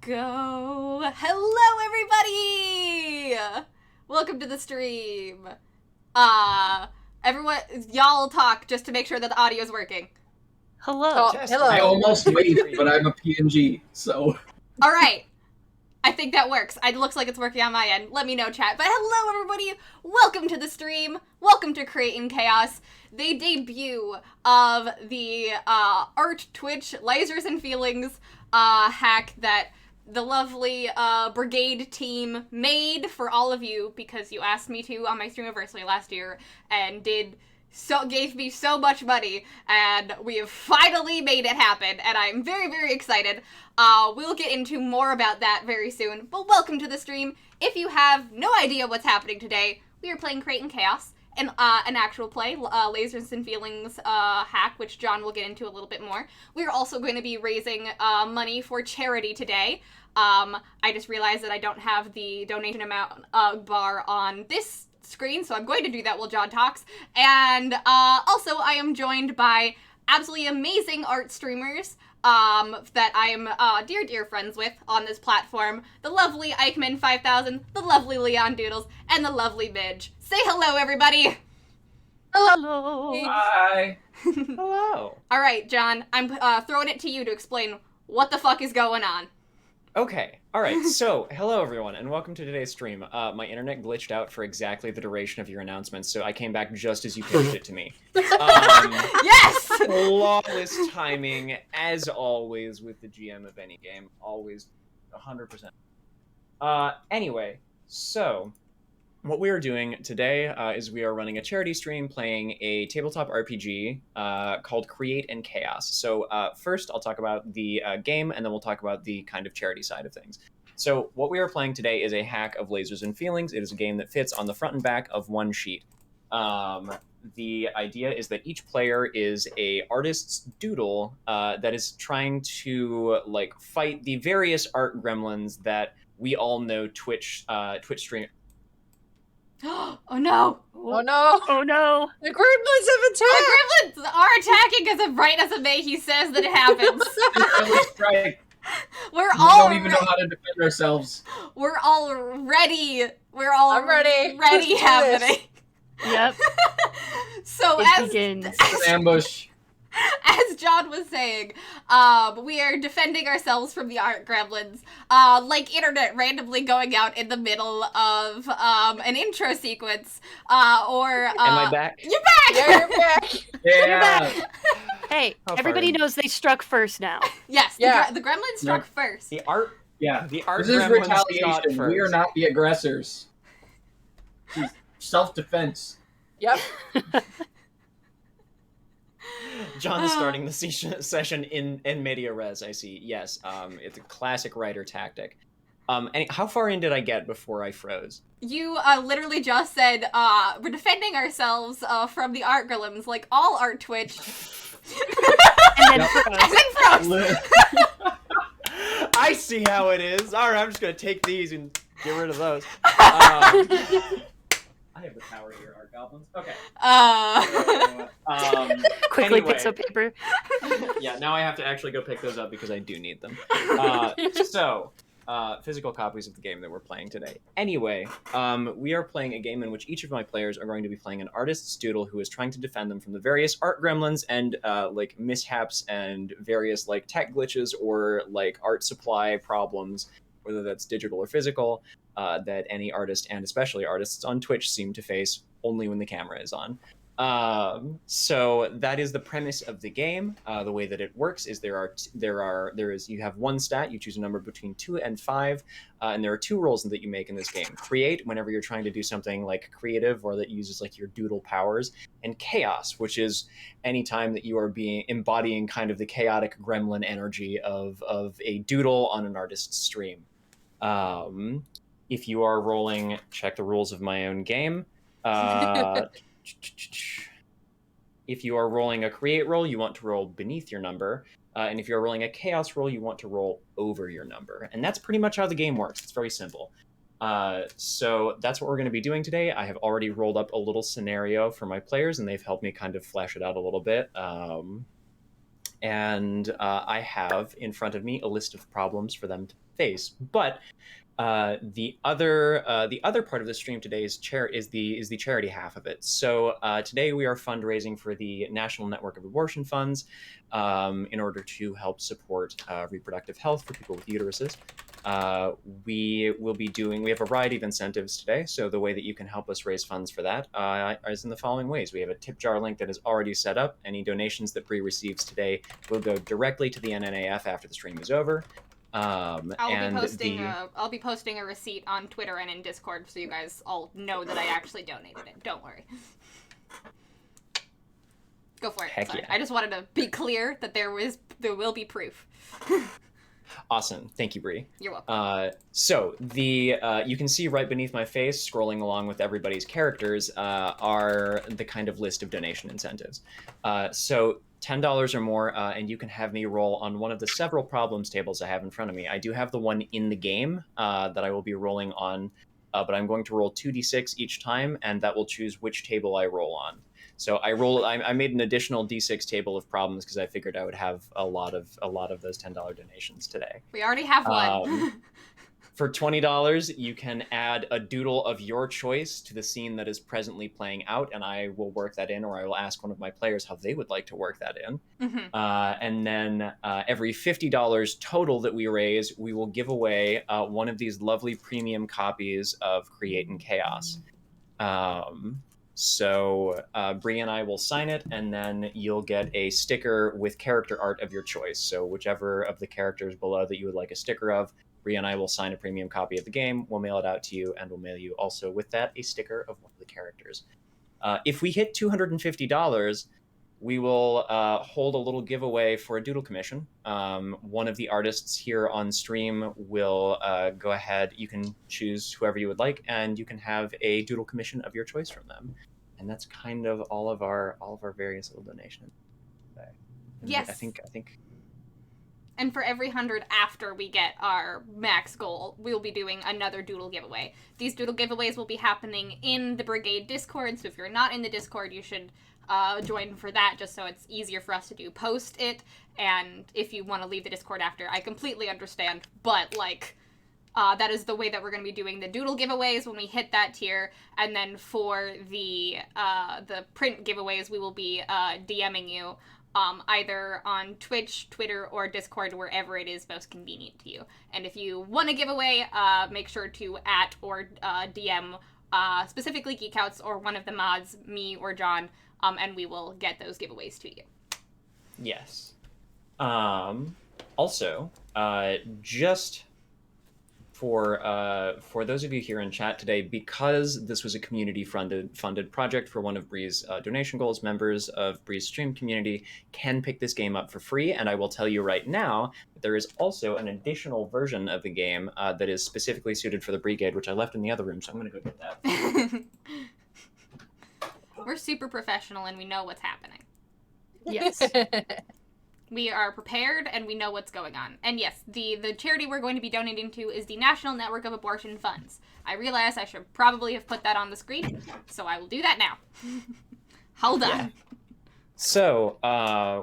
Go. Hello, everybody! Welcome to the stream. Everyone, y'all talk just to make sure that the audio is working. Hello. Hello. I almost waved, but I'm a PNG, so... Alright. I think that works. It looks like it's working on my end. Let me know, chat. But hello, everybody! Welcome to the stream. Welcome to Creating Chaos, the debut of the art Twitch Lasers and Feelings hack that the lovely Brigade team made for all of you because you asked me to on my Streamiversary last year and gave me so much money, and we have finally made it happen, and I'm very, very excited. We'll get into more about that very soon, but welcome to the stream. If you have no idea what's happening today, we are playing Creating Chaos, an actual play, Lasers and Feelings hack, which John will get into a little bit more. We're also going to be raising money for charity today. I just realized that I don't have the donation amount bar on this screen, so I'm going to do that while John talks. And also, I am joined by absolutely amazing art streamers that I am dear friends with on this platform. The lovely Eichmann5000, the lovely LeonDoodlez, and the lovely Midge. Say hello, everybody! Hello. Hi! Hello. Alright, John, I'm throwing it to you to explain what the fuck is going on. Okay. All right. So, hello everyone, and welcome to today's stream. My internet glitched out for exactly the duration of your announcements, so I came back just as you pitched it to me. Yes! Flawless timing, as always, with the GM of any game. Always 100%. Anyway, so... what we are doing today is we are running a charity stream playing a tabletop RPG called Create and Chaos. So first I'll talk about the game, and then we'll talk about the kind of charity side of things. So what we are playing today is a hack of Lasers and Feelings. It is a game that fits on the front and back of one sheet. The idea is that each player is a artist's doodle that is trying to fight the various art gremlins that we all know Twitch stream. Oh no! Oh no! Oh no! The gremlins have attacked! The gremlins are attacking as bright as a May. He says that it happens. Right. We don't even know how to defend ourselves. We're all ready. I'm ready. Ready Let's do happening. Yep. So It begins. It's an ambush. As John was saying, we are defending ourselves from the art gremlins, like internet randomly going out in the middle of an intro sequence, or Am I back? You're back! Yeah, you're back! Yeah. You're back. Hey, How everybody far? knows they struck first now. Yes, Yeah. the gremlins struck first. The art Yeah. The art This is gremlins shot retaliation. We are first. not the aggressors. Self-defense. Yep. John is starting the session in media res, I see. Yes, it's a classic writer tactic. How far in did I get before I froze? You literally just said, we're defending ourselves from the art gremlins, like all art Twitch. And then Yep. froze. And then froze. I see how it is. All right, I'm just going to take these and get rid of those. I have the power here, art goblins. Okay. Quickly Anyway. picks up paper. Yeah, now I have to actually go pick those up because I do need them. Physical copies of the game that we're playing today. Anyway, we are playing a game in which each of my players are going to be playing an artist's doodle who is trying to defend them from the various art gremlins and mishaps and various tech glitches or art supply problems, whether that's digital or physical, that any artist and especially artists on Twitch seem to face only when the camera is on. So that is the premise of the game. The way that it works is you have one stat, you choose a number between 2 and 5, and there are 2 roles that you make in this game. Create, whenever you're trying to do something creative or that uses your doodle powers, and chaos, which is any time that you are embodying kind of the chaotic gremlin energy of a doodle on an artist's stream. If you are rolling, check the rules of my own game. If you are rolling a create roll, you want to roll beneath your number. And if you're rolling a chaos roll, you want to roll over your number. And that's pretty much how the game works. It's very simple. So that's what we're going to be doing today. I have already rolled up a little scenario for my players, and they've helped me kind of flesh it out a little bit. and I have in front of me a list of problems for them to face. But the other part of the stream today is the charity half of it. So today we are fundraising for the National Network of Abortion Funds in order to help support reproductive health for people with uteruses. We have a variety of incentives today. So the way that you can help us raise funds for that is in the following ways. We have a tip jar link that is already set up. Any donations that Bree receives today will go directly to the NNAF after the stream is over. I'll be posting a receipt on Twitter and in Discord so you guys all know that I actually donated it. Don't worry. Go for it. Heck Sorry. yeah. I just wanted to be clear that there will be proof. Awesome. Thank you, Bree. You're welcome. So you can see right beneath my face, scrolling along with everybody's characters, are the kind of list of donation incentives. So $10 or more, and you can have me roll on one of the several problems tables I have in front of me. I do have the one in the game that I will be rolling on, but I'm going to roll 2d6 each time, and that will choose which table I roll on. So I made an additional D6 table of problems because I figured I would have a lot of those $10 donations today. We already have one. For $20, you can add a doodle of your choice to the scene that is presently playing out, and I will work that in, or I will ask one of my players how they would like to work that in. Mm-hmm. And then every $50 total that we raise, we will give away one of these lovely premium copies of Create in Chaos. So Bree and I will sign it, and then you'll get a sticker with character art of your choice. So whichever of the characters below that you would like a sticker of, Bree and I will sign a premium copy of the game, we'll mail it out to you, and we'll mail you also with that a sticker of one of the characters. If we hit $250, we will hold a little giveaway for a doodle commission. One of the artists here on stream will go ahead. You can choose whoever you would like, and you can have a doodle commission of your choice from them. And that's kind of all of our various little donations today. Yes. I think. And for every 100 after we get our max goal, we'll be doing another doodle giveaway. These doodle giveaways will be happening in the Brigade Discord, so if you're not in the Discord, you should join for that, just so it's easier for us to do post it. And if you want to leave the Discord after, I completely understand, but that is the way that we're going to be doing the doodle giveaways when we hit that tier. And then for the print giveaways, we will be DMing you either on Twitch, Twitter, or Discord, wherever it is most convenient to you. And if you want a giveaway, make sure to @ or DM specifically Geekouts or one of the mods, me or John, and we will get those giveaways to you. Yes. Also, just for those of you here in chat today, because this was a community-funded project for one of Bree's donation goals, members of Bree's stream community can pick this game up for free, and I will tell you right now that there is also an additional version of the game that is specifically suited for the Brigade, which I left in the other room, so I'm going to go get that. We're super professional and we know what's happening. Yes. We are prepared and we know what's going on. And yes, the charity we're going to be donating to is the National Network of Abortion Funds. I realize I should probably have put that on the screen, so I will do that now. Hold on. Yeah. So,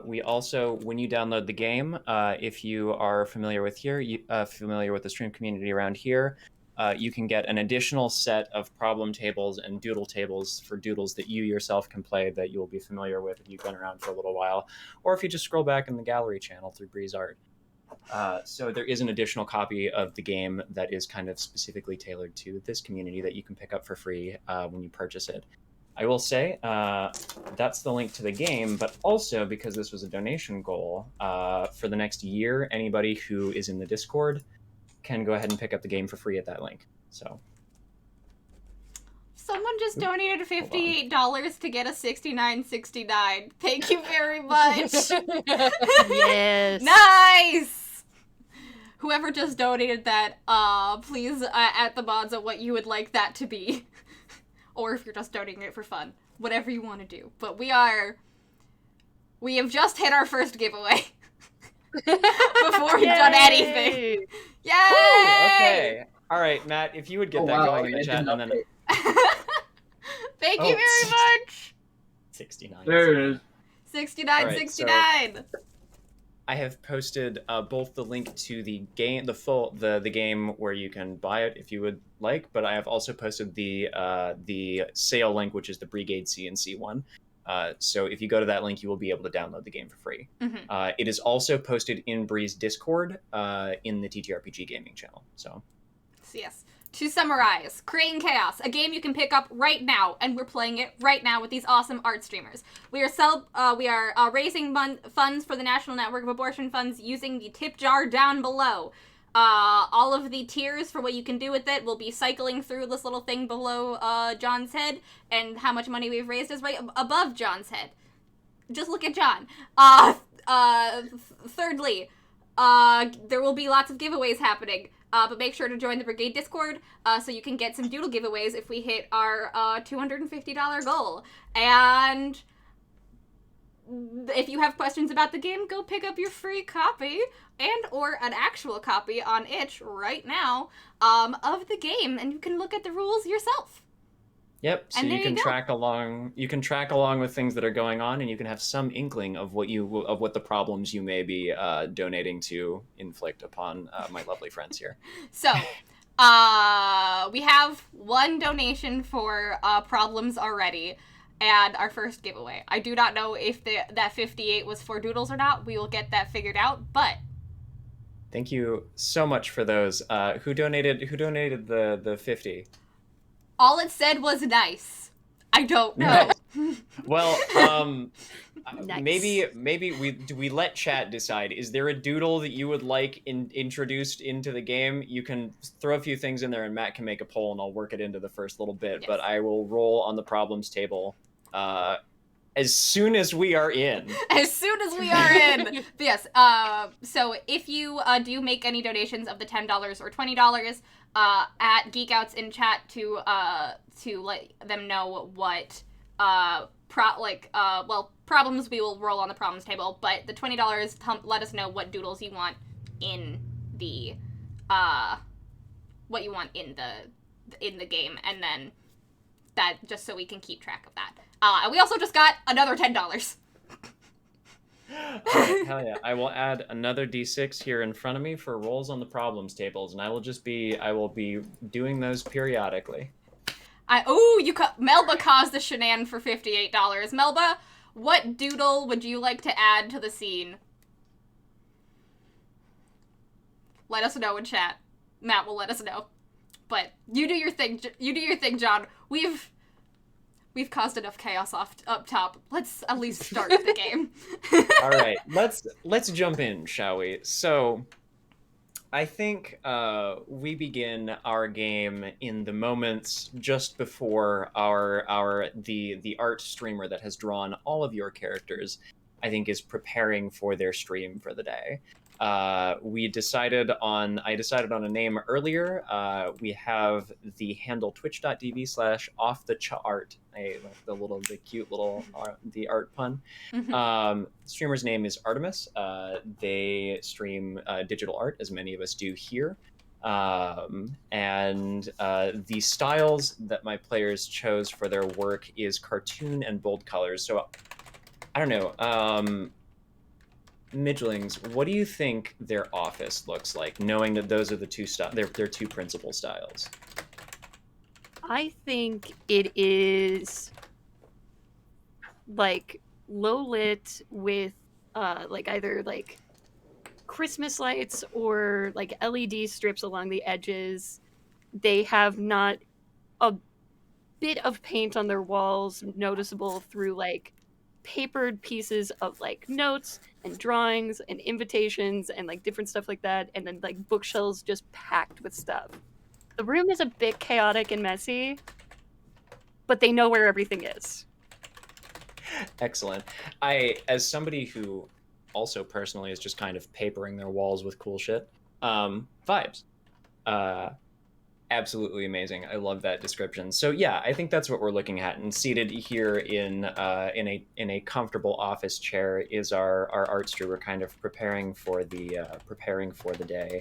we also, when you download the game, if you are familiar with familiar with the stream community around here, you can get an additional set of problem tables and doodle tables for doodles that you yourself can play that you'll be familiar with if you've been around for a little while, or if you just scroll back in the gallery channel through Bree's art. So there is an additional copy of the game that is kind of specifically tailored to this community that you can pick up for free when you purchase it. I will say that's the link to the game, but also because this was a donation goal, for the next year, anybody who is in the Discord can go ahead and pick up the game for free at that link. So someone just donated $58 to get a 69.69. Thank you very much. Yes. Nice. Whoever just donated that, please at the mods of what you would like that to be, or if you're just donating it for fun, whatever you want to do. But we have just hit our first giveaway. Before we've done anything. Yay! Ooh, okay. All right, Matt, if you would get that going in the chat, and then Thank you very much. 69. There it is. 69, All right, 69. I have posted both the link to the game, the game where you can buy it if you would like, but I have also posted the sale link, which is the Brigade C and C one. So if you go to that link, you will be able to download the game for free. Mm-hmm. It is also posted in Bree's Discord in the TTRPG gaming channel. So yes. To summarize, Creating Chaos, a game you can pick up right now, and we're playing it right now with these awesome art streamers. We are raising funds for the National Network of Abortion Funds using the tip jar down below. All of the tiers for what you can do with it will be cycling through this little thing below John's head, and how much money we've raised is right above John's head. Just look at John. Thirdly, there will be lots of giveaways happening. But make sure to join the Brigade Discord so you can get some doodle giveaways if we hit our $250 goal. And if you have questions about the game, go pick up your free copy and or an actual copy on itch right now of the game, and you can look at the rules yourself. Yep. So And you there can you go. track along. You can track along with things that are going on, and you can have some inkling of what the problems you may be donating to inflict upon my lovely friends here. So, we have one donation for problems already, and our first giveaway. I do not know if that 58 was for doodles or not. We will get that figured out, but Thank you so much for those. Who donated the 50? all it said was nice. I don't know. Well, Nice. maybe we let chat decide. Is there a doodle that you would like introduced into the game? You can throw a few things in there, and Matt can make a poll, and I'll work it into the first little bit. Yes. But I will roll on the problems table as soon as we are in. As soon as we are in. But yes, so if you do make any donations of the $10 or $20, at Geekouts in chat to let them know what problems we will roll on the problems table, but the $20 let us know what doodles you want in the what you want in the game, and then that, just so we can keep track of that. And we also just got another $10. Alright, hell yeah. I will add another d6 here in front of me for rolls on the problems tables, and I will be doing those periodically. Melba caused the shenan for $58. Melba, what doodle would you like to add to the scene? Let us know in chat. Matt will let us know. But you do your thing. You do your thing, John. We've caused enough chaos up top. Let's at least start the game. All right, let's jump in, shall we? So, I think we begin our game in the moments just before the art streamer that has drawn all of your characters, I think, is preparing for their stream for the day. I decided on a name earlier. We have the handle twitch.tv/offthechart, the cute little the art pun. Streamer's name is Artemis. They stream digital art, as many of us do here. And the styles that my players chose for their work is cartoon and bold colors. So I don't know. Midlings, what do you think their office looks like, knowing that those are the their two principal styles? I think it is like low lit with either like Christmas lights or like LED strips along the edges. They have not a bit of paint on their walls noticeable through like papered pieces of like notes and drawings and invitations and like different stuff like that, and then like bookshelves just packed with stuff. The room is a bit chaotic and messy, but they know where everything is. Excellent. As somebody who also personally is just kind of papering their walls with cool shit, vibes. Absolutely amazing. I love that description. So yeah, I think that's what we're looking at. And seated here in a comfortable office chair is our art streamer, kind of preparing for the day,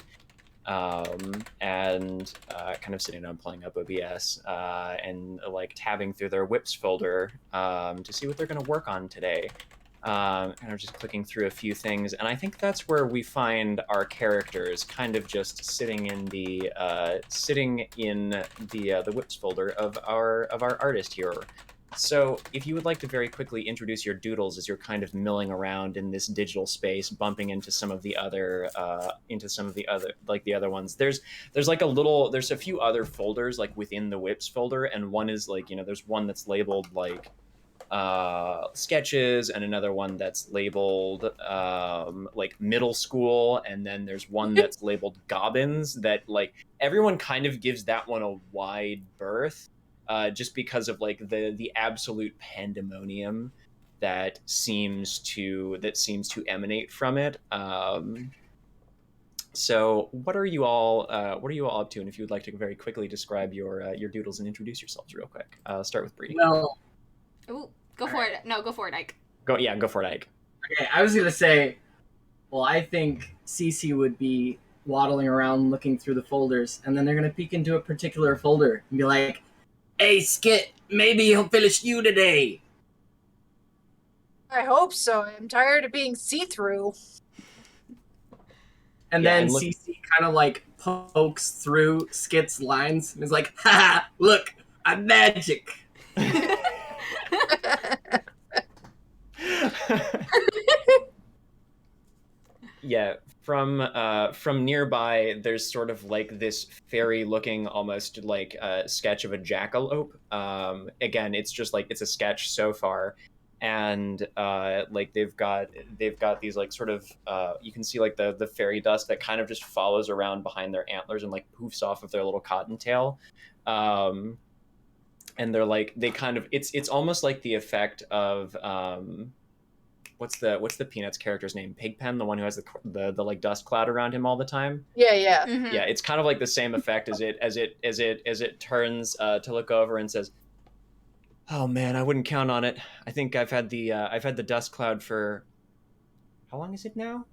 and kind of sitting down playing up OBS and like tabbing through their whips folder to see what they're going to work on today. And I'm just clicking through a few things, and I think that's where we find our characters, kind of just sitting in the whips folder of our artist here. So, if you would like to very quickly introduce your doodles as you're kind of milling around in this digital space, bumping into some of the other the other ones. There's a few other folders like within the whips folder, and one is like, there's one that's labeled like sketches, and another one that's labeled like middle school, and then there's one that's labeled gobbins, that like everyone kind of gives that one a wide berth, just because of like the absolute pandemonium that seems to emanate from it. So what are you all up to? And if you would like to very quickly describe your doodles and introduce yourselves real quick. Start with Bree. Well, Ooh, go for it. No, go for it, Ike. Go for it, Ike. okay, I was gonna say, well, I think Cece would be waddling around looking through the folders, and then they're gonna peek into a particular folder and be like, "Hey, Skit, maybe he'll finish you today." I hope so. I'm tired of being see-through. And Yeah, then and look- Cece kind of like pokes through Skit's lines and is like, "Ha! Look, I'm magic." Yeah, from nearby, there's sort of like this fairy-looking, almost like sketch of a jackalope. Again, it's just like it's a sketch so far, and like they've got these like sort of you can see like the fairy dust that kind of just follows around behind their antlers and like poofs off of their little cottontail. And they're like it's almost like the effect of what's the Peanuts character's name? Pigpen, the one who has the like dust cloud around him all the time. Yeah. Mhm. Yeah, it's kind of like the same effect as it turns to look over and says, "Oh man, I wouldn't count on it. I think I've had the dust cloud for how long is it now?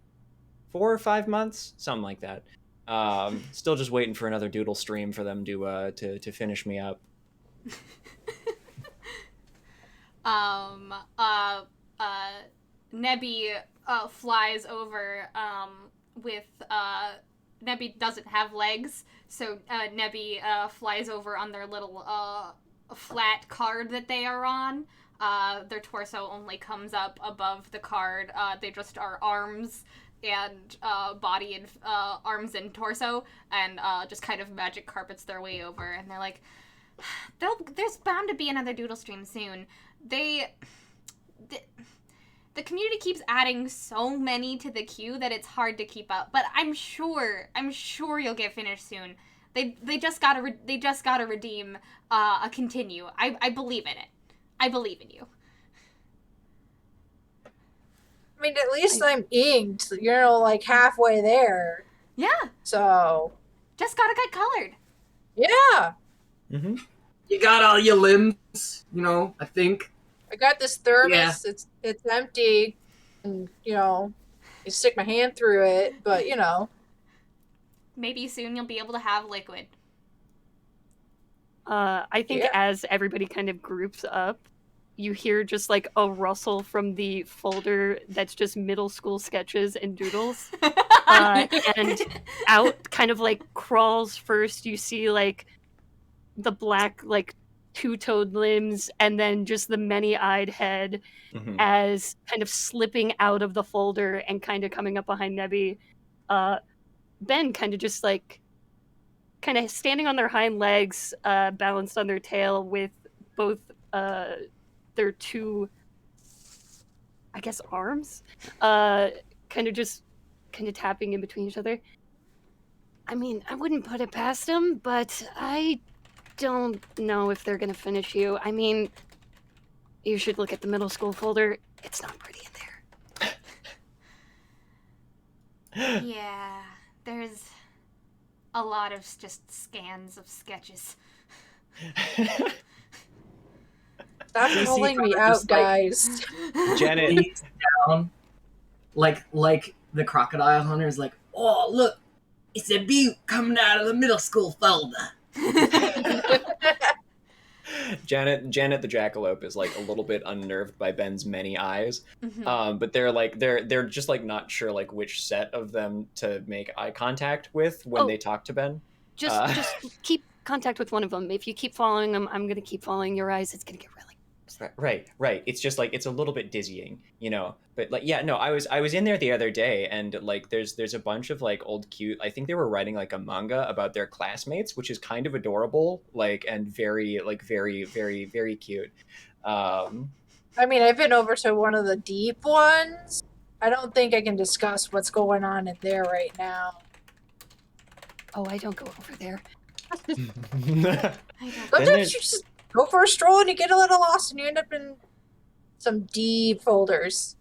4 or 5 months, something like that. Still just waiting for another doodle stream for them to finish me up." Nebby flies over with Nebby doesn't have legs, so Nebby flies over on their little flat card that they are on. Their torso only comes up above the card. They just are arms and body and arms and torso, and just kind of magic carpets their way over. And they're like, there's bound to be another doodle stream soon. The community keeps adding so many to the queue that it's hard to keep up. But I'm sure you'll get finished soon. They just gotta redeem a continue. I believe in it. I believe in you. I mean, at least I'm inked, like halfway there. Yeah, So, just gotta get colored. yeah. Mm-hmm. You got all your limbs, I think. I got this thermos. Yeah. It's empty, and you stick my hand through it. But maybe soon you'll be able to have liquid. I think as everybody kind of groups up, you hear just like a rustle from the folder that's just middle school sketches and doodles, and out kind of like crawls first. You see like the black like two-toed limbs, and then just the many-eyed head as kind of slipping out of the folder and kind of coming up behind Nebby. Ben kind of just like kind of standing on their hind legs, balanced on their tail with both their two, I guess, arms, kind of tapping in between each other. I mean, I wouldn't put it past them, but I don't know if they're gonna finish you. I mean, you should look at the middle school folder. It's not pretty in there. Yeah, there's a lot of just scans of sketches. Stop calling me out, guys. Janet leans down, like the crocodile hunter is like, "Oh, look, it's a butte coming out of the middle school folder." Janet the Jackalope is like a little bit unnerved by Ben's many eyes. Mhm. But they're just like not sure like which set of them to make eye contact with when Oh. they talk to Ben. Just keep contact with one of them. If you keep following them, I'm gonna keep following your eyes. It's gonna get really. Right. It's just like it's a little bit dizzying, you know. But like, yeah, no, I was in there the other day, and like, there's a bunch of like old cute. I think they were writing like a manga about their classmates, which is kind of adorable, like, and very very cute. Um, I mean, I've been over to one of the deep ones. I don't think I can discuss what's going on in there right now. Oh, I don't go over there. I don't. Then Sometimes there's- you just go for a stroll and you get a little lost and you end up in some deep folders.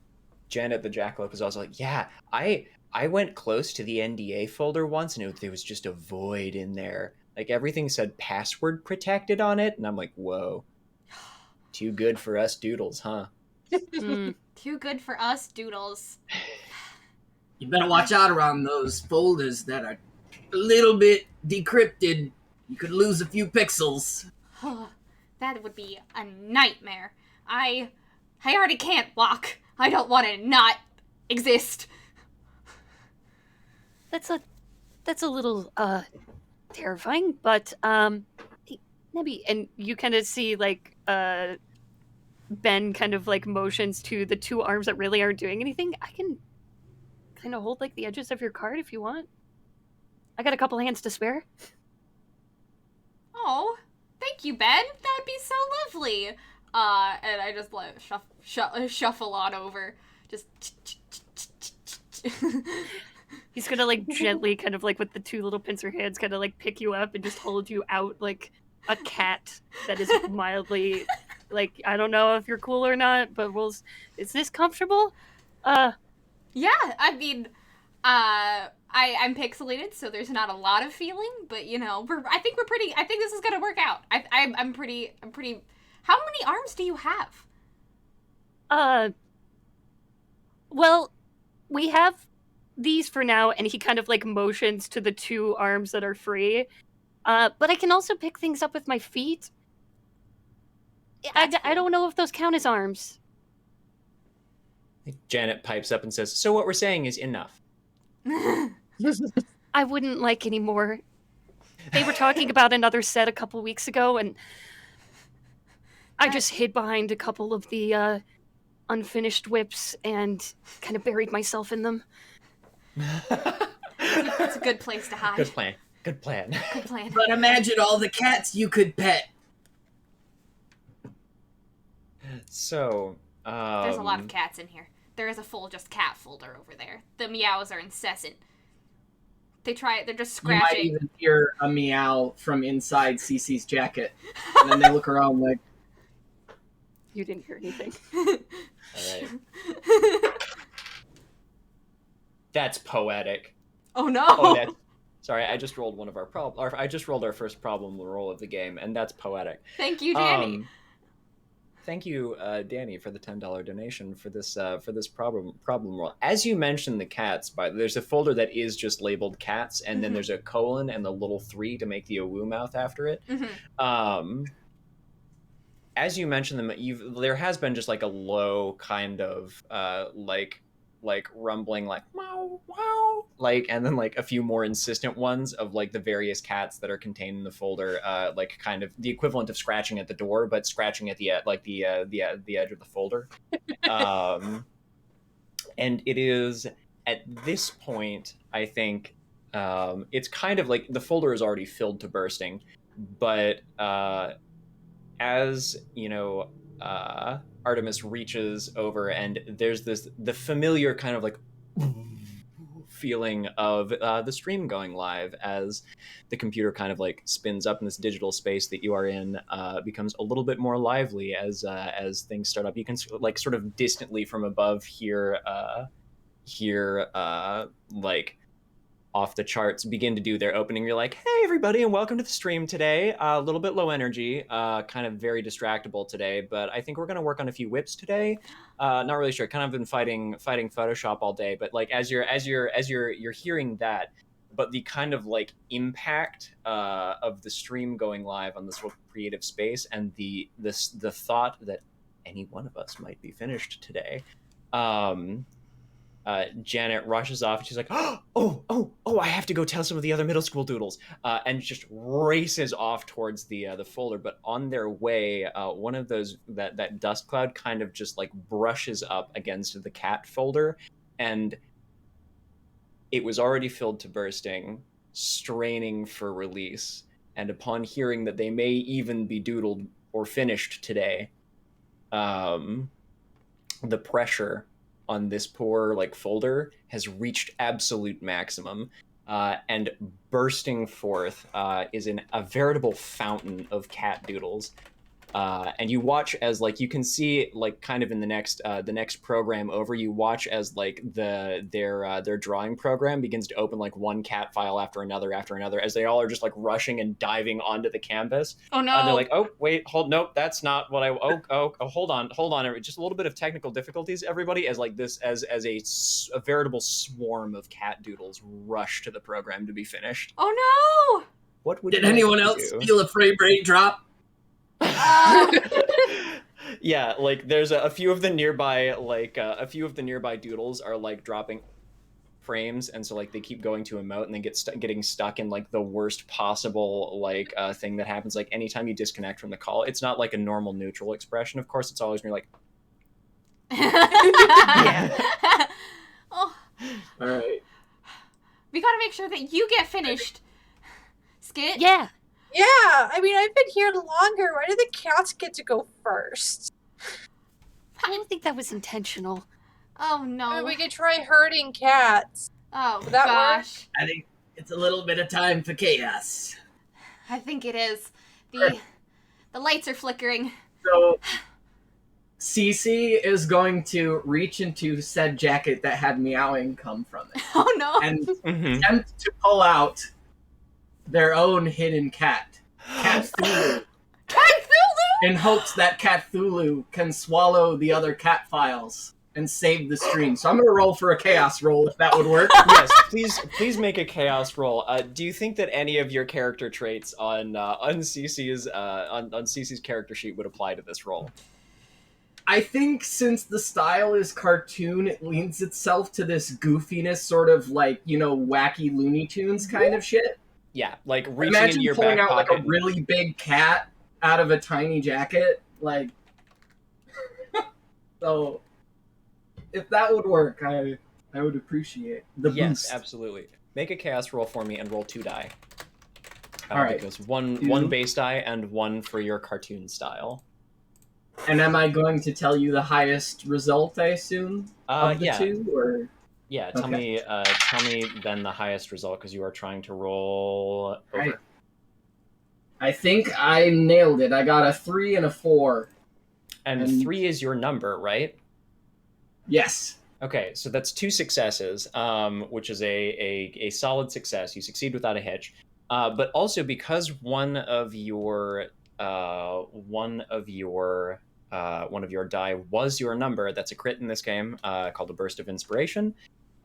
Janet the Jackalope is also like, yeah, I went close to the NDA folder once, and there was just a void in there. Like everything said password protected on it, and I'm like, whoa, too good for us doodles, huh? Too good for us, Doodles. You better watch out around those folders that are a little bit decrypted. You could lose a few pixels. That would be a nightmare. I already can't walk. I don't want to not exist. That's a little terrifying, but hey, Nebby, and you kind of see like Ben kind of like motions to the two arms that really aren't doing anything. I can kind of hold like the edges of your card if you want. I got a couple hands to spare. Oh, thank you, Ben. That would be so lovely. And I just like shuffle on over. Just. He's gonna like gently, kind of like with the two little pincer hands, kind of like pick you up and just hold you out like a cat that is mildly like, I don't know if you're cool or not, but is this comfortable? Yeah, I mean, I'm pixelated, so there's not a lot of feeling, but you know, I think this is gonna work out. I'm pretty. How many arms do you have? Well, we have these for now, and he kind of like motions to the two arms that are free. But I can also pick things up with my feet. I don't know if those count as arms. Janet pipes up and says, so what we're saying is enough. I wouldn't like any more. They were talking about another set a couple weeks ago, and I just hid behind a couple of the unfinished whips and kind of buried myself in them. It's a good place to hide. Good plan. Good plan. But imagine all the cats you could pet. So, There's a lot of cats in here. There is a full just cat folder over there. The meows are incessant. They're just You might scratching. even hear a meow from inside Cece's jacket. And then they look around like, You didn't hear anything. all right. That's poetic. Oh no! Oh, sorry, I just rolled I just rolled our first problem roll of the game, and that's poetic. Thank you, Danny. Thank you, Danny, for the $10 donation for this problem roll. As you mentioned, the cats, but there's a folder that is just labeled cats, and then there's a colon and the little 3 to make the awoo mouth after it. As you mentioned them, there has been just like a low kind of like rumbling, like wow wow, like, and then like a few more insistent ones of like the various cats that are contained in the folder, like kind of the equivalent of scratching at the door, but scratching at the edge of the folder. And it is at this point, I think, it's kind of like the folder is already filled to bursting, but as you know, Artemis reaches over, and there's the familiar kind of like feeling of the stream going live as the computer kind of like spins up in this digital space that you are in, becomes a little bit more lively as things start up. You can like sort of distantly from above hear like off the charts begin to do their opening. You're like, hey everybody, and welcome to the stream today. A little bit low energy, kind of very distractible today, but I think we're going to work on a few whips today. Not really sure. Kind of been fighting Photoshop all day, but like as you're hearing that, but the kind of like impact of the stream going live on this whole creative space, and the thought that any one of us might be finished today. Janet rushes off and she's like, oh, I have to go tell some of the other middle school doodles, and just races off towards the folder. But on their way, one of those, that dust cloud kind of just like brushes up against the cat folder, and it was already filled to bursting, straining for release. And upon hearing that they may even be doodled or finished today, the pressure on this poor like folder has reached absolute maximum, and bursting forth is a veritable fountain of cat doodles. And you watch as like you can see like kind of in the next program over, you watch as like their drawing program begins to open like one cat file after another as they all are just like rushing and diving onto the canvas. Oh no! And they're like, oh wait, nope, that's not what I. Hold on, just a little bit of technical difficulties, everybody, as like this as a veritable swarm of cat doodles rush to the program to be finished. Oh no! What would Did anyone else feel a frame rate drop? Yeah, like there's a few of the nearby doodles are like dropping frames, and so like they keep going to emote and they getting stuck in like the worst possible like thing that happens like anytime you disconnect from the call. It's not like a normal neutral expression, of course. It's always when you're like Yeah. Oh, All right. we gotta make sure that you get finished. Skit? Yeah. Yeah, I mean, I've been here longer. Why did the cats get to go first? I don't think that was intentional. Oh no. I mean, we could try herding cats. Oh Would that gosh. I think it's a little bit of time for chaos. I think it is. The lights are flickering. So, Cece is going to reach into said jacket that had meowing come from it Oh no. and Mhm. attempt to pull out their own hidden cat, Cthulhu, Cthulhu! in hopes that Cthulhu can swallow the other cat files and save the stream. So I'm going to roll for a chaos roll if that would work. Yes, please make a chaos roll. Do you think that any of your character traits on Cece's character sheet would apply to this roll? I think since the style is cartoon, it leans itself to this goofiness, sort of like, wacky Looney Tunes kind of shit. Yeah, like reaching Imagine into your pulling back out pocket. like a really big cat out of a tiny jacket, like. So, if that would work, I would appreciate the Yes, boost. absolutely. Make a chaos roll for me and roll 2 die. All right. Because one base die and one for your cartoon style. And am I going to tell you the highest result? I assume of the Yeah. two, or Yeah, tell me then the highest result, because you are trying to roll over. Right. I think I nailed it. I got a 3 and a 4. And 3 is your number, right? Yes. Okay, so that's 2 successes, which is a solid success. You succeed without a hitch. But also because one of your die was your number, that's a crit in this game, called a Burst of Inspiration.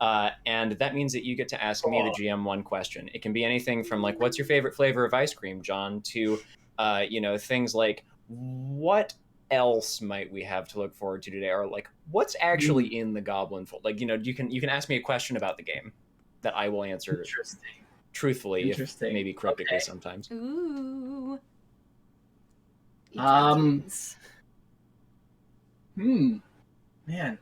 And that means that you get to ask me, the GM, one question. It can be anything from like, what's your favorite flavor of ice cream, John, to things like, what else might we have to look forward to today, or like, what's actually in the Goblin Fold? Like, you can ask me a question about the game that I will answer Interesting. truthfully, if Interesting. maybe cryptically Okay. sometimes. Ooh. Man.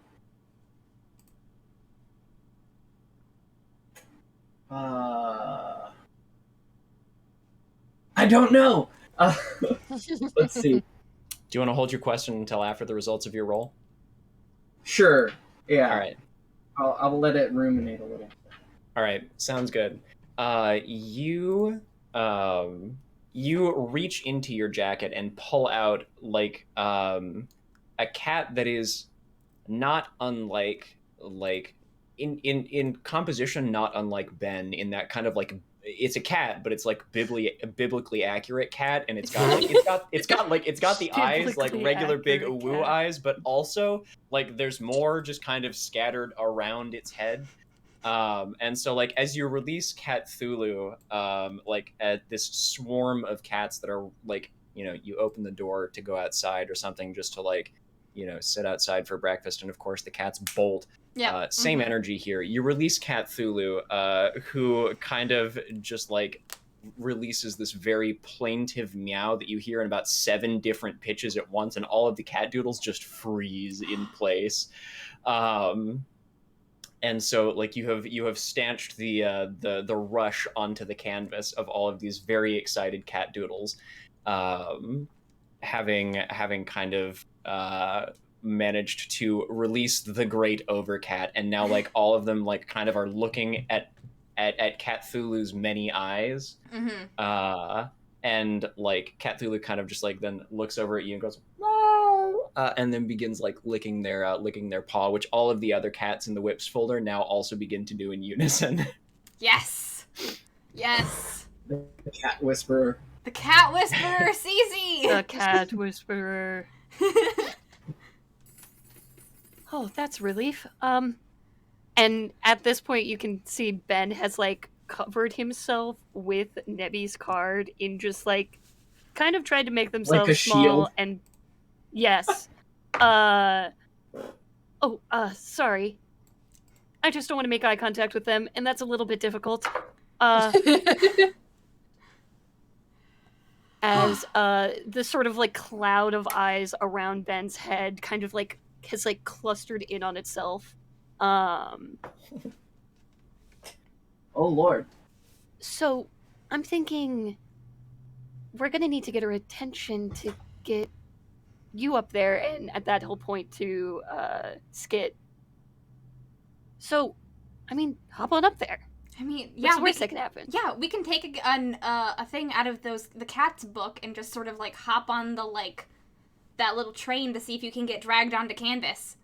I don't know. Let's see. Do you want to hold your question until after the results of your roll? Sure. Yeah. All right. I'll let it ruminate a little. All right, sounds good. You reach into your jacket and pull out like a cat that is not unlike in composition, not unlike Ben, in that kind of like, it's a cat, but it's like biblically accurate cat, and it's got the eyes like regular big Biblically woo accurate cat. eyes, but also like there's more just kind of scattered around its head. And so, like, as you release Cat Thulu, like, at this swarm of cats that are, like, you open the door to go outside or something just to, like, sit outside for breakfast, and of course the cats bolt. Yeah. Same energy here. You release Cat Thulu, who kind of just, like, releases this very plaintive meow that you hear in about 7 different pitches at once, and all of the cat doodles just freeze in place. And so, like, you have stanched the rush onto the canvas of all of these very excited cat doodles, having kind of managed to release the great overcat, and now, like, all of them, like, kind of are looking at Cat Thulu's many eyes. And, like, Cat Thulu kind of just, like, then looks over at you and goes, "No," and then begins, like, licking their paw, which all of the other cats in the whips folder now also begin to do in unison. Yes. Yes. The cat whisperer. The cat whisperer, Cece. The cat whisperer. Oh, that's relief. And at this point, you can see Ben has, like, covered himself with Nebby's card in just, like, kind of tried to make themselves Like a small shield? and yes. Sorry. I just don't want to make eye contact with them, and that's a little bit difficult. As the sort of, like, cloud of eyes around Ben's head kind of, like, has, like, clustered in on itself. Oh Lord. So, I'm thinking we're gonna need to get her attention to get you up there, and at that whole point to Skit. So, I mean, hop on up there. I mean, What's yeah, the worst that can happen? Yeah, we can take a thing out of the cat's book and just sort of, like, hop on the, like, that little train to see if you can get dragged onto canvas.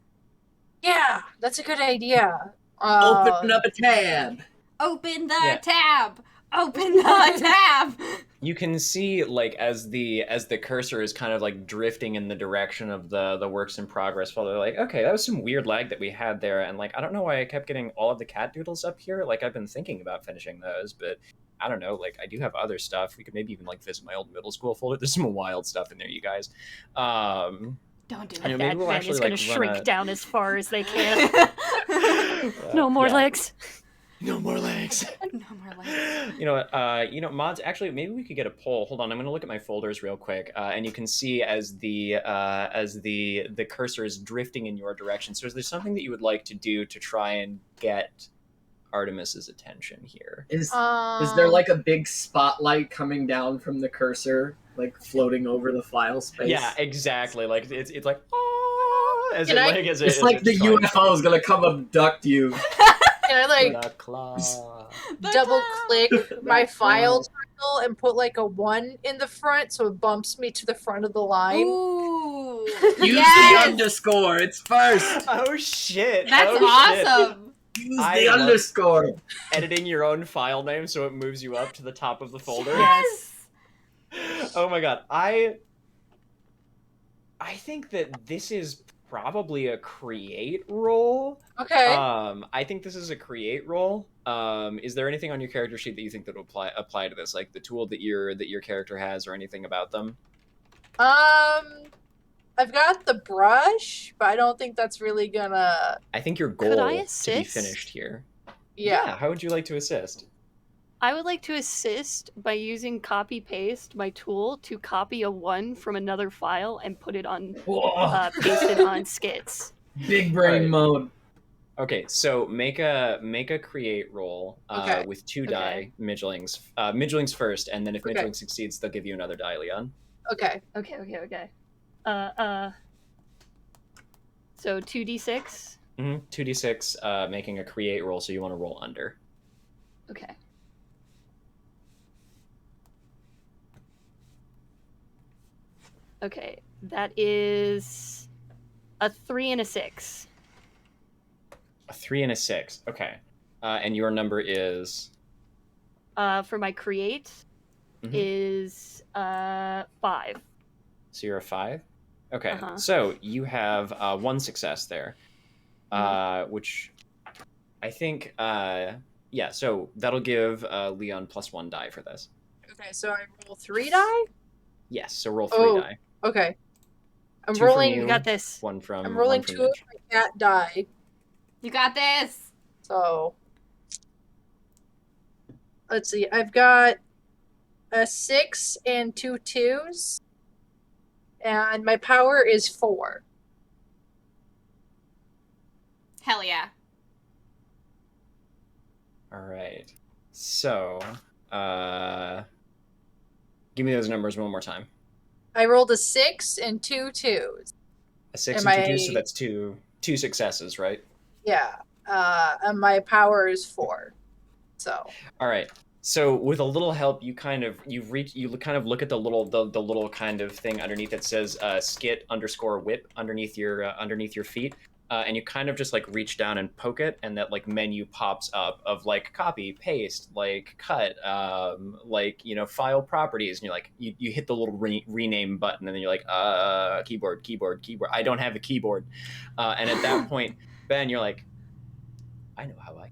Yeah, that's a good idea. Open up a tab. Open the tab. Open the tab. You can see, like, as the cursor is kind of, like, drifting in the direction of the works in progress, while they're like, okay, that was some weird lag that we had there, and, like, I don't know why I kept getting all of the cat doodles up here. Like, I've been thinking about finishing those, but I don't know, like, I do have other stuff. We could maybe even, like, visit my old middle school folder. There's some wild stuff in there, you guys. Don't do I know, it. maybe That we'll van actually, is gonna like, shrink run down as far as they can. No more legs. No more legs. No more legs. You know what? Mods. Actually, maybe we could get a poll. Hold on, I'm going to look at my folders real quick, and you can see as the cursor is drifting in your direction. So, is there something that you would like to do to try and get Artemis's attention here? Is there, like, a big spotlight coming down from the cursor, like, floating over the file space? Yeah, exactly. Like it's like, oh, as Can it, I- like as It's it, like as the it's trying UFO is gonna come abduct you. Can I, like, The claw. double click my That's file fine. title and put, like, a 1 in the front so it bumps me to the front of the line? Ooh. Use yes! the underscore. It's first. Oh shit! That's Oh, shit. awesome. Use I the love- underscore. Editing your own file name so it moves you up to the top of the folder. Yes. Oh my god, I think that this is probably a create roll. Okay. I think this is a create roll. Is there anything on your character sheet that you think that will apply to this, like the tool that your character has, or anything about them? I've got the brush, but I don't think that's really gonna. I think your Could goal I to be assist? finished here. Yeah. How would you like to assist? I would like to assist by using copy paste, my tool, to copy a 1 from another file and put it on, Whoa. paste it on Skits. Big brain Alright. mode. Okay, so make a create roll Okay. with 2 Okay. die, Midlings. Midlings first, and then if Okay. Midling succeeds, they'll give you another die, Leon. Okay. Okay. So 2d6. 2d6, making a create roll, so you want to roll under. Okay. Okay, that is a 3 and a 6. A 3 and a 6. Okay. And your number is For my create Mhm. is 5. so you're a 5. Okay. Uh-huh. So you have 1 success there, which I think, yeah, so that'll give Leon +1 die for this. Okay, so I roll 3 die? Yes, so roll 3 die. Okay. I'm 2 from rolling. you, You got this. one from I'm rolling one from 2 of Mitch. my cat die. You got this. So let's see. I've got a 6 and 2 2s, and my power is 4. Hell yeah. All right. So, give me those numbers one more time. I rolled a 6 and 2 2s. A 6 Am and 2 2s, so I- that's two successes, right? Yeah. And my power is 4. So All right. So with a little help, you kind of look at the little kind of thing underneath that says skit_whip underneath your feet, and you kind of just like reach down and poke it, and that like menu pops up of like copy, paste, like cut, like file properties, and you're like you hit the little rename button, and then you're like keyboard. I don't have a keyboard, and at that point, Ben, you're like, I know how I.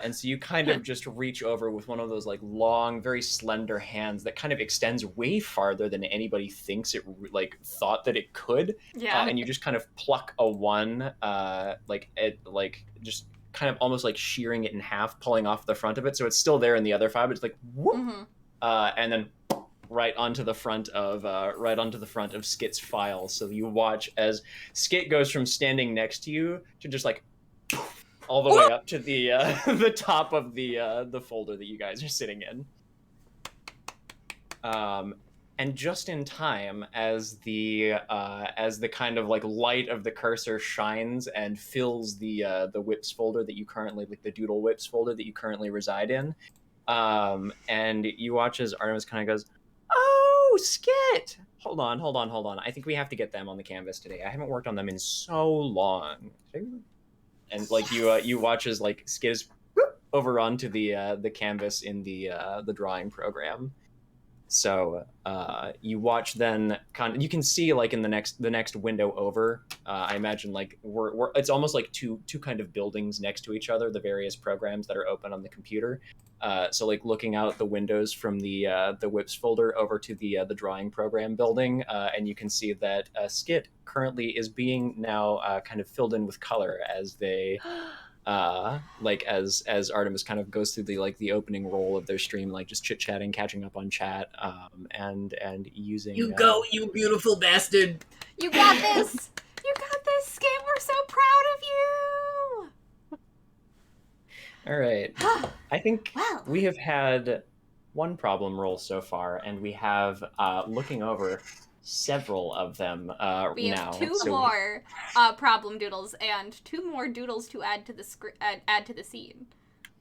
And so you kind of just reach over with one of those like long, very slender hands that kind of extends way farther than anybody thinks it like thought that it could. Yeah. And you just kind of pluck a 1, just kind of almost like shearing it in half, pulling off the front of it, so it's still there in the other 5. It's like whoop, and then right onto the front of Skit's file. So you watch as Skit goes from standing next to you to just like all the way up to the the top of the folder that you guys are sitting in. And just in time, as the kind of like light of the cursor shines and fills the whips folder that you currently, like the Doodle Whips folder that you currently reside in, and you watch as Artemis kind of goes, "Oh, Skit! Hold on. I think we have to get them on the canvas today. I haven't worked on them in so long." And like you watch as like Skit is over onto the canvas in the drawing program. So you watch then you can see like in the next window over. I imagine like we're it's almost like two kind of buildings next to each other. The various programs that are open on the computer. So like looking out the windows from the whips folder over to the drawing program building, and you can see that Skit currently is being now kind of filled in with color as they like as Artemis kind of goes through the opening roll of their stream, like just chit chatting, catching up on chat, and using You go, you beautiful bastard. You got this. You got this, Skit. We're so proud of you. All right. I think Well. we have had one problem roll so far, and we have looking over several of them We now. have 2 So more problem doodles and 2 more doodles to add to the add to the scene.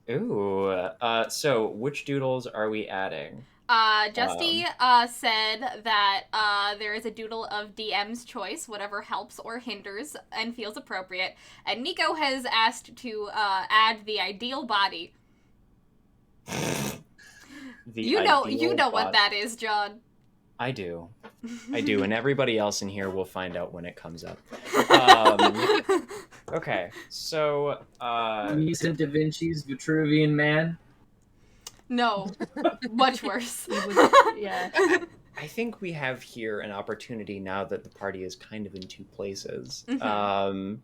Ooh. So which doodles are we adding? Justy said that there is a doodle of DM's choice, whatever helps or hinders and feels appropriate. And Nico has asked to add the ideal body. You know what that is, John. I do, and everybody else in here will find out when it comes up. Okay, so Vincent da Vinci's Vitruvian Man. No, much worse. Yeah. I think we have here an opportunity now that the party is kind of in 2 places. Mhm.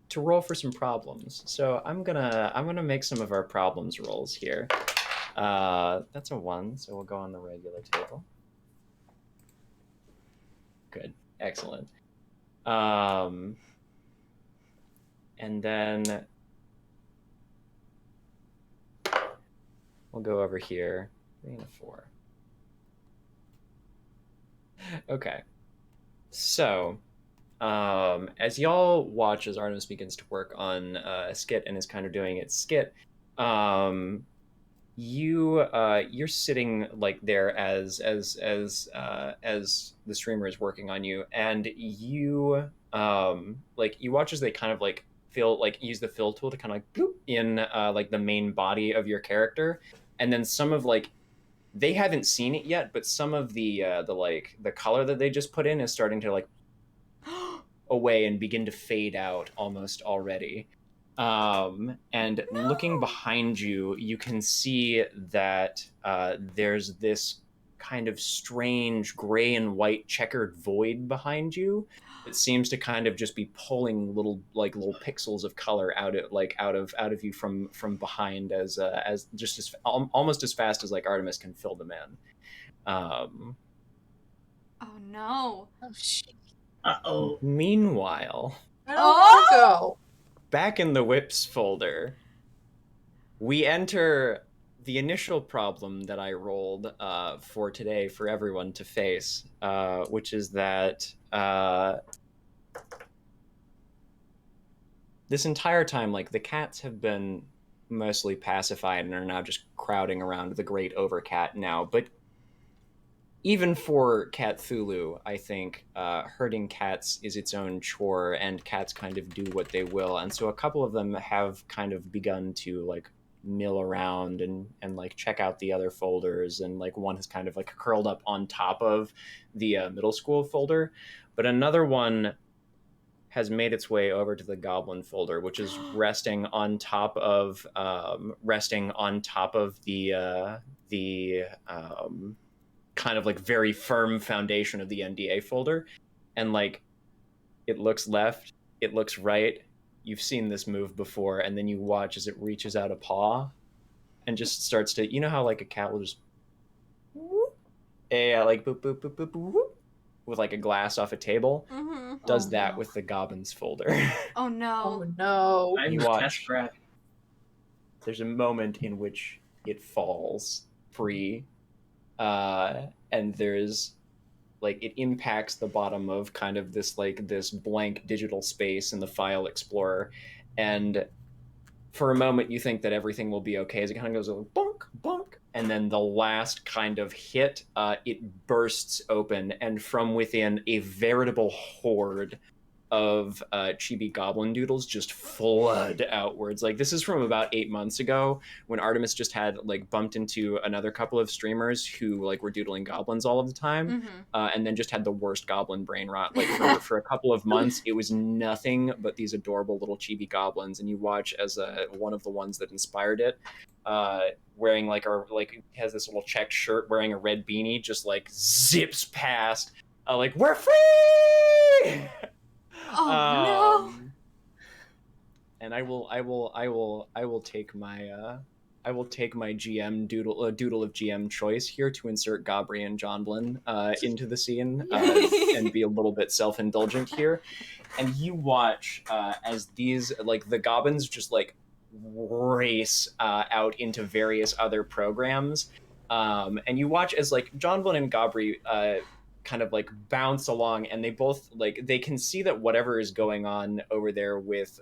To roll for some problems. So I'm gonna make some of our problems rolls here. That's a 1, so we'll go on the regular table. Good, excellent. And then we'll go over here. 3 and a 4. Okay. So, as y'all watch as Artemis begins to work on Skit and is kind of doing its Skit, you're sitting like there as the streamer is working on you, and you like you watch as they kind of like use the fill tool to kind of like bloop in like the main body of your character, and then some of like they haven't seen it yet, but some of the color that they just put in is starting to like away and begin to fade out almost already. And looking behind you, you can see that there's this kind of strange gray and white checkered void behind you that seems to kind of just be pulling little pixels of color out of you from behind as just as almost as fast as like Artemis can fill them in. Oh no. Oh shit. Uh-oh. Meanwhile, I don't want to go. back in the whips folder, we enter the initial problem that I rolled for today for everyone to face, which is that this entire time, like, the cats have been mostly pacified and are now just crowding around the great overcat now, but even for Cthulhu, I think herding cats is its own chore, and cats kind of do what they will. And so a couple of them have kind of begun to like mill around and like check out the other folders, and like one has kind of like curled up on top of the middle school folder, but another one has made its way over to the goblin folder, which is resting on top of the kind of like very firm foundation of the NDA folder. And like, it looks left, it looks right. You've seen this move before, and then you watch as it reaches out a paw and just starts to, you know how like a cat will just whoop, like boop boop boop boop boop whoop, with like a glass off a table. Mm-hmm. Does Oh, that no. with the goblins folder. Oh no. Oh no. I'm You just watch. test grab. There's a moment in which it falls free, and there's like, it impacts the bottom of kind of this like this blank digital space in the file explorer, and for a moment you think that everything will be okay as it kind of goes like, bonk bonk, and then the last kind of hit, it bursts open, and from within a veritable horde of chibi goblin doodles just flood outwards. Like, this is from about 8 months ago when Artemis just had like bumped into another couple of streamers who like were doodling goblins all of the time, Mm-hmm. and then just had the worst goblin brain rot. Like, for a couple of months it was nothing but these adorable little chibi goblins, and you watch as one of the ones that inspired it, wearing like has this little checked shirt, wearing a red beanie, just like zips past, like, we're free. Oh And I will take my GM doodle of GM choice here to insert Gabri and Jonblin into the scene, and be a little bit self-indulgent here. And you watch as these like the goblins just like race out into various other programs, and you watch as like Jonblin and Gabri kind of like bounce along, and they both like, they can see that whatever is going on over there with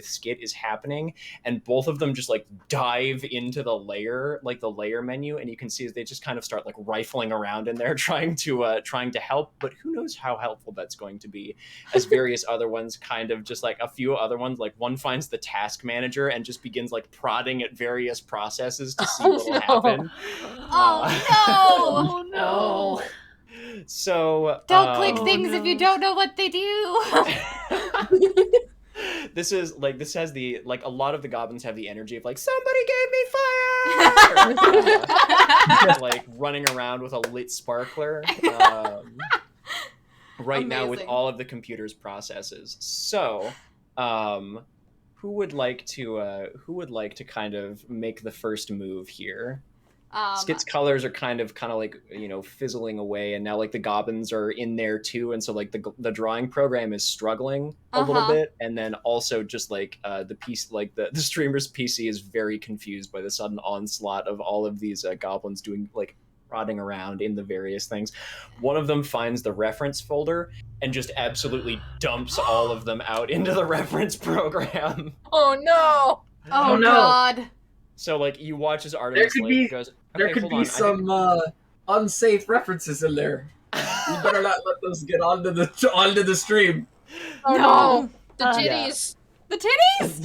Skit is happening, and both of them just like dive into the layer menu, and you can see as they just kind of start like rifling around in there trying to help, but who knows how helpful that's going to be, as various other ones kind of just like, a few other ones, like one finds the task manager and just begins like prodding at various processes to see what will happen. Oh no! Oh no. So Don't click Oh, things if you no. don't know what they do. This has the like, a lot of the goblins have the energy of like, somebody gave me fire, like running around with a lit sparkler, right now with Amazing. all of the computer's processes. So who would like to kind of make the first move here? Skit's colors are kind of like, you know, fizzling away, and now like the goblins are in there too, and so like the drawing program is struggling a little bit, and then also just like the piece, like the streamer's PC is very confused by the sudden onslaught of all of these goblins doing like prodding around in the various things. One of them finds the reference folder and just absolutely dumps all of them out into the reference program. Oh no! Oh no. god. So like, you watch as Artemis goes, There okay, could hold be on, some unsafe references in there. You better not let those get onto the stream. Oh No. no! The Yeah. titties! The titties!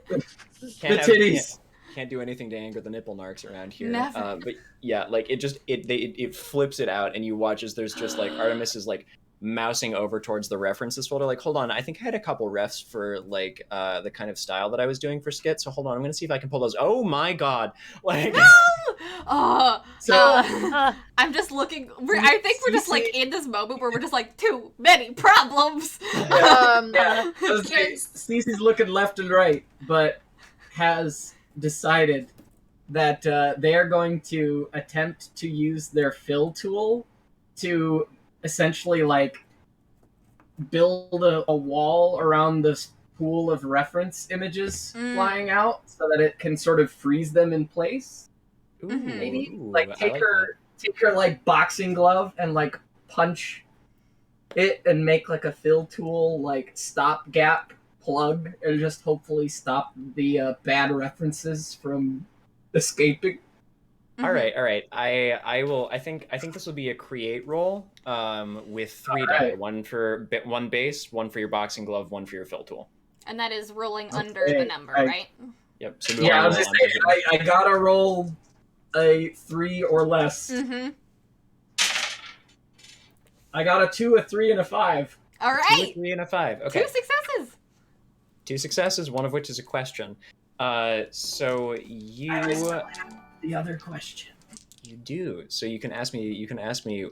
The titties. Can't do anything to anger the nipple narcs around here. Never. But yeah, like, it flips it out, and you watch as there's just like, Artemis is like mousing over towards the references folder, like, hold on, I think I had a couple refs for like the kind of style that I was doing for Skit. So hold on, I'm gonna see if I can pull those. Oh my god, like. No! Oh, So- I'm just looking. I think we're just like in this moment where we're just like too many problems. Yeah, Cece's looking left and right, but has decided that they are going to attempt to use their fill tool to essentially like build a wall around this pool of reference images flying out so that it can sort of freeze them in place. Ooh, Maybe ooh, like I take like her like boxing glove and like punch it and make like a fill tool like stopgap plug and just hopefully stop the bad references from escaping. All right. I will. I think this will be a create roll. With 3 die, right. one for one base, one for your boxing glove, one for your fill tool. And that is rolling under Okay, the number, I- right? Yep. So Yeah, I was roll just under saying, I gotta roll a 3 or less. Mm-hmm. I got a 2, a 3, and a 5. All 2, right. 3, and a 5. Okay. 2 successes. 2 successes, one of which is a question. So you I still have the other question. you do. So you can ask me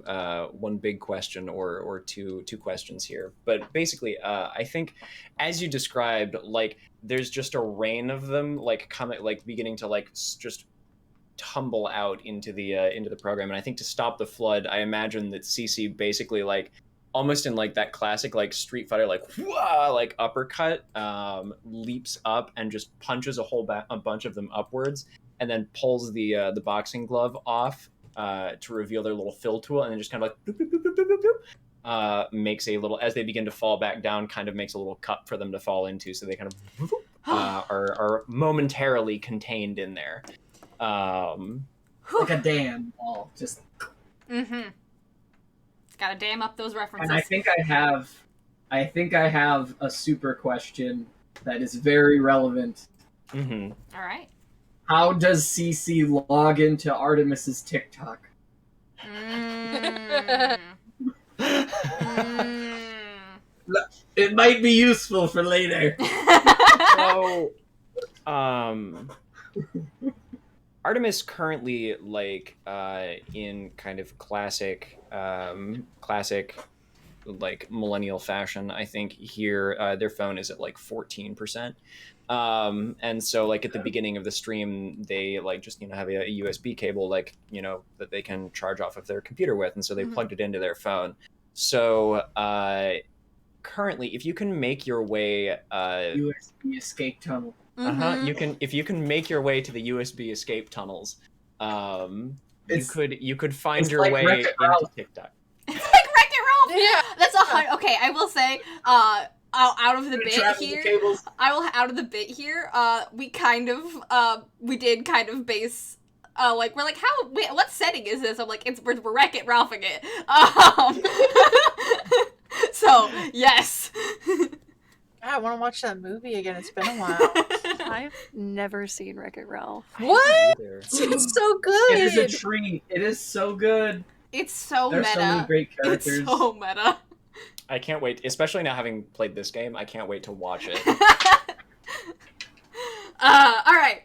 one big question or two questions here. But basically, I think as you described, like there's just a rain of them like coming, like beginning to like just tumble out into the program. And I think to stop the flood, I imagine that CC basically like almost in like that classic like Street Fighter like whoa, like uppercut, leaps up and just punches a bunch of them upwards, and then pulls the boxing glove off to reveal their little fill tool, and then just kind of like boop, boop, boop, boop, boop, boop, makes a little, as they begin to fall back down, kind of makes a little cup for them to fall into, so they kind of are momentarily contained in there. Like a dam wall, just. Mm-hmm. Gotta dam up those references. And I think I have a super question that is very relevant. Mm-hmm. All right. How does CC log into Artemis's TikTok? Mm. Mm. It might be useful for later. So, Artemis currently like in kind of classic like millennial fashion. I think here their phone is at like 14%. And so like at the beginning of the stream, they like just have a USB cable like that they can charge off of their computer with, and so they plugged it into their phone. So currently, if you can make your way USB escape tunnel. if you can make your way to the USB escape tunnels, you could find your like way Wreck-It into Ralph. TikTok. It's like Wreck-It Ralph. Yeah. That's 100. Okay, I will say, out of the bit Travel here, cables. out of the bit here, we did kind of base. Like we're like, what setting is this? I'm like, we're Wreck-It Ralphing it. So yes. I want to watch that movie again. It's been a while. I've never seen Wreck-It Ralph. What? Either. It's so good. It is a treat. It is so good. It's so There's meta. so many great characters. It's so meta. I can't wait, especially now having played this game. I can't wait to watch it. All right.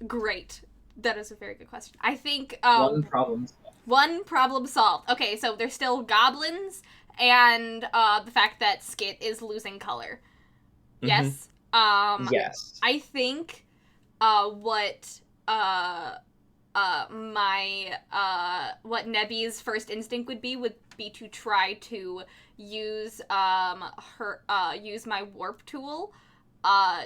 Great. That is a very good question. I think One problem solved. Okay, so there's still goblins and the fact that Skit is losing color. Yes. Yes. I think what Nebby's first instinct would be to try to use use my warp tool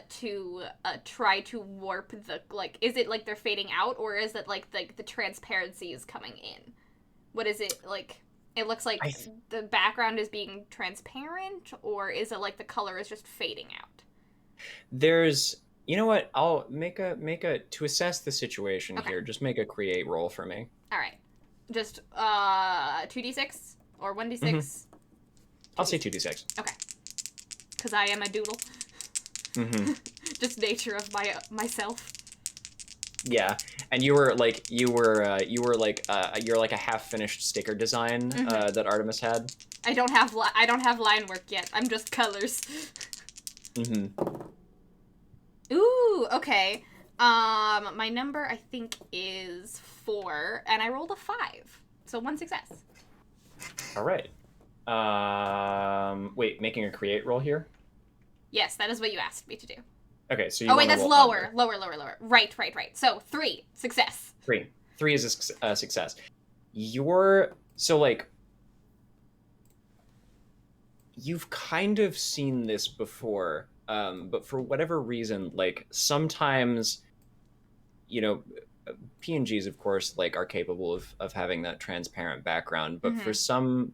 to try to warp the, like, is it like they're fading out, or is it like the transparency is coming in? What is it like? It looks like the background is being transparent, or is it like the color is just fading out? There's, you know what? I'll make a to assess the situation here. Just make a create roll for me. All right, just 2d6 or 1d6. I'll say 2d6. Okay, because I am a doodle. Mm-hmm. Just nature of myself. Yeah, and you're like a half finished sticker design that Artemis had. I don't have line work yet. I'm just colors. Ooh, okay. My number I think is 4, and I rolled a 5, so 1 success. All right. Wait, making a create roll here. Yes, that is what you asked me to do. Okay, so you. Oh wait, that's roll lower. Right. So 3 success. 3 is a success. You've kind of seen this before, but for whatever reason, like sometimes, PNGs, of course, like are capable of having that transparent background, but for some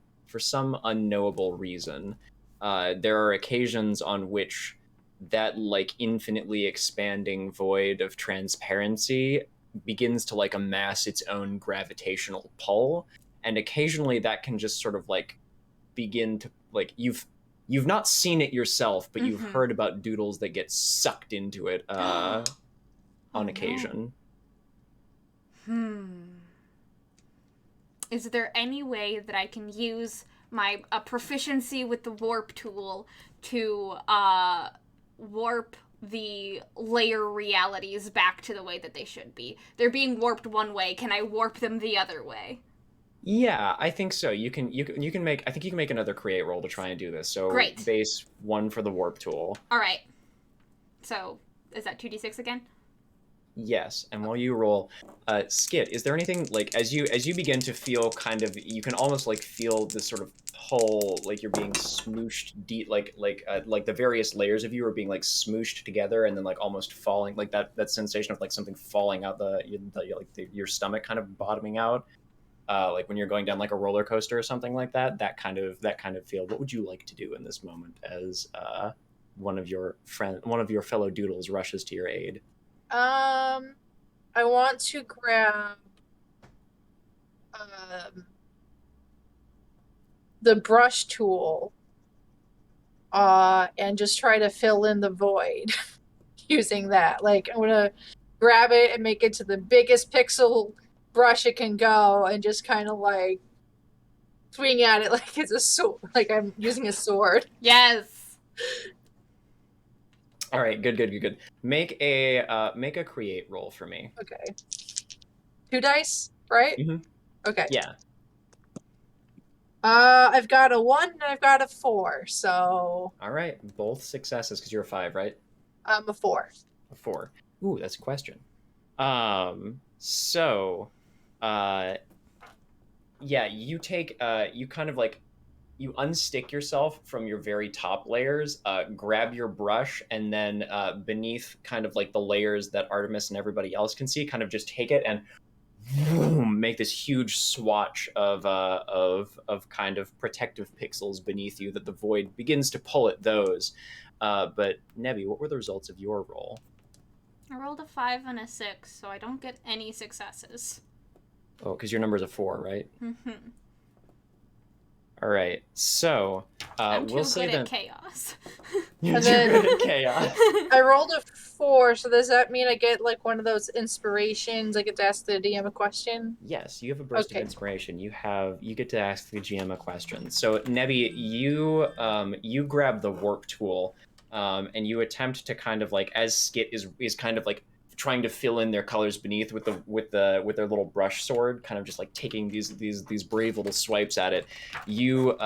unknowable reason, there are occasions on which that like infinitely expanding void of transparency begins to like amass its own gravitational pull, and occasionally that can just sort of like begin to like you've not seen it yourself, but you've heard about doodles that get sucked into it on occasion. Is there any way that I can use my proficiency with the warp tool to warp the layer realities back to the way that they should be? They're being warped one way. Can I warp them the other way? Yeah, I think so. You can make. I think you can make another create roll to try and do this. So Great. Base 1 for the warp tool. All right. So is that 2d6 again? Yes, and while you roll, Skit, is there anything like as you begin to feel kind of, you can almost like feel this sort of pull, like you're being smooshed deep, like the various layers of you are being like smooshed together, and then like almost falling, like that sensation of like something falling out your stomach kind of bottoming out, like when you're going down like a roller coaster or something like that. That kind of feel. What would you like to do in this moment as one of your fellow doodles rushes to your aid? I want to grab the brush tool and just try to fill in the void using that. Like, I'm gonna grab it and make it to the biggest pixel brush it can go and just kind of like swing at it like it's a sword, like I'm using a sword. Yes. All right, good. Make a create roll for me. Okay. 2 dice, right? Okay. Yeah. I've got a 1 and I've got a 4, so. All right, both successes because you're a 5, right? I'm a 4. A 4. Ooh, that's a question. Yeah, you take you kind of like, you unstick yourself from your very top layers, grab your brush, and then beneath kind of like the layers that Artemis and everybody else can see, kind of just take it and make this huge swatch of kind of protective pixels beneath you that the void begins to pull at those. But Nebby, what were the results of your roll? I rolled a 5 and a 6, so I don't get any successes. Oh, because your number's a 4, right? All right, so I'm too we'll say good that at chaos. you're And too then- good at chaos. I rolled a 4, so does that mean I get like one of those inspirations? I get to ask the DM a question? Yes, you have a burst Okay. of inspiration. You get to ask the GM a question. So Nebby, you grab the warp tool, and you attempt to kind of like, as Skit is kind of like trying to fill in their colors beneath with their little brush sword, kind of just like taking these brave little swipes at it. You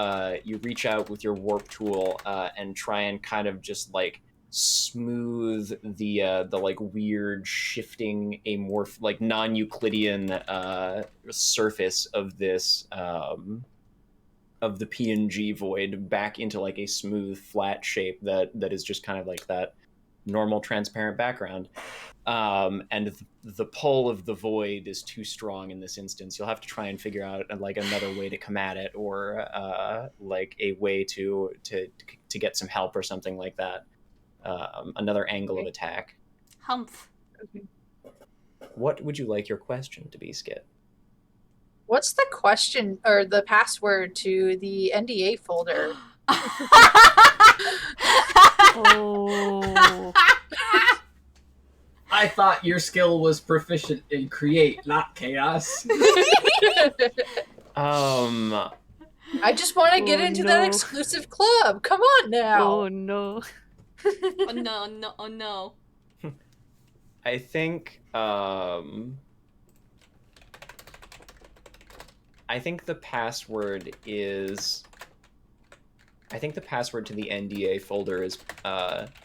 reach out with your warp tool and try and kind of just like smooth the like weird shifting like non-Euclidean surface of this of the PNG void back into like a smooth flat shape that is just kind of like that normal transparent background. And the pull of the void is too strong in this instance. You'll have to try and figure out like another way to come at it, or like a way to get some help or something like that. Another angle of attack. Humph. Okay. What would you like your question to be, Skit? What's the question or the password to the NDA folder? Oh. I thought your skill was proficient in create, not chaos. I just want to get Oh, into no. that exclusive club. Come on now. Oh no. Oh no, no, oh no. I think the password is. I think the password to the NDA folder is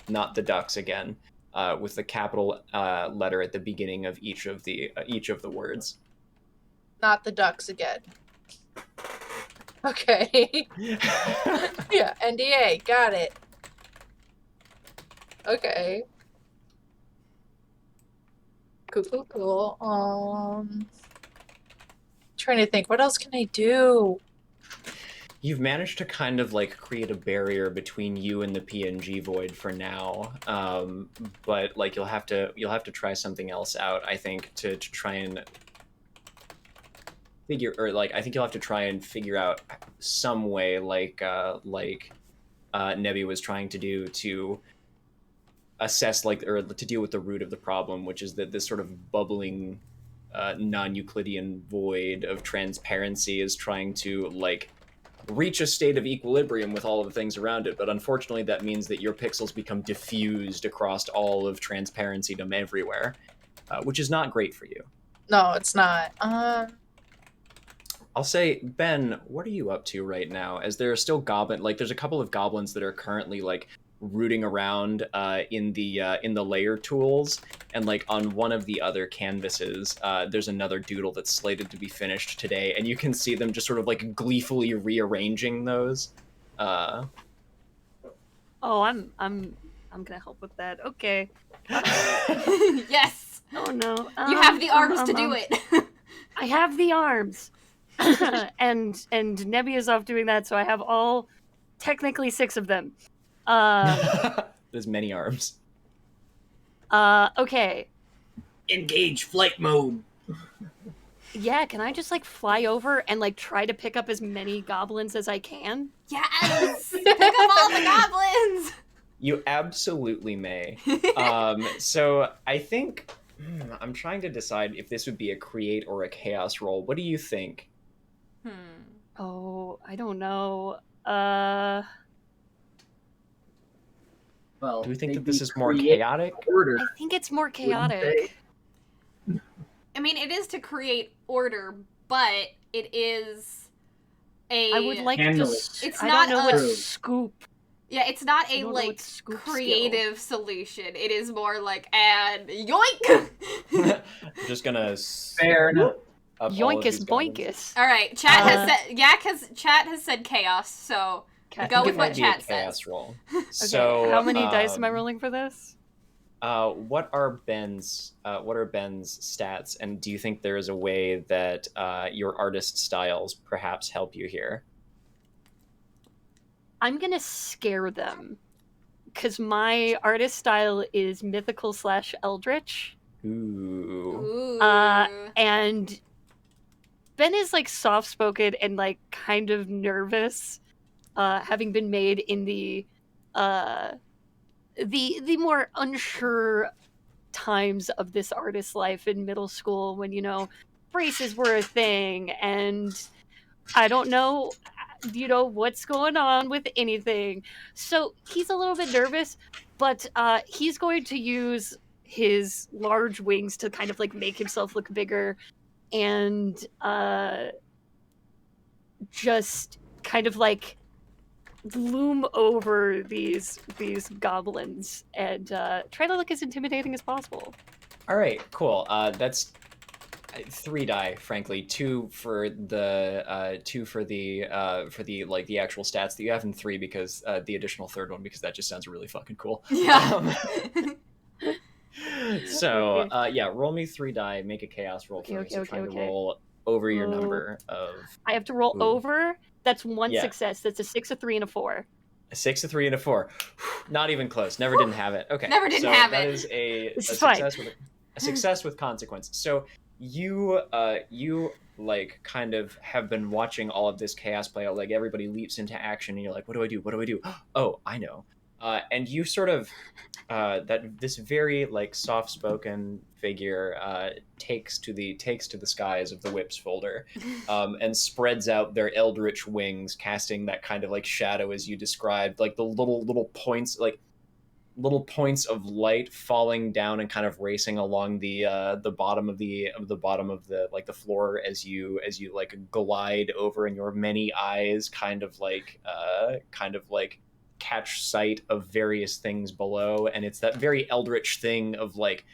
not the ducks again, with the capital letter at the beginning of each of the words. Not the ducks again. Okay. Yeah, NDA, got it. Okay. Cool. Trying to think, what else can I do? You've managed to kind of like create a barrier between you and the PNG void for now, but like you'll have to try something else out. I think to try and figure, or like I think you'll have to try and figure out some way, like Nebby was trying to do, to assess like, or to deal with the root of the problem, which is that this sort of bubbling non-Euclidean void of transparency is trying to like reach a state of equilibrium with all of the things around it, but unfortunately that means that your pixels become diffused across all of transparency-dom everywhere, which is not great for you. No, it's not. I'll say, Ben, what are you up to right now? As there are still there's a couple of goblins that are currently like rooting around in the layer tools, and like on one of the other canvases there's another doodle that's slated to be finished today, and you can see them just sort of like gleefully rearranging those. Oh, I'm gonna help with that. Okay. Yes! Oh no. You have the arms to do it. I have the arms. and Nebby is off doing that, so I have all technically 6 of them. There's many arms. Okay. Engage flight mode. Yeah, can I just like fly over and like try to pick up as many goblins as I can? Yes! Pick up all the goblins! You absolutely may. So I think I'm trying to decide if this would be a create or a chaos roll. What do you think? Oh, I don't know. Well, Do you think that maybe this is more create chaotic? order. I think it's more Wouldn't chaotic. I mean, it is to create order, but it is a... I would like Handle to. it. It's I not don't know what a- scoop. Yeah, it's not I a, don't know like, what scoop creative solution. It is more like, and yoink! I'm just gonna Fair enough. up all of Yoinkus these goblins. boinkus. Alright, chat has said chaos, so Cat- go I think with it what might be a chat chaos says. roll. Okay, So how many dice am I rolling for this? What are Ben's stats, and do you think there is a way that your artist styles perhaps help you here? I'm gonna scare them, because my artist style is mythical / eldritch. Ooh. Ooh. And Ben is like soft spoken and like kind of nervous, having been made in the more unsure times of this artist's life in middle school, when braces were a thing, and I don't know what's going on with anything. So he's a little bit nervous, but he's going to use his large wings to kind of like make himself look bigger, and just kind of like loom over these goblins and try to look as intimidating as possible. All right, cool. That's 3 die, frankly. 2 for the like the actual stats that you have, and 3 because the additional third one, because that just sounds really fucking cool. Yeah. So Okay. yeah, roll me 3 die, make a chaos roll for me. So trying to Okay. roll over your Oh. number of I have to roll Ooh. over. That's one Yeah. success. That's a 6, a 3, and a 4. a 6, a 3, and a 4. Not even close. Never didn't have it. Okay. Never didn't so have that it. is a This is fine. success with consequence. So you like kind of have been watching all of this chaos play out. Like everybody leaps into action, and you're like, what do I do? Oh, I know. And you sort of this very like soft-spoken figure takes to the skies of the whips folder, and spreads out their eldritch wings, casting that kind of like shadow as you described, like the little points, like little points of light falling down and kind of racing along the bottom of the like the floor as you like glide over, and your many eyes kind of like catch sight of various things below. And it's that very eldritch thing of like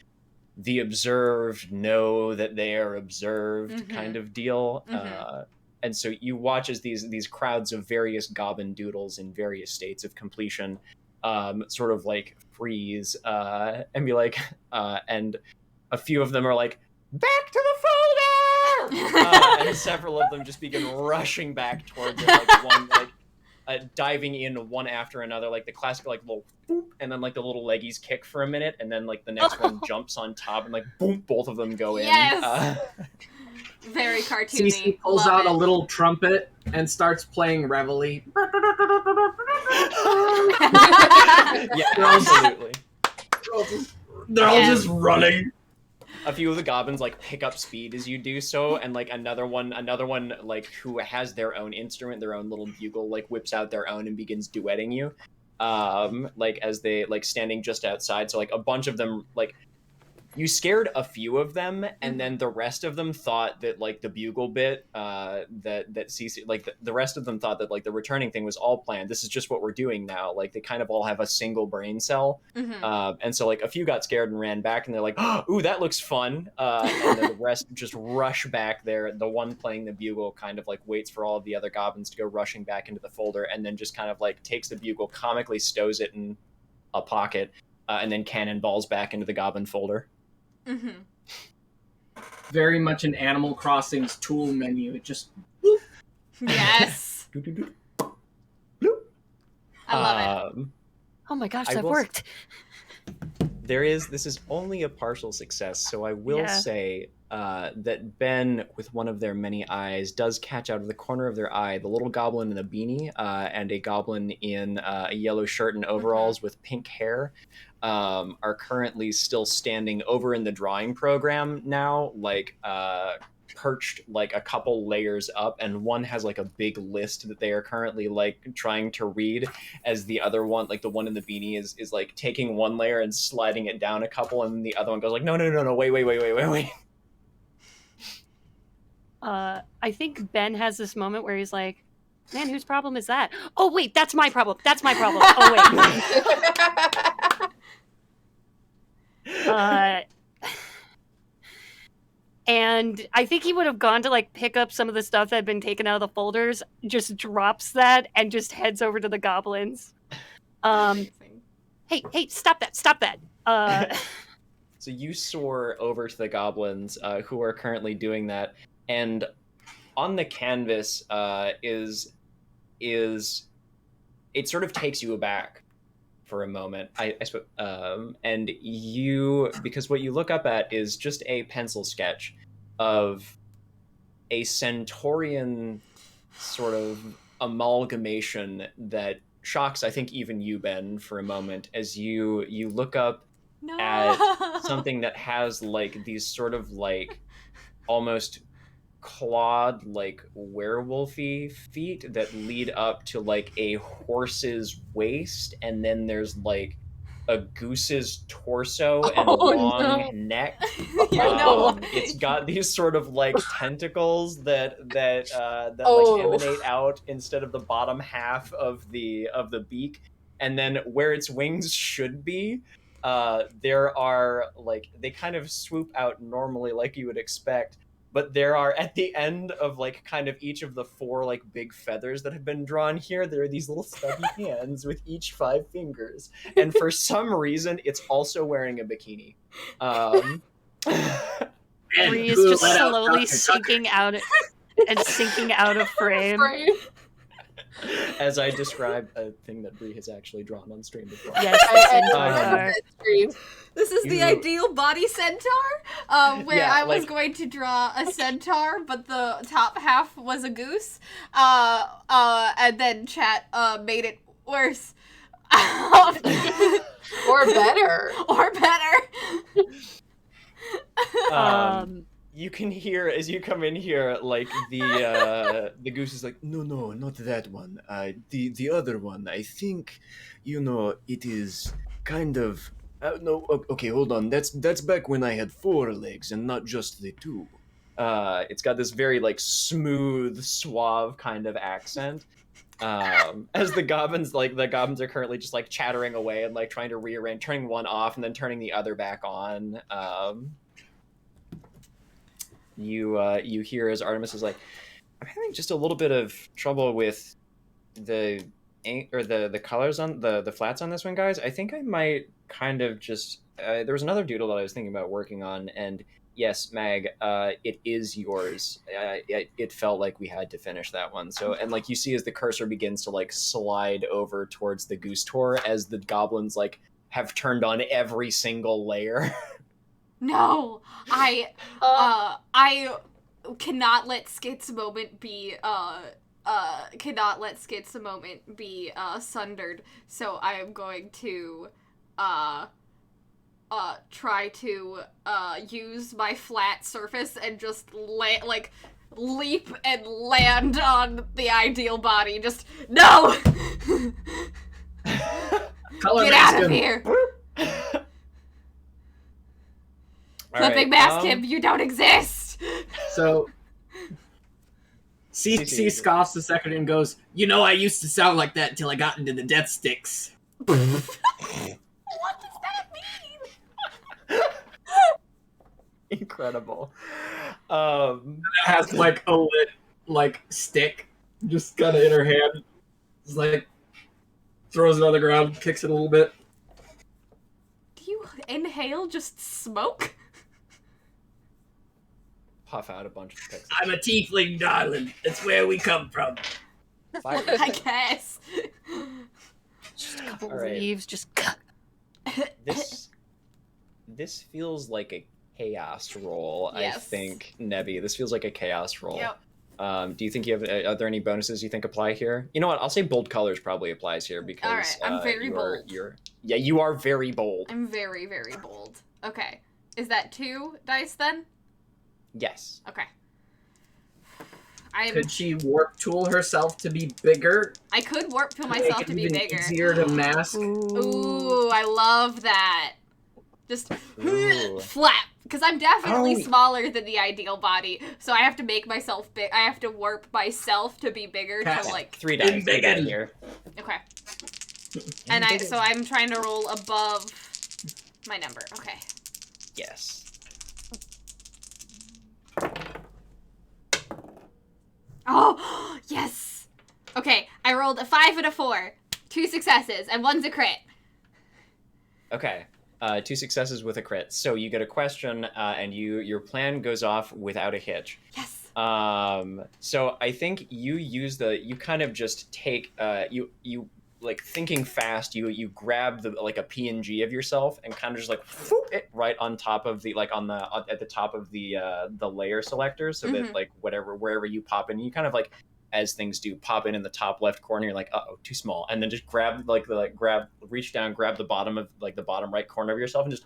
the observed know that they are observed kind of deal. And so you watch as these crowds of various goblin doodles in various states of completion sort of like freeze and be like and a few of them are like, back to the folder, and several of them just begin rushing back towards it, like one like diving in one after another, like the classic like little boop, and then like the little leggies kick for a minute, and then like the next one jumps on top, and like boom, both of them go in. Very cartoony. Cece pulls out a little trumpet and starts playing Reveille. Yeah, absolutely. They're all just running. A few of the goblins like pick up speed as you do so, and like another one like who has their own instrument, their own little bugle, like whips out their own and begins duetting you, like as they like standing just outside. So like a bunch of them, like you scared a few of them, and then the rest of them thought that like the bugle bit that CC, like the rest of them thought that like the returning thing was all planned. This is just what we're doing now. Like they kind of all have a single brain cell. And so like a few got scared and ran back, and they're like, oh, ooh, that looks fun. And then the rest just rush back there. The one playing the bugle kind of like waits for all of the other goblins to go rushing back into the folder, and then just kind of like takes the bugle, comically stows it in a pocket, and then cannonballs back into the goblin folder. Very much an Animal Crossing's tool menu. It just Yes. I love it. Oh my gosh, that worked. This is only a partial success, so I will say that Ben, with one of their many eyes, does catch out of the corner of their eye the little goblin in a beanie and a goblin in a yellow shirt and overalls with pink hair are currently still standing over in the drawing program now, like perched like a couple layers up, and one has like a big list that they are currently like trying to read, as the other one, like the one in the beanie, is like taking one layer and sliding it down a couple, and the other one goes like, no, wait. I think Ben has this moment where he's like, man, whose problem is that? Oh wait, that's my problem. Oh wait. And I think he would have gone to like pick up some of the stuff that had been taken out of the folders, just drops that and just heads over to the goblins. Hey, stop that. So you soar over to the goblins who are currently doing that, and on the canvas is it sort of takes you aback for a moment, I suppose, and you, because what you look up at is just a pencil sketch of a centaurian sort of amalgamation that shocks, I think, even you, Ben, for a moment, as you look up at something that has like these sort of like almost clawed like werewolfy feet that lead up to like a horse's waist, and then there's like a goose's torso and long neck. It's got these sort of like tentacles that like emanate out instead of the bottom half of the beak, and then where its wings should be, there are like, they kind of swoop out normally like you would expect, but there are, at the end of like kind of each of the 4 like big feathers that have been drawn here, there are these little stubby hands with each 5 fingers, and for some reason it's also wearing a bikini. Bree is just slowly sinking out of frame. As I described a thing that Bree has actually drawn on stream before. Yes, this is the ideal body centaur, where I was going to draw a centaur, but the top half was a goose, and then chat made it worse. Or better. Or better. You can hear as you come in here, like the goose is like, no, not that one. The other one. I think, it is kind of. No, okay, hold on. That's back when I had 4 legs and not just the 2. It's got this very like smooth, suave kind of accent. As the goblins are currently just like chattering away and like trying to rearrange, turning one off and then turning the other back on. You hear as Artemis is like, I'm having just a little bit of trouble with the colors on the flats on this one, guys. I think I might kind of just there was another doodle that I was thinking about working on, and yes, Mag, it is yours. It felt like we had to finish that one. So, and like you see as the cursor begins to like slide over towards the goose tour as the goblins like have turned on every single layer. No, I cannot let Skit's moment be sundered. So I am going to try to use my flat surface and just leap and land on the ideal body. Just no. Get out of here. Flipping mask him, you don't exist! So, CC scoffs a second and goes, I used to sound like that until I got into the death sticks. What does that mean? Incredible. It has like a lit, stick just kind of in her hand. Just like, throws it on the ground, kicks it a little bit. Do you inhale just smoke? Puff out a bunch of pixels. I'm a tiefling, darling. That's where we come from. I guess. Just a couple All right. leaves, just This feels like a chaos roll, Yes. I think, Nebby. This feels like a chaos roll. Yep. Do you think you have? Are there any bonuses you think apply here? You know what? I'll say bold colors probably applies here because. All right, I'm very bold. You are very bold. I'm very, very bold. Okay. Is that 2 dice then? Yes. Okay. Could she warp tool herself to be bigger? I could warp to myself to be even bigger. Easier to mask. Ooh, I love that. Just Ooh. flap. Because I'm definitely Oh. smaller than the ideal body, so I have to make myself big. I have to warp myself to be bigger to like. 3 dice. 3 dice here. Okay. And so I'm trying to roll above my number. Okay. Yes. Oh, yes. Okay, I rolled a 5 and a 4, 2 successes, and 1's a crit. Okay. 2 successes with a crit. So you get a question, and your plan goes off without a hitch. Yes. So I think you kind of just take you like thinking fast. You grab a PNG of yourself and kind of just like whoop it right on top of the at the top of the layer selector, so that like wherever you pop in, you kind of like, as things do, pop in the top left corner. You're like, uh-oh, too small, and then just reach down, grab the bottom of the bottom right corner of yourself, and just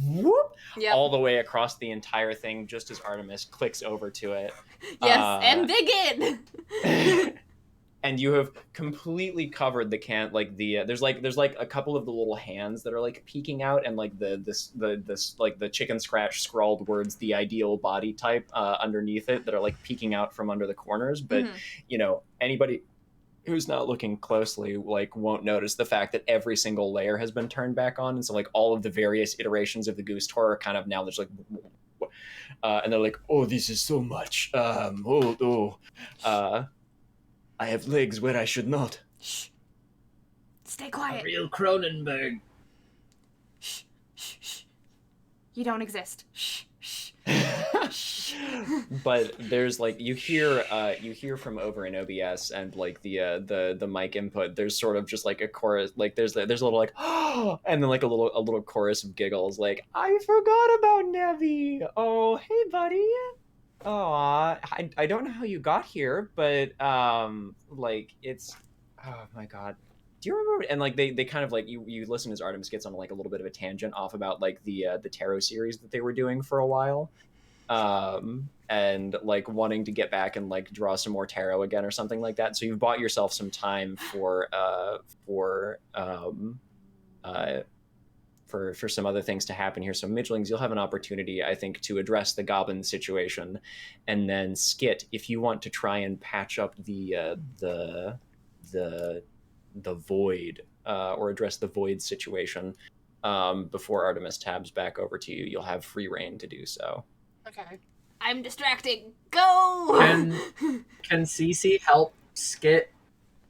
whoop all the way across the entire thing, just as Artemis clicks over to it. Yes, and dig in. And you have completely covered the can. Like there's a couple of the little hands that are like peeking out, and like the chicken scratch scrawled words, the ideal body type, underneath it, that are like peeking out from under the corners. But anybody who's not looking closely won't notice the fact that every single layer has been turned back on, and so like all of the various iterations of the goose tour are kind of now there's like. And they're like, oh, this is so much. I have legs where I should not. Shh. Stay quiet. A real Cronenberg. Shh. Shh. Shh. You don't exist. Shh. Shh. Shh. But there's you hear from over in OBS and the mic input. There's sort of just like a chorus. There's a little like oh, and then like a little chorus of giggles. Like, I forgot about Nevi. Oh, hey buddy. Oh, I don't know how you got here, but it's, oh my god, do you remember? And like they kind of like you listen as Artemis gets on like a little bit of a tangent off about like the tarot series that they were doing for a while, and like wanting to get back and like draw some more tarot again or something like that. So you've bought yourself some time for some other things to happen here. So Midlings, you'll have an opportunity, I think, to address the goblin situation, and then Skit, if you want to try and patch up the void or address the void situation before Artemis tabs back over to you, you'll have free reign to do so. Okay. I'm distracting. Go! Can Cece help Skit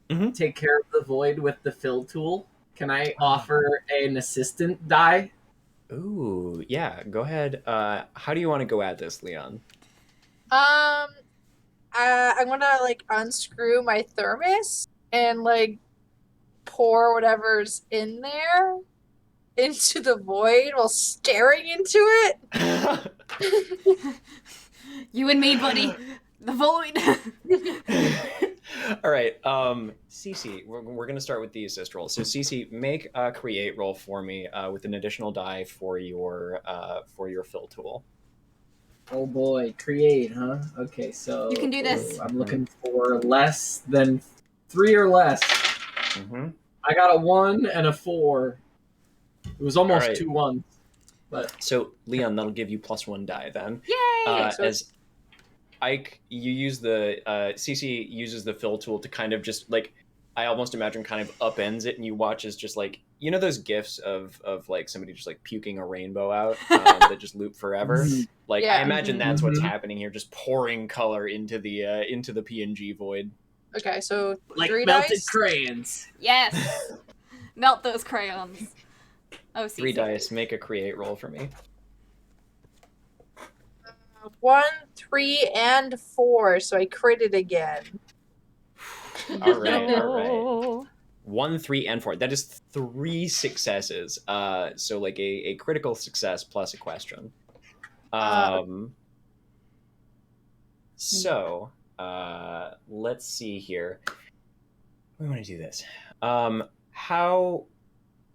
Mhm. take care of the void with the fill tool? Can I offer an assistant die? Ooh, yeah, go ahead. How do you want to go at this, Leon? I'm gonna like unscrew my thermos and like pour whatever's in there into the void while staring into it. You and me, buddy. The void. All right, Cece, we're going to start with the assist roll. So Cece, make a create roll for me with an additional die for your fill tool. Oh boy, create, huh? Okay, so You can do this. I'm looking for less than 3 or less. Mm-hmm. I got a 1 and a 4. It was almost All right. 2 1s. But So Leon, that'll give you +1 die then. Yay! As Ike, you use the CC uses the fill tool to kind of just like, I almost imagine kind of upends it, and you watch as just like, you know those gifs of like somebody just like puking a rainbow out that just loop forever. Like Yeah. I imagine that's what's Mhm. happening here, just pouring color into the PNG void. Okay, so like 3 melted dice. crayons. Yes. Melt those crayons. Oh, 3 CC. dice. Make a create roll for me. 1, 3, and 4. So I critted again. All right. No. 1, 3, and 4. That is 3 successes. So like a critical success plus a question. So let's see here. We want to do this.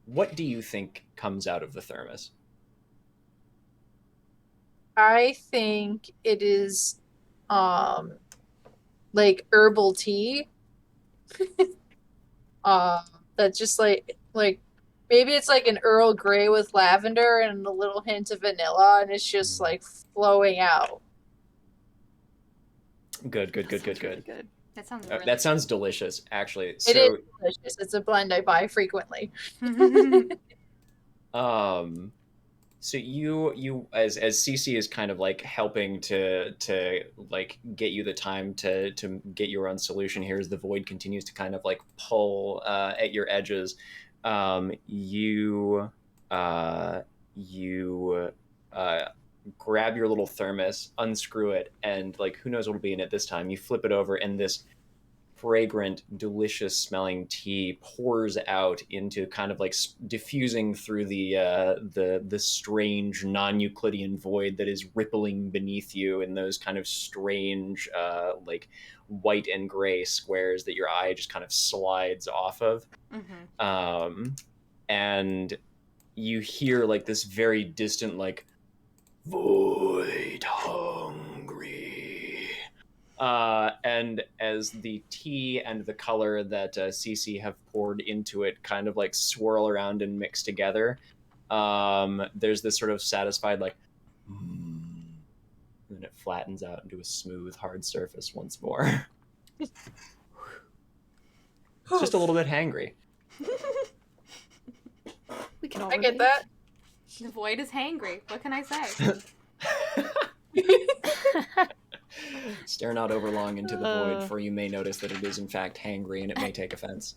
What do you think comes out of the thermos? I think it is like herbal tea. That's just like maybe it's like an Earl Grey with lavender and a little hint of vanilla, and it's just like flowing out. Good. That sounds really good. That sounds really That sounds delicious, actually. It So, is delicious. It's a blend I buy frequently. so you as CC is kind of like helping to like get you the time to get your own solution here as the void continues to kind of like pull at your edges. You grab your little thermos, unscrew it, and like who knows what'll be in it this time. You flip it over, and this fragrant, delicious smelling tea pours out into kind of like diffusing through the strange non-Euclidean void that is rippling beneath you in those kind of strange like white and gray squares that your eye just kind of slides off of. And you hear like this very distant like void hungry. And as the tea and the color that CC have poured into it kind of like swirl around and mix together, there's this sort of satisfied like, and then it flattens out into a smooth, hard surface once more. It's just a little bit hangry. We can all I get relate. that. The void is hangry. What can I say? Stare not over long into the void, for you may notice that it is in fact hangry, and it may take offense.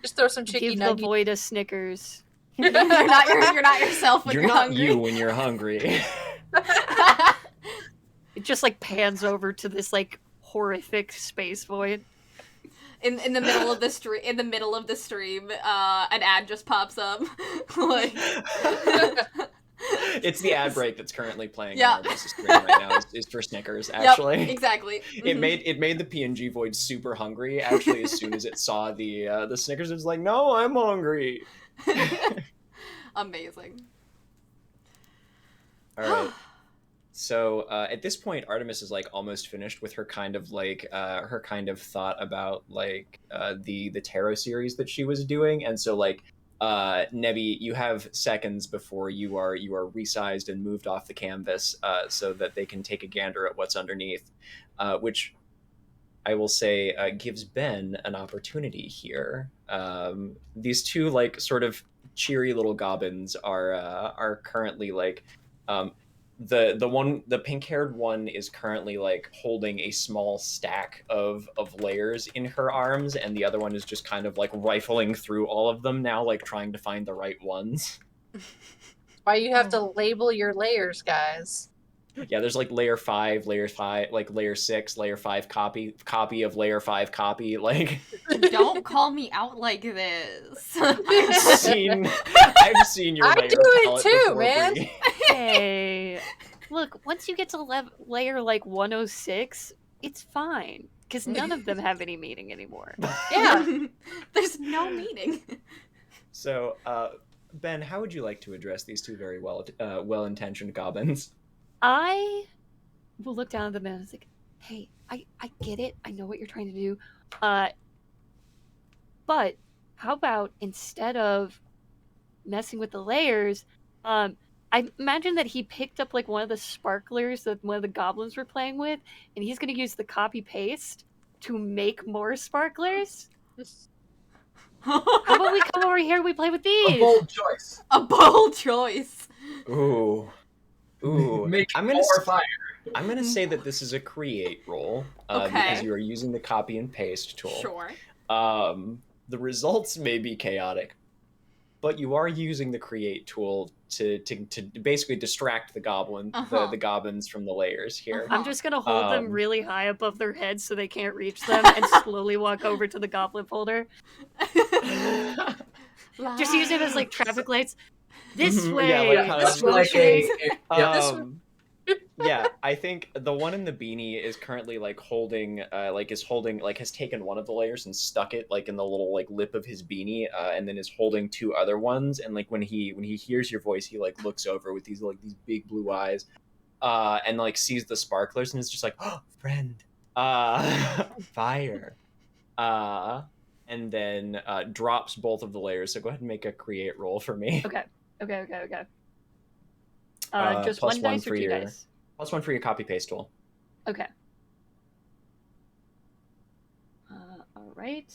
Just throw some chicky Give the nugget. void a Snickers. you're not yourself when You're you're not hungry. you when you're hungry. It just like pans over to this like horrific space void. In the middle of the stream, an ad just pops up. Like, It's the ad break that's currently playing Yeah. on our business screen right now. Is for Snickers, Yep, actually. exactly. It made the PNG void super hungry. Actually, as soon as it saw the Snickers, it was like, "No, I'm hungry." Amazing. All right. So at this point, Artemis is like almost finished with her kind of like her kind of thought about like the tarot series that she was doing, and so like Nebby, you have seconds before you are resized and moved off the canvas, so that they can take a gander at what's underneath, which I will say gives Ben an opportunity here. These two like sort of cheery little goblins are currently like. The pink haired one is currently like holding a small stack of layers in her arms, and the other one is just kind of like rifling through all of them now, like trying to find the right ones. Why you have to label your layers, guys? Yeah, there's like layer 5, like layer 6, layer 5 copy of layer 5 copy. Like, Don't call me out like this. I've seen your I layer do it palette too, before, man. Bree. Hey, look, once you get to layer like 106, it's fine because none of them have any meaning anymore. Yeah. There's no meaning. So, Ben, how would you like to address these two very well-intentioned goblins? I will look down at them and I was like, hey, I get it. I know what you're trying to do. But how about instead of messing with the layers, I imagine that he picked up like one of the sparklers that one of the goblins were playing with, and he's going to use the copy paste to make more sparklers. How about we come over here and we play with these? A bold choice. A bold choice. Ooh. Make I'm gonna more fire. I'm gonna say that this is a create roll because Okay. you are using the copy and paste tool. Sure. The results may be chaotic, but you are using the create tool to basically distract the the goblins from the layers here. I'm just gonna hold them Um, really high above their heads so they can't reach them, and slowly walk over to the goblin folder. Just use it as like traffic lights. This Mhm, way. yeah, like, kind of- This like yeah, I think the one in the beanie is currently like holding has taken one of the layers and stuck it like in the little like lip of his beanie, and then is holding two other ones, and like when he hears your voice, he like looks over with these big blue eyes, and like sees the sparklers and is just like, oh, friend, fire, and then drops both of the layers. So go ahead and make a create roll for me. Okay. Just Plus one one dice or for two your- dice? Plus one for your copy paste tool. Okay. All right.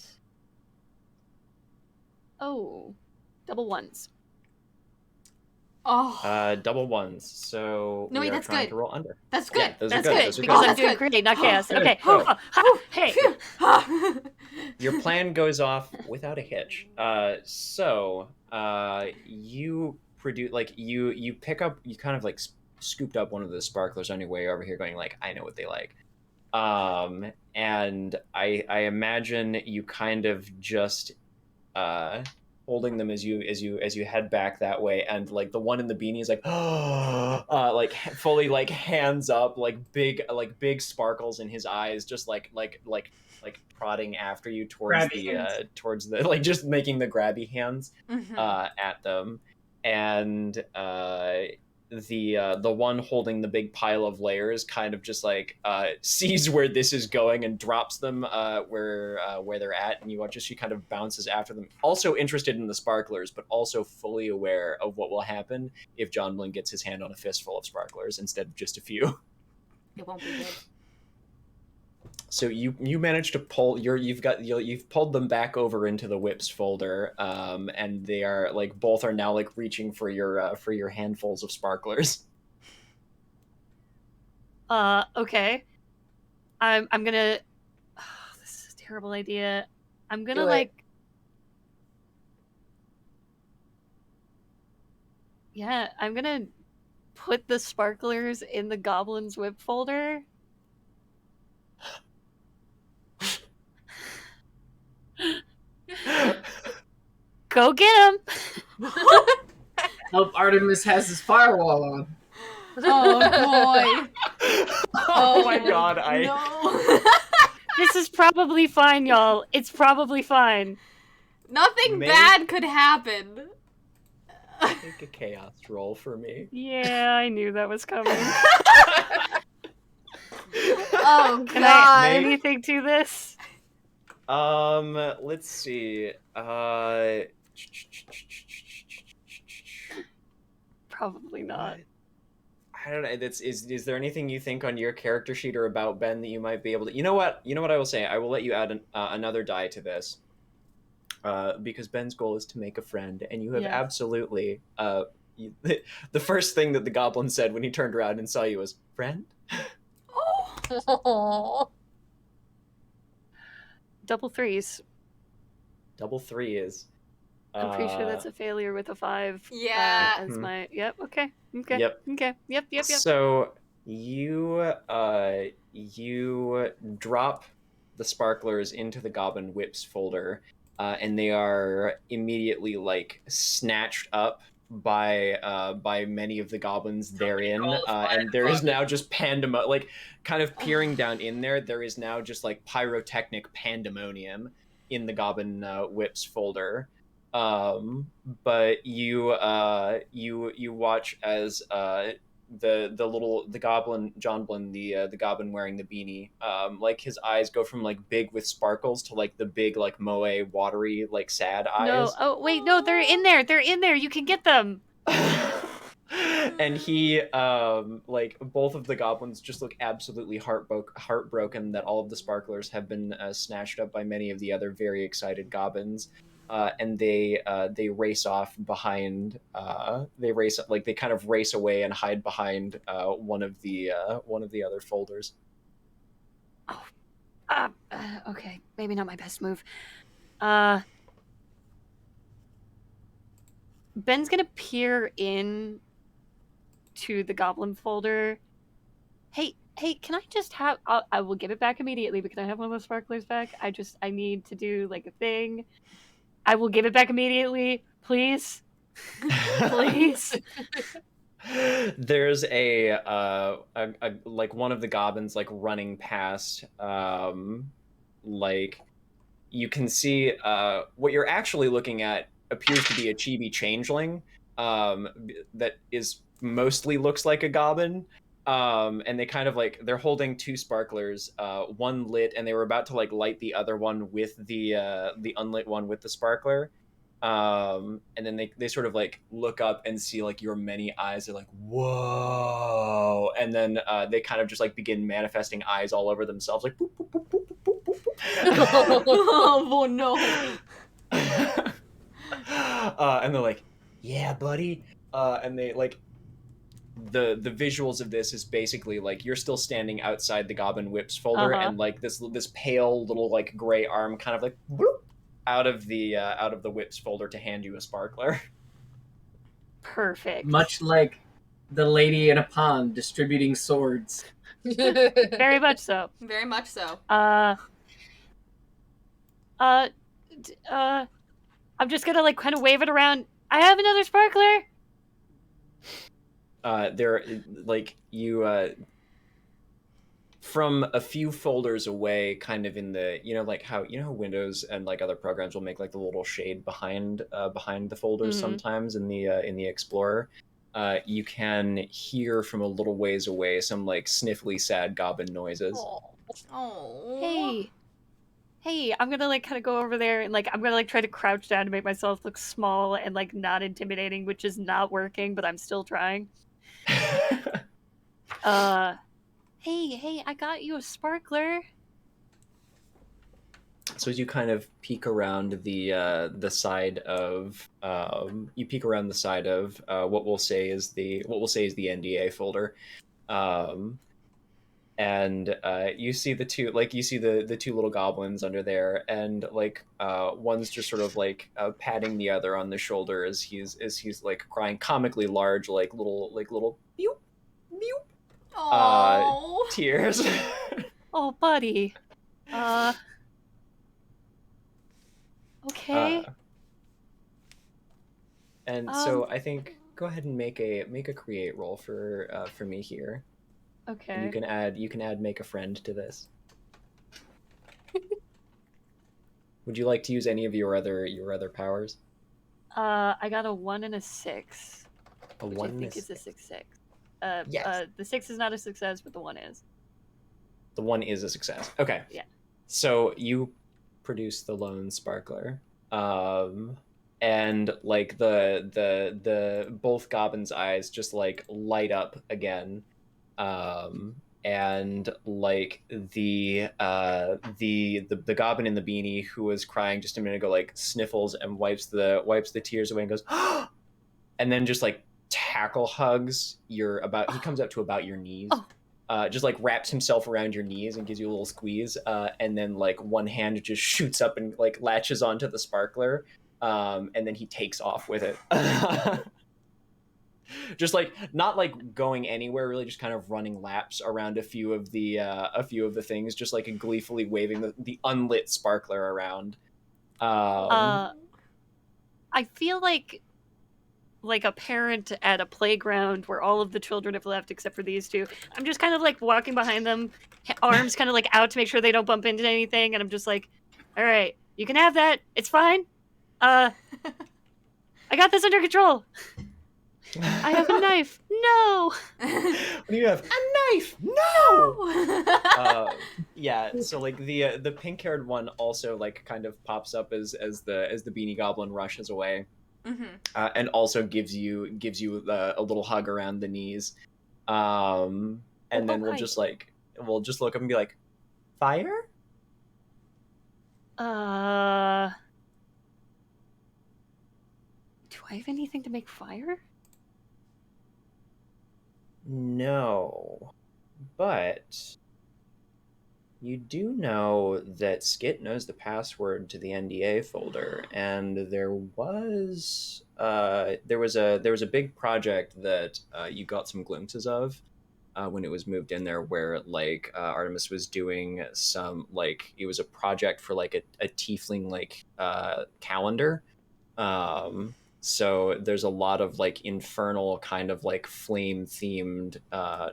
Oh, double ones. Oh, Double ones. So No, we wait, are that's trying good. to roll under. that's good. Yeah, those are that's good, good. those are Because good. I'm that's doing good. great, not chaos. Good. Okay. Oh. Hey. Phew. Your plan goes off without a hitch. You produce you pick up, you kind of like scooped up one of the sparklers on your way over here, going like, I know what they like. And I imagine you kind of just holding them as you head back that way, and like the one in the beanie is like like fully like hands up, like big sparkles in his eyes, just like prodding after you towards Grabby hands. towards the like just making the grabby hands Mhm. at them, and the one holding the big pile of layers kind of just like sees where this is going and drops them where they're at, and you watch as she kind of bounces after them, also interested in the sparklers but also fully aware of what will happen if John Blin gets his hand on a fistful of sparklers instead of just a few. It won't be good. So you managed to pull you've pulled them back over into the whips folder, and they are like both are now like reaching for your handfuls of sparklers. Okay. I'm gonna. Oh, this is a terrible idea. I'm gonna Do it. like. Yeah, I'm gonna put the sparklers in the goblin's whip folder. Go get them. Hope Artemis has his firewall on. Oh boy. Oh my god, No. This is probably fine, y'all. It's probably fine. Nothing May- bad could happen. Make a chaos roll for me. Yeah, I knew that was coming. Oh Can I add god. anything to this? Let's see. Probably not. I don't know. Is there anything you think on your character sheet or about Ben that you might be able to? You know what? You know what I will say. I will let you add another die to this. Because Ben's goal is to make a friend, and you have Yes. absolutely. The first thing that the goblin said when he turned around and saw you was "friend." Oh. Double threes. Double three is. I'm pretty sure that's a failure with a 5. Yeah. As my. Yep. Okay. Okay. Yep. Okay. Yep. So you drop the sparklers into the Goblin Whips folder, and they are immediately like snatched up by many of the goblins therein, and there is now just pandemonium. Like, kind of peering down in there, there is now just like pyrotechnic pandemonium in the Goblin Whips folder. But you watch as the goblin Johnblin, the goblin wearing the beanie, like his eyes go from like big with sparkles to like the big like moe watery like sad eyes. No. Oh wait. No. They're in there. They're in there. You can get them. And he like both of the goblins just look absolutely heartbroken that all of the sparklers have been snatched up by many of the other very excited goblins. And they race off behind. They kind of race away and hide behind one of the other folders. Okay. Maybe not my best move. Ben's gonna peer in to the goblin folder. Hey, can I just have? I will give it back immediately. But can I have one of those sparklers back? I need to do like a thing. I will give it back immediately, please. Please. There's a like one of the goblins like running past. Like you can see what you're actually looking at appears to be a chibi changeling that is mostly looks like a goblin. And they kind of like they're holding two sparklers, one lit, and they were about to like light the other one with the unlit one with the sparkler. And then they sort of like look up and see like your many eyes. They're like, whoa, and then they kind of just like begin manifesting eyes all over themselves, like boop, boop, boop, boop, boop, boop, boop. Oh no. And they're like, yeah, buddy. And they like the visuals of this is basically like you're still standing outside the Goblin Whips folder, and like this pale little like gray arm kind of like bloop, out of the Whips folder to hand you a sparkler. Perfect. Much like the lady in a pond distributing swords. Very much so. Very much so. I'm just gonna like kind of wave it around. I have another sparkler. There, like you, from a few folders away, kind of in the, like how Windows and like other programs will make like the little shade behind the folders sometimes in the Explorer. You can hear from a little ways away some like sniffly, sad goblin noises. Oh. Hey, I'm gonna like kind of go over there and like I'm gonna like try to crouch down to make myself look small and like not intimidating, which is not working, but I'm still trying. Hey, I got you a sparkler. So as you kind of peek around the side of what we'll say is the NDA folder, and you see the two little goblins under there, and like one's just sort of like patting the other on the shoulder as he's like crying comically large like little beep beep tears. Oh, buddy. Okay. And so I think go ahead and make a create roll for me here. Okay. And you can add make a friend to this. Would you like to use any of your other powers? I got a 1 and a 6. A Which 1 I and a think is a 6. success. Yes. The 6 is not a success, but the 1 is. The 1 is a success. Okay. Yeah. So you produce the lone sparkler, and like the both goblins' eyes just like light up again, and like the goblin in the beanie who was crying just a minute ago like sniffles and wipes the tears away and goes, and then just like tackle hugs your about. He comes up to about your knees. Oh. Just like wraps himself around your knees and gives you a little squeeze, and then like one hand just shoots up and like latches onto the sparkler, and then he takes off with it. Just like not like going anywhere, really, just kind of running laps around a few of the things, just like gleefully waving the unlit sparkler around. I feel like a parent at a playground where all of the children have left except for these two. I'm just kind of like walking behind them, arms kind of like out to make sure they don't bump into anything, and I'm just like, all right, you can have that. It's fine. I got this under control. I have a knife. No. What do you have? A knife. No. Yeah. So like the pink-haired one also like kind of pops up as the beanie goblin rushes away. Mm-hmm. And also gives you a little hug around the knees, and then we'll just look up and be like, fire. Do I have anything to make fire? No, but you do know that Skit knows the password to the NDA folder, and there was a big project that you got some glimpses of when it was moved in there, where like Artemis was doing some like it was a project for like a tiefling like calendar. So there's a lot of like infernal kind of like flame themed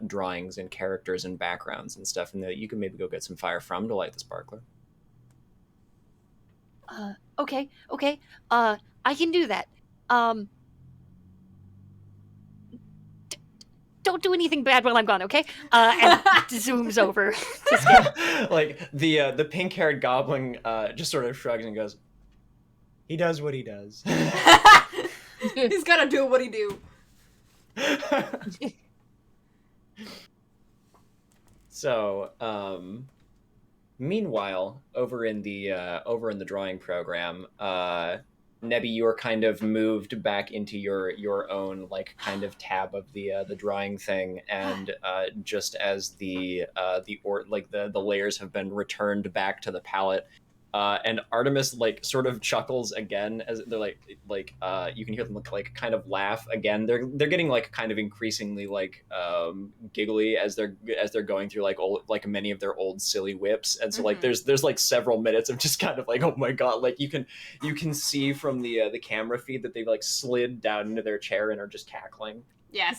drawings and characters and backgrounds and stuff, and that you can maybe go get some fire from to light the sparkler. Okay. I can do that. Don't do anything bad while I'm gone, okay? And zooms over to Skip. Like the pink-haired goblin just sort of shrugs and goes, he does what he does. He's gotta do what he do. So, meanwhile, over in the drawing program, Nebby, you're kind of moved back into your own like kind of tab of the drawing thing, and just as the layers have been returned back to the palette. And Artemis like sort of chuckles again as they're like you can hear them like kind of laugh again. They're getting like kind of increasingly like giggly as they're going through like old, like many of their old silly whips. And so like there's like several minutes of just kind of like, oh my god, like you can see from the camera feed that they've like slid down into their chair and are just cackling. Yes.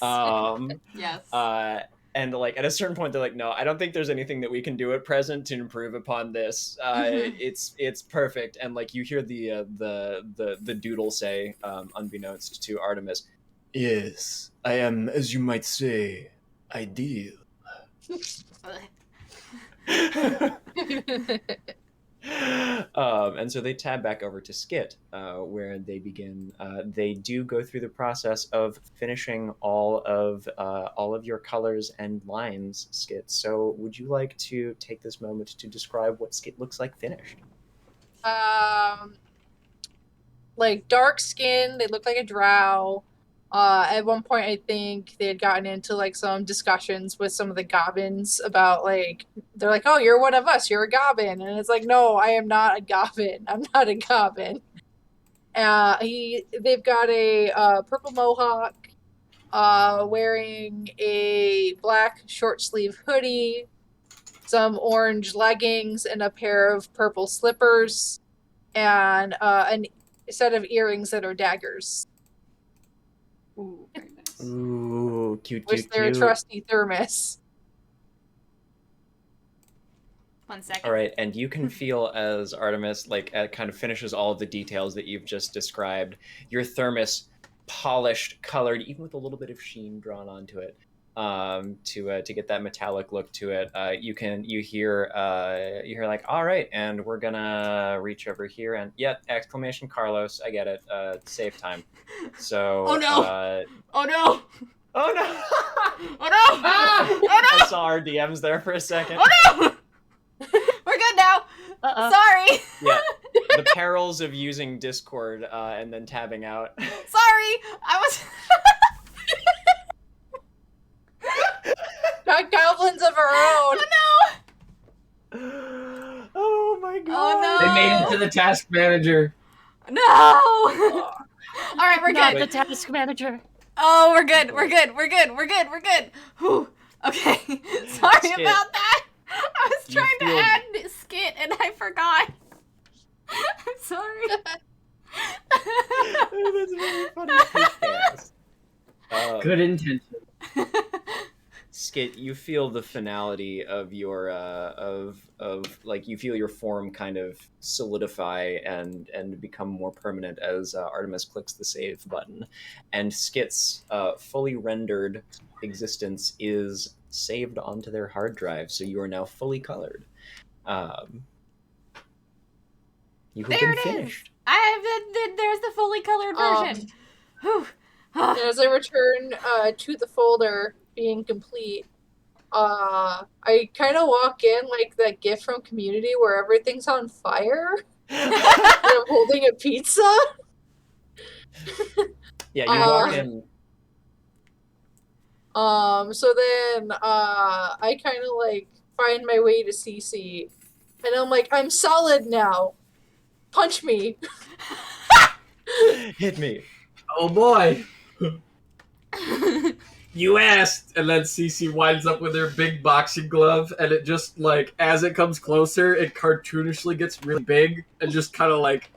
Yes. And like at a certain point, they're like, "No, I don't think there's anything that we can do at present to improve upon this. It's perfect." And like you hear the doodle say, unbeknownst to Artemis, "Yes, I am, as you might say, ideal." And so they tab back over to Skit, where they begin. They do go through the process of finishing all of your colors and lines, Skit. So, would you like to take this moment to describe what Skit looks like finished? Like dark skin. They look like a drow. At one point, I think they had gotten into like some discussions with some of the goblins about like they're like, "Oh, you're one of us. You're a goblin," and it's like, "No, I am not a goblin. I'm not a goblin." They've got a purple mohawk, wearing a black short sleeve hoodie, some orange leggings, and a pair of purple slippers, and a set of earrings that are daggers. Ooh, Ooh, cute, with cute, their cute. trusty thermos. 1 second. All right, and you can feel as Artemis kind of finishes all of the details that you've just described, your thermos polished, colored, even with a little bit of sheen drawn onto it, to get that metallic look to it. You hear like, all right, and we're gonna reach over here and exclamation Carlos, I get it. Save time. So Oh no! Oh no! oh no! Oh no! Ah! Oh I no! saw our DMs there for a second. Oh no! We're good now. Sorry. Yeah, the perils of using Discord and then tabbing out. Sorry, I was. Got goblins of our own. Oh Oh my god! Oh, They no. made it to the task manager. no! All right, we're Not good. the task manager. Oh, we're good. We're good. We're good. We're good. We're good. Whew. Okay. Sorry Skit. about that. I was You trying feel- to add skit and I forgot. I'm sorry. Oh, that's very funny. Yes. Good intention. Skit, you feel the finality of your you feel your form kind of solidify and become more permanent as Artemis clicks the save button, and Skit's fully rendered existence is saved onto their hard drive, so you are now fully colored. You have There been it is. finished. There's the fully colored version. Whew. And as I return to the folder being complete, I kind of walk in like that gif from Community where everything's on fire. And I'm holding a pizza. Yeah, you walk Uh, in. So then I kind of like find my way to CC, and I'm like, I'm solid now. Punch me. Hit me. Oh boy. You asked, and then Cece winds up with her big boxing glove, and it just like as it comes closer, it cartoonishly gets really big, and just kind of like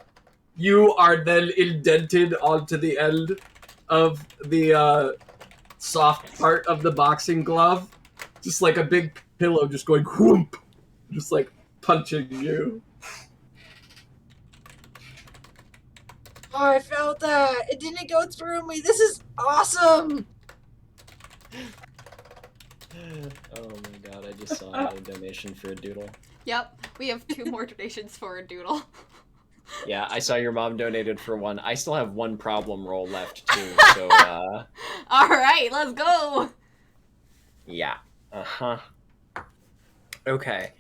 you are then indented onto the end of the soft part of the boxing glove, just like a big pillow, just going whoomp, just like punching you. Oh, I felt that. It didn't go through me. This is awesome. Oh my god, I just saw a donation for a doodle. Yep, we have 2 more donations for a doodle. Yeah, I saw your mom donated for one. I still have one problem roll left too, so All right, let's go. yeah. Uh-huh. Okay.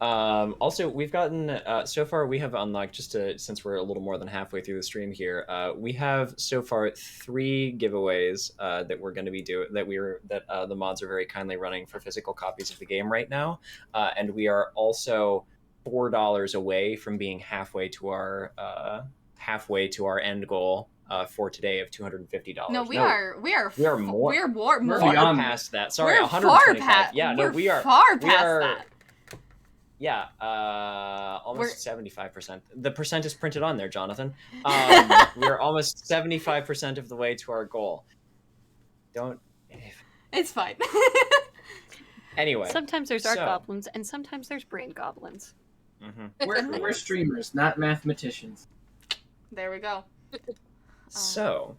Also, we've gotten so far we have unlocked since we're a little more than halfway through the stream here. We have so far 3 giveaways that we're going to be doing that the mods are very kindly running for physical copies of the game right now, and we are also $4 away from being halfway to our end goal for today of $250. No, we are more. We're more beyond past that. Sorry, we're 125. far past. Yeah, no, we are far we past are- that. Yeah, almost 75%. The percent is printed on there, Jonathan. We're almost 75% of the way to our goal. It's fine. Anyway. Sometimes there's art so- goblins, and sometimes there's brain goblins. Mhm. We're streamers, not mathematicians. There we go. So,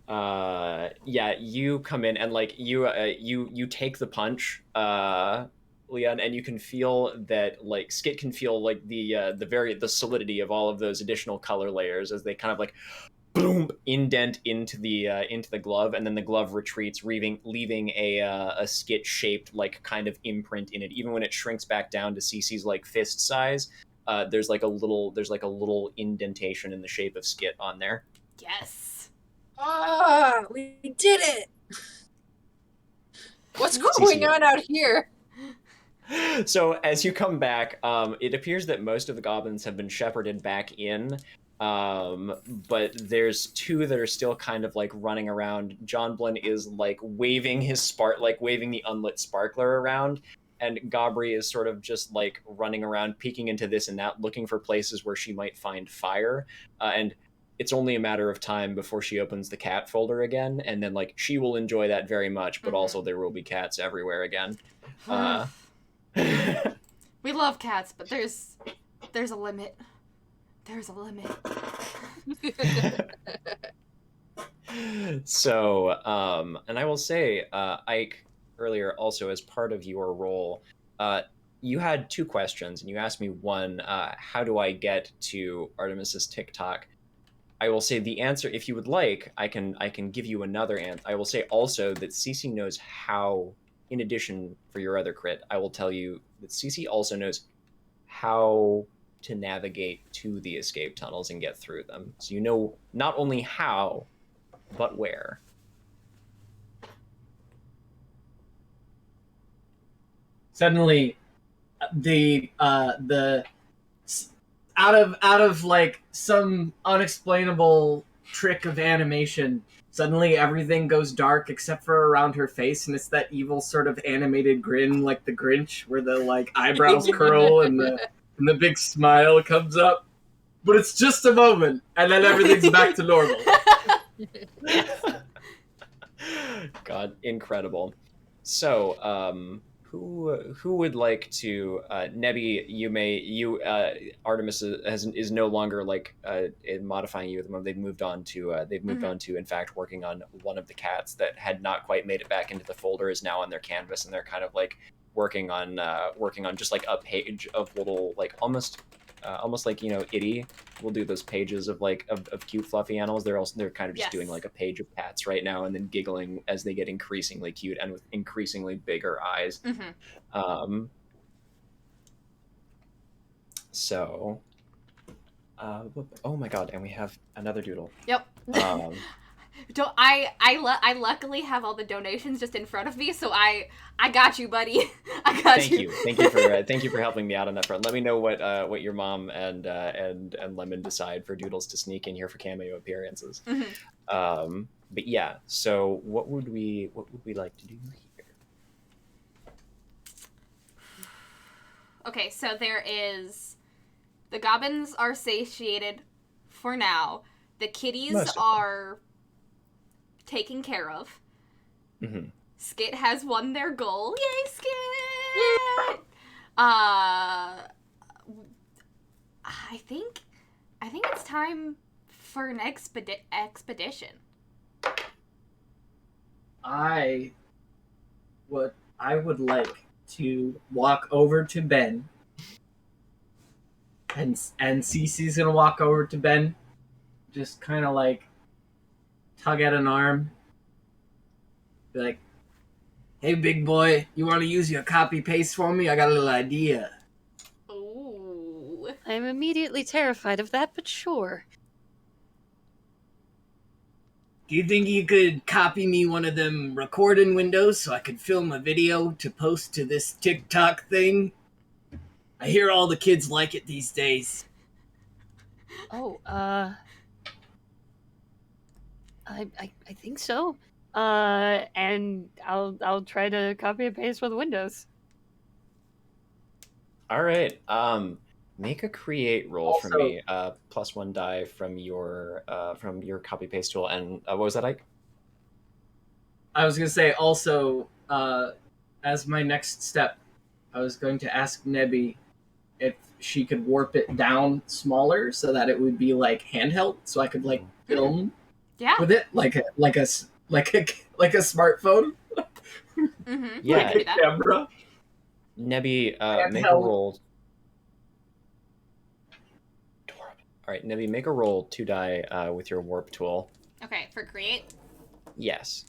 yeah, you come in and like you take the punch, Leon, and you can feel that like Skit can feel like the solidity of all of those additional color layers as they kind of like boom indent into the glove, and then the glove retreats, leaving a Skit shaped like kind of imprint in it. Even when it shrinks back down to CC's like fist size, there's like a little indentation in the shape of Skit on there. Yes. Ah, we did it. What's going on out here? So as you come back, it appears that most of the goblins have been shepherded back in, but there's 2 that are still kind of like running around. John Blinn is like waving the unlit sparkler around, and Gabri is sort of just like running around, peeking into this and that, looking for places where she might find fire. And it's only a matter of time before she opens the cat folder again, and then like she will enjoy that very much, but also there will be cats everywhere again. We love cats, but there's a limit. There's a limit. So, and I will say, Ike, earlier also as part of your role, you had 2 questions, and you asked me one, how do I get to Artemis's TikTok? I will say the answer, if you would like, I can give you another answer. I will say also that Cece knows how, in addition for your other crit, I will tell you that Cece also knows how to navigate to the escape tunnels and get through them. So you know not only how, but where. Suddenly, the out of like some unexplainable trick of animation, suddenly everything goes dark except for around her face, and it's that evil sort of animated grin like the Grinch, where the like eyebrows curl and the big smile comes up. But it's just a moment, and then everything's back to normal. God, incredible. So, who would like to? Nebby, Artemis is no longer like modifying you at the moment. They've moved on to in fact working on one of the cats that had not quite made it back into the folder is now on their canvas, and they're kind of like working on just like a page of little like almost like Itty will do those pages of like of cute fluffy animals. They're kind of just doing like a page of cats right now, and then giggling as they get increasingly cute and with increasingly bigger eyes. So oh my god, and we have another doodle. Yep. I luckily have all the donations just in front of me, so I got you, buddy. I got you. Thank you for helping me out on that front. Let me know what your mom and Lemon decide for doodles to sneak in here for cameo appearances. But yeah, so what would we like to do here? Okay, so there is the goblins are satiated for now. The kitties are taken care of. Skit has won their goal. Yay, Skit! I think it's time for an expedition. I would like to walk over to Ben, and Cece's gonna walk over to Ben, just kind of like tug at an arm, be like, "Hey, big boy, you want to use your copy paste for me? I got a little idea." Ooh. I'm immediately terrified of that, but sure. Do you think you could copy me one of them recording windows so I could film a video to post to this TikTok thing? I hear all the kids like it these days. Oh, I think so. And I'll try to copy and paste with Windows. All right. Make a create roll Also, for me. +1 die from your copy paste tool. And what was that, Ike? I was going to say also, as my next step, I was going to ask Nebby if she could warp it down smaller so that it would be like handheld, so I could like film with it like a smartphone. Yeah, like a camera. Nebby, make a roll. All right, Nebby, make a roll 2 die with your warp tool. Okay, for create? Yes.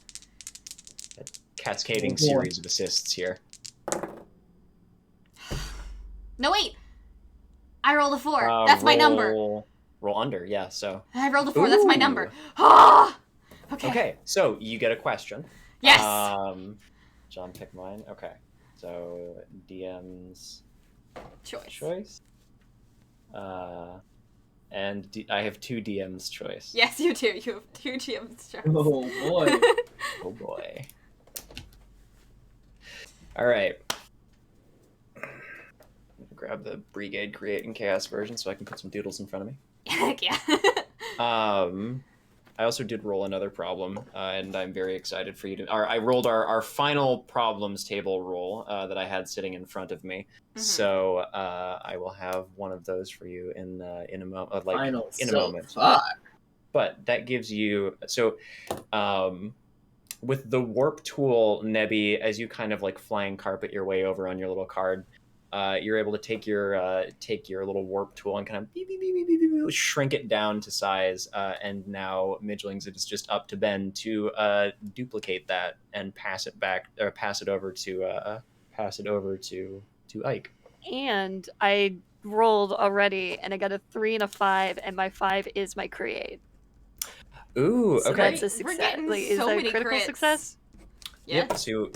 A cascading series of assists here. No, wait! I rolled a 4. That's my number. Roll under, yeah, so. I rolled a 4. That's my number. Ah! Okay, so you get a question. Yes! John, pick mine. Okay, so DM's choice. And I have 2 DM's choice. Yes, you do. You have 2 DM's choice. Oh, boy. Oh, boy. All right. Grab the Brigade Create and Chaos version so I can put some doodles in front of me. Heck yeah. I also did roll another problem, and I'm very excited for you to. I rolled our final problems table roll that I had sitting in front of me. So I will have one of those for you in a moment, Final in a so moment. far. But that gives you with the warp tool, Nebby, as you kind of like flying carpet your way over on your little card. You're able to take your little warp tool and kind of beep, beep, beep, beep, beep, beep, shrink it down to size, and now Midlings, it is just up to Ben to duplicate that and pass it back or pass it over to Ike. And I rolled already, and I got a 3 and a 5, and my 5 is my create. Ooh, So okay. that's a We're success. getting Like, is so that a many critical crits. success? Yes. Yep. So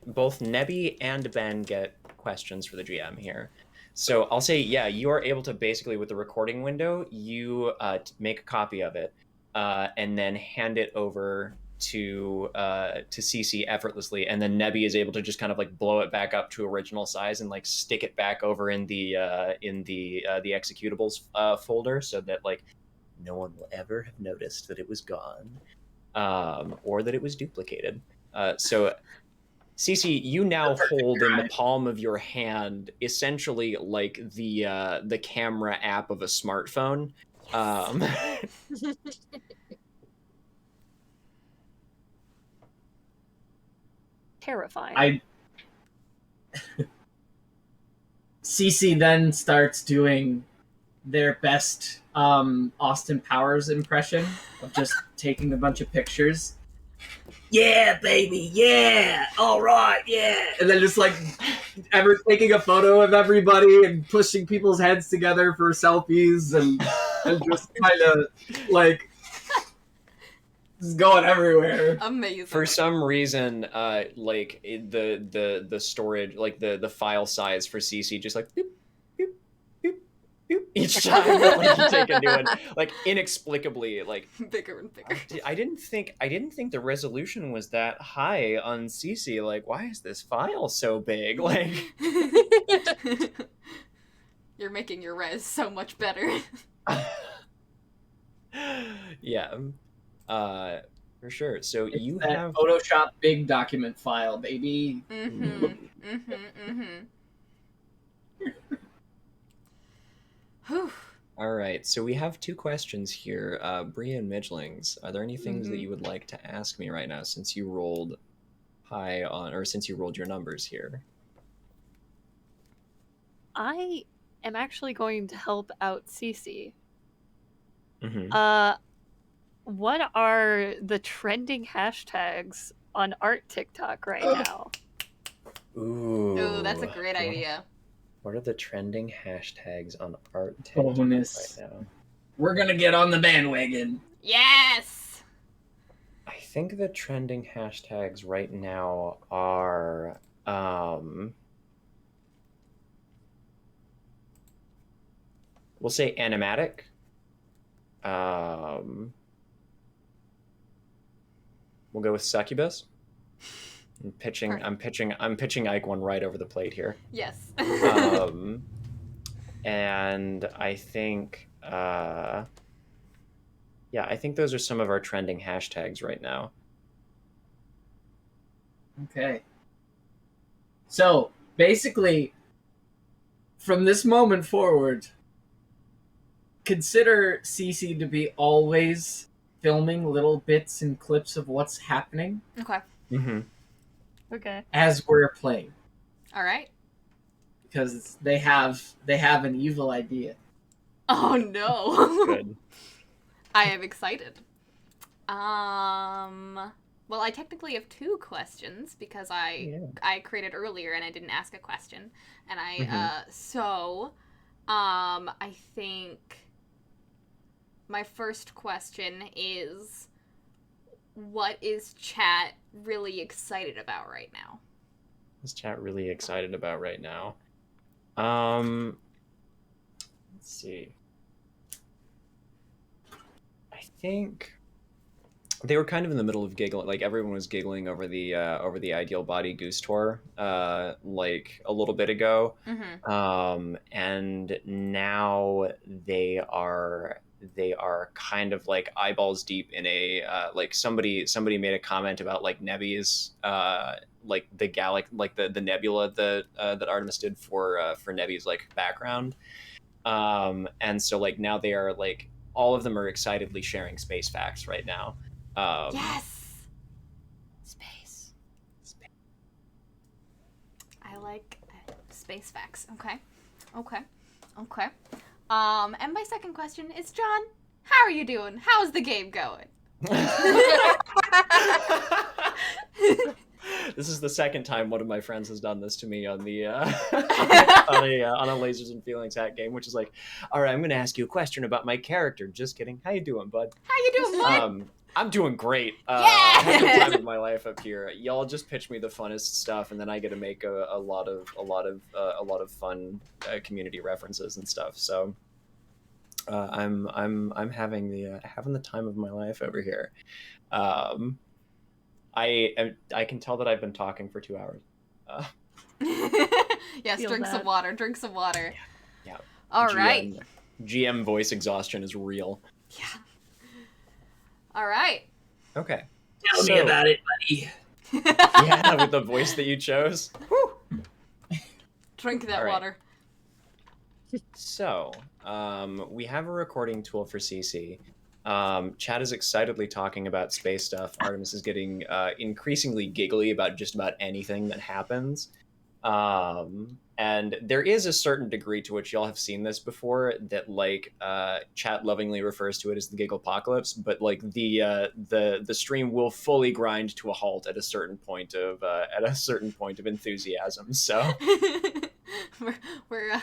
both Nebby and Ben get questions for the GM here. So I'll say, yeah, you are able to basically, with the recording window, you make a copy of it and then hand it over to CC effortlessly, and then Nebby is able to just kind of like blow it back up to original size and like stick it back over in the executables folder, so that like no one will ever have noticed that it was gone or that it was duplicated. So Cece, you now hold in the palm of your hand essentially like the camera app of a smartphone. Terrifying. Cece then starts doing their best Austin Powers impression of just taking a bunch of pictures. Yeah, baby, yeah, all right, yeah. And then just like taking a photo of everybody and pushing people's heads together for selfies and just kind of like just going everywhere. Amazing. For some reason, like the storage, like the file size for CC just like boop, boop, boop, boop, each time that like you take a new one, like inexplicably, like bigger and bigger. I didn't think the resolution was that high on CC. Like, why is this file so big? Like, you're making your res so much better. Yeah, for sure. So It's you that have Photoshop big document file, baby. All right, so we have two questions here. Bria and Midlings, are there any things that you would like to ask me right now, since you rolled high on, or since you rolled your numbers here? I am actually going to help out Cece. Mm-hmm. What are the trending hashtags on art TikTok right now? Ooh, that's a great idea. What are the trending hashtags on art TikTok right now? We're gonna get on the bandwagon. Yes! I think the trending hashtags right now are we'll say animatic. We'll go with succubus. I'm pitching Ike one right over the plate here. Yes. And I think I think those are some of our trending hashtags right now. Okay. So basically, from this moment forward, consider CC to be always filming little bits and clips of what's happening. Okay. Mm-hmm. Okay. As we're playing. All right. Because they have an evil idea. Oh no. Good. I am excited. Well, I technically have two questions because I created earlier and I didn't ask a question, and I I think my first question is, what is chat really excited about right now? What's chat really excited about right now? Let's see. I think they were kind of in the middle of giggling. Like everyone was giggling over the Ideal Body Goose Tour, like a little bit ago. Mm-hmm. And now they are they are kind of like eyeballs deep in a like somebody made a comment about like Nebby's like the the nebula that Artemis did for Nebby's like background, and so like now they are like all of them are excitedly sharing space facts right now. Yes. Space. I like space facts. Okay. And my second question is, John, how are you doing? How's the game going? This is the second time one of my friends has done this to me on the on a Lasers and Feelings hat game, which is like, all right, I'm going to ask you a question about my character. Just kidding. How you doing, bud? How you doing, bud? I'm doing great. Yeah! I'm having the time of my life up here. Y'all just pitch me the funnest stuff, and then I get to make a lot of fun community references and stuff. So I'm having the time of my life over here. I can tell that I've been talking for 2 hours. Yes, Feel drink that. some water. Drink some water. Yeah. All right. GM voice exhaustion is real. Yeah. All right. Okay. Tell me about it, buddy. Yeah, with the voice that you chose. Drink that All right. water. So, we have a recording tool for CC. Chad is excitedly talking about space stuff. Artemis is getting increasingly giggly about just about anything that happens. And there is a certain degree to which y'all have seen this before that like chat lovingly refers to it as the gigglepocalypse, but like the stream will fully grind to a halt at a certain point of enthusiasm. So we're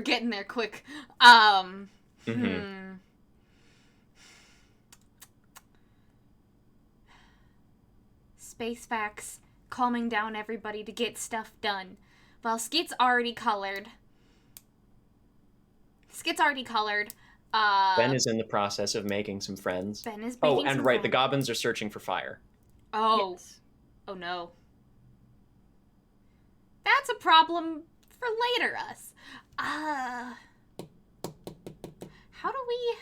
getting there quick. Space facts, calming down everybody to get stuff done. Well, Skit's already colored. Ben is in the process of making some friends. Ben is Oh, making and some right, the friends. goblins are searching for fire. Oh. Yes. Oh no. That's a problem for later us. How do we...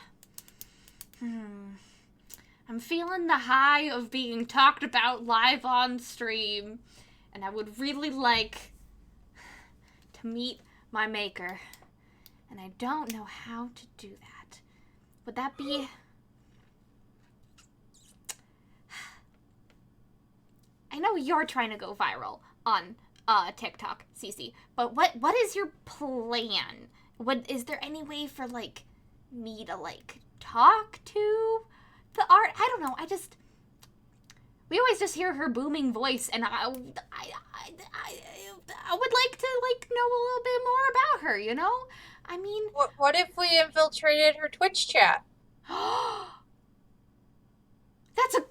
I'm feeling the high of being talked about live on stream, and I would really like to meet my maker. And I don't know how to do that. Would that be... I know you're trying to go viral on TikTok, Cece, but what is your plan? Is there any way for like me to like talk to the art? I don't know. We always just hear her booming voice, and I would like to like know a little bit more about her. You know, I mean, What if we infiltrated her Twitch chat? that's a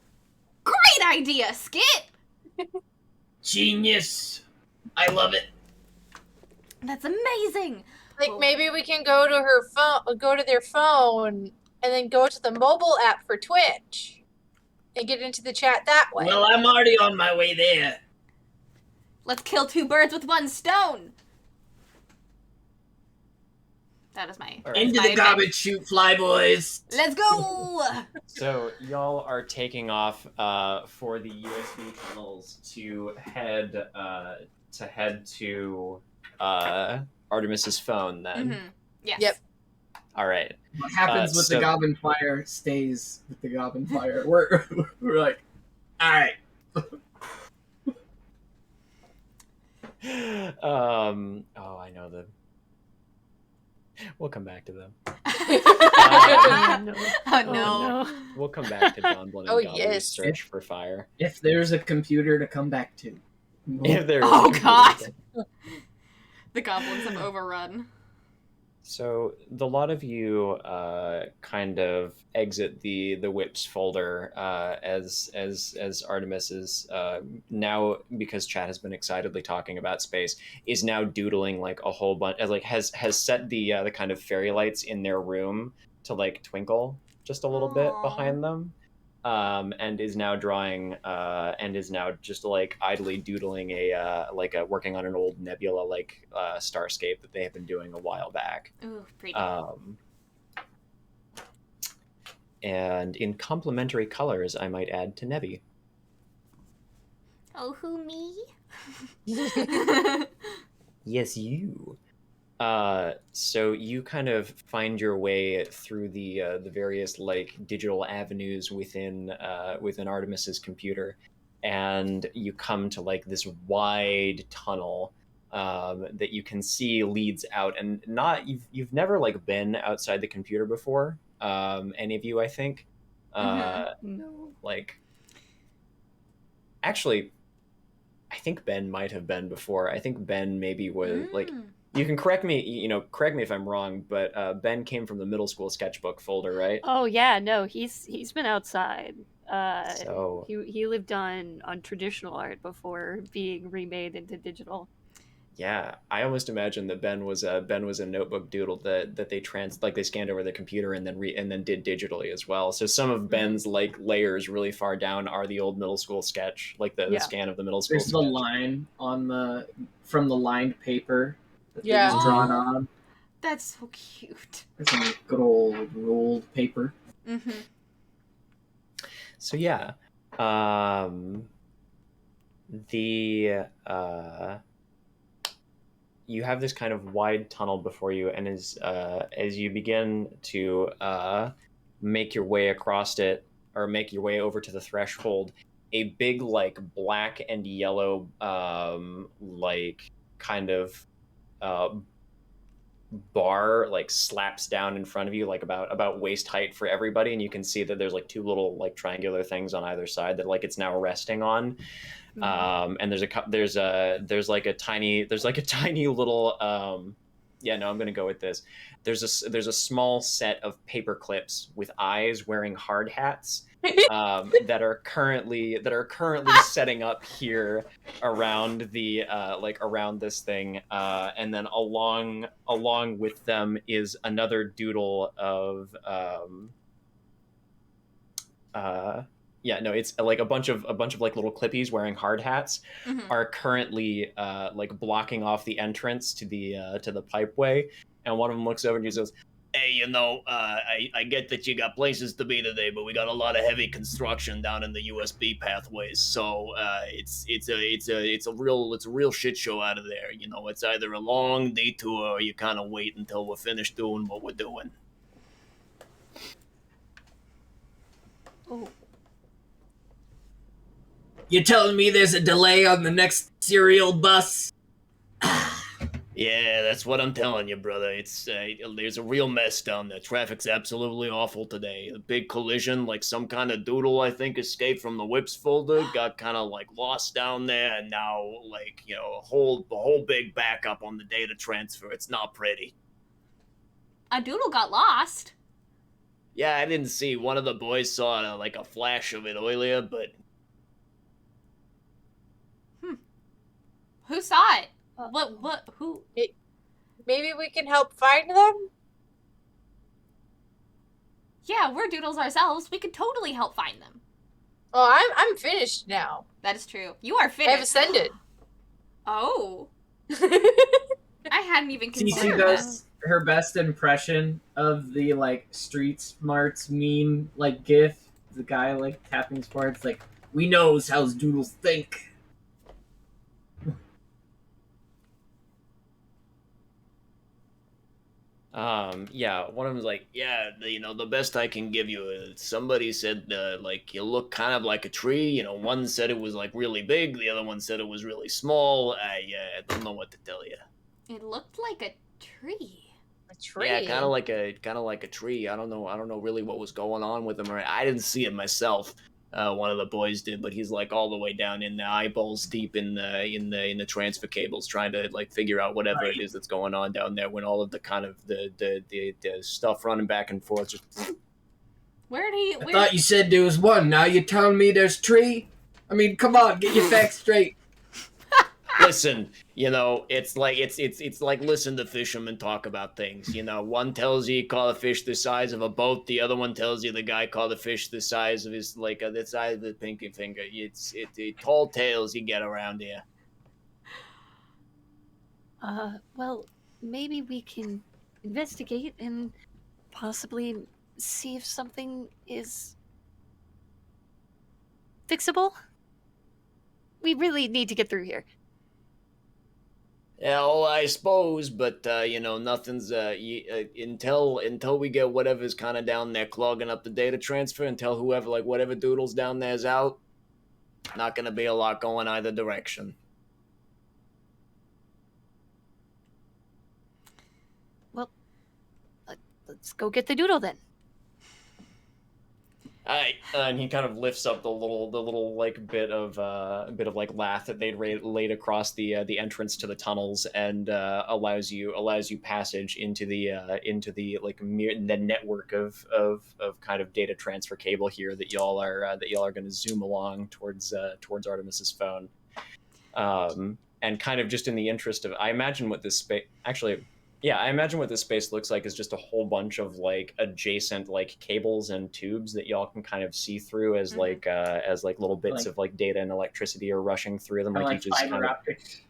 great idea, Skit. Genius. I love it. That's amazing. Like Well- maybe we can go to her phone, go to their phone, and then go to the mobile app for Twitch and get into the chat that way. Well, I'm already on my way there. Let's kill two birds with one stone. That is my... All right. Into my the garbage chute, fly boys. Let's go! So y'all are taking off for the USB tunnels to head to Artemis's phone. Then, Mm-hmm. Yes. Yep. all right. What happens with so- the goblin fire stays with the goblin fire. We're like, all right. Oh, I know them. We'll come back to them. Oh, no. Oh, no. We'll come back to Donblin and Oh, Goblin's yes. search for fire. If there's a computer to come back to. If there is Oh, a God. computer. The goblins have overrun. So the lot of you kind of exit the whips folder as Artemis is now, because chat has been excitedly talking about space, is now doodling like a whole bunch, like has set the kind of fairy lights in their room to like twinkle just a little bit Aw. behind them. And is now drawing and is now just like idly doodling working on an old nebula like starscape that they have been doing a while back. Ooh, pretty. and in complementary colors, I might add to Nevi. Oh, who, me? Yes, you. So you kind of find your way through the various like digital avenues within Artemis's computer, and you come to like this wide tunnel that you can see leads out, and not you've never like been outside the computer before. Any of you, I think. No. Like actually, I think Ben might have been before. I think Ben maybe was like. You can correct me, correct me if I'm wrong, but Ben came from the middle school sketchbook folder, right? Oh yeah, no, he's been outside. So He lived on traditional art before being remade into digital. yeah, I almost imagine that Ben was a notebook doodle that they scanned over the computer and then did digitally as well. So some of Ben's like layers really far down are the old middle school sketch, like the Yeah. scan of the middle school There's sketch. the line on from the lined paper that Yeah. was drawn on. That's so cute. There's some good old ruled paper. Mm-hmm. So yeah, the you have this kind of wide tunnel before you, and as you begin to make your way across it or make your way over to the threshold, a big like black and yellow like kind of bar like slaps down in front of you, like about waist height for everybody, and you can see that there's like two little like triangular things on either side that like it's now resting on. And there's like a tiny little yeah, no, I'm gonna go with this. There's a small set of paper clips with eyes wearing hard hats that are currently setting up here around the around this thing, and then along with them is another doodle of yeah, no, it's like a bunch of like little clippies wearing hard hats are currently like blocking off the entrance to the pipeway, and one of them looks over and he says, "Hey, I get that you got places to be today, but we got a lot of heavy construction down in the USB pathways, so it's a real shit show out of there. It's either a long detour or you kind of wait until we're finished doing what we're doing." Oh. You telling me there's a delay on the next serial bus? Yeah, that's what I'm telling you, brother. It's there's a real mess down there. Traffic's absolutely awful today. A big collision, like some kind of doodle, I think, escaped from the whips folder, got kind of like lost down there, and now like a whole big backup on the data transfer. It's not pretty. A doodle got lost. Yeah, I didn't see. One of the boys saw like a flash of it earlier, but Who saw it? Who? Maybe we can help find them? Yeah, we're doodles ourselves. We could totally help find them. Oh, I'm finished now. That is true. You are I finished. have ascended. Oh. I hadn't even considered CC does her best impression of the like street smarts meme like gif. The guy like tapping his forehead. It's like, we knows how doodles think. Yeah, one of them's like, yeah, the best I can give you is somebody said, like, you look kind of like a tree. One said it was like really big, the other one said it was really small. I don't know what to tell you. It looked like a tree. A tree? Yeah, kind of like a tree. I don't know really what was going on with him. I didn't see it myself. One of the boys did, but he's like all the way down in the eyeballs deep in the transfer cables, trying to like figure out whatever it is that's going on down there. When all of the kind of the stuff running back and forth just. Where did he? I thought you said there was one. Now you're telling me there's three? I mean, come on, get your facts straight. Listen, it's like listen to fishermen talk about things. One tells you call a fish the size of a boat. The other one tells you the guy called a fish the size of his the size of the pinky finger. It's tall tales you get around here. Well, maybe we can investigate and possibly see if something is fixable? We really need to get through here. Yeah, well, I suppose, but nothing's until we get whatever's kind of down there clogging up the data transfer, until whatever doodle's down there's out. Not gonna be a lot going either direction. Well, let's go get the doodle then. And he kind of lifts up the little like bit of lath that they'd laid across the entrance to the tunnels, and allows you passage into the the network of kind of data transfer cable here that y'all are going to zoom along towards Artemis's phone. And kind of just in the interest of, I imagine what this space looks like is just a whole bunch of like adjacent like cables and tubes that y'all can kind of see through as as little bits of like data and electricity are rushing through them, like you just fiber optics.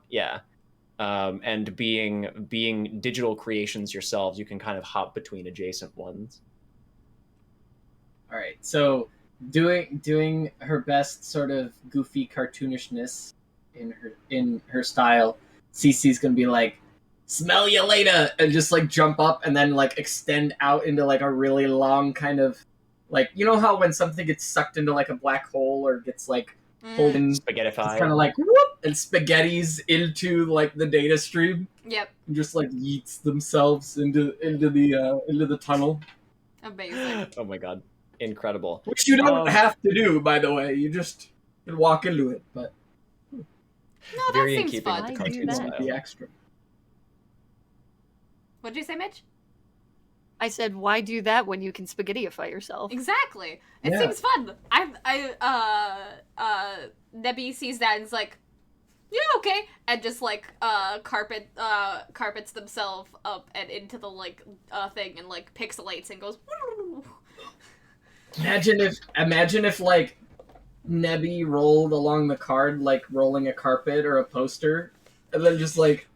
Yeah. And being digital creations yourselves, you can kind of hop between adjacent ones. All right, so doing her best sort of goofy cartoonishness in her style, Cece's gonna be like, "Smell you later," and just like jump up and then like extend out into like a really long kind of like, you know how when something gets sucked into like a black hole or gets like pulled in, Spaghettified. it's kind of like whoop, and spaghettis into like the data stream. Yep. And just like yeets themselves into the tunnel. Amazing. Oh my god, incredible! Which you don't have to do, by the way. You just can walk into it, but No, that very in seems keeping fun. with the I do cartoon that. style. the extra. What'd you say, Mitch? I said, why do that when you can spaghettiify yourself? Exactly. It Yeah. seems fun. Nebby sees that and is like, yeah, okay, and just like carpets themselves up and into the like thing and like pixelates and goes. Woo! Imagine if like Nebby rolled along the card like rolling a carpet or a poster, and then just like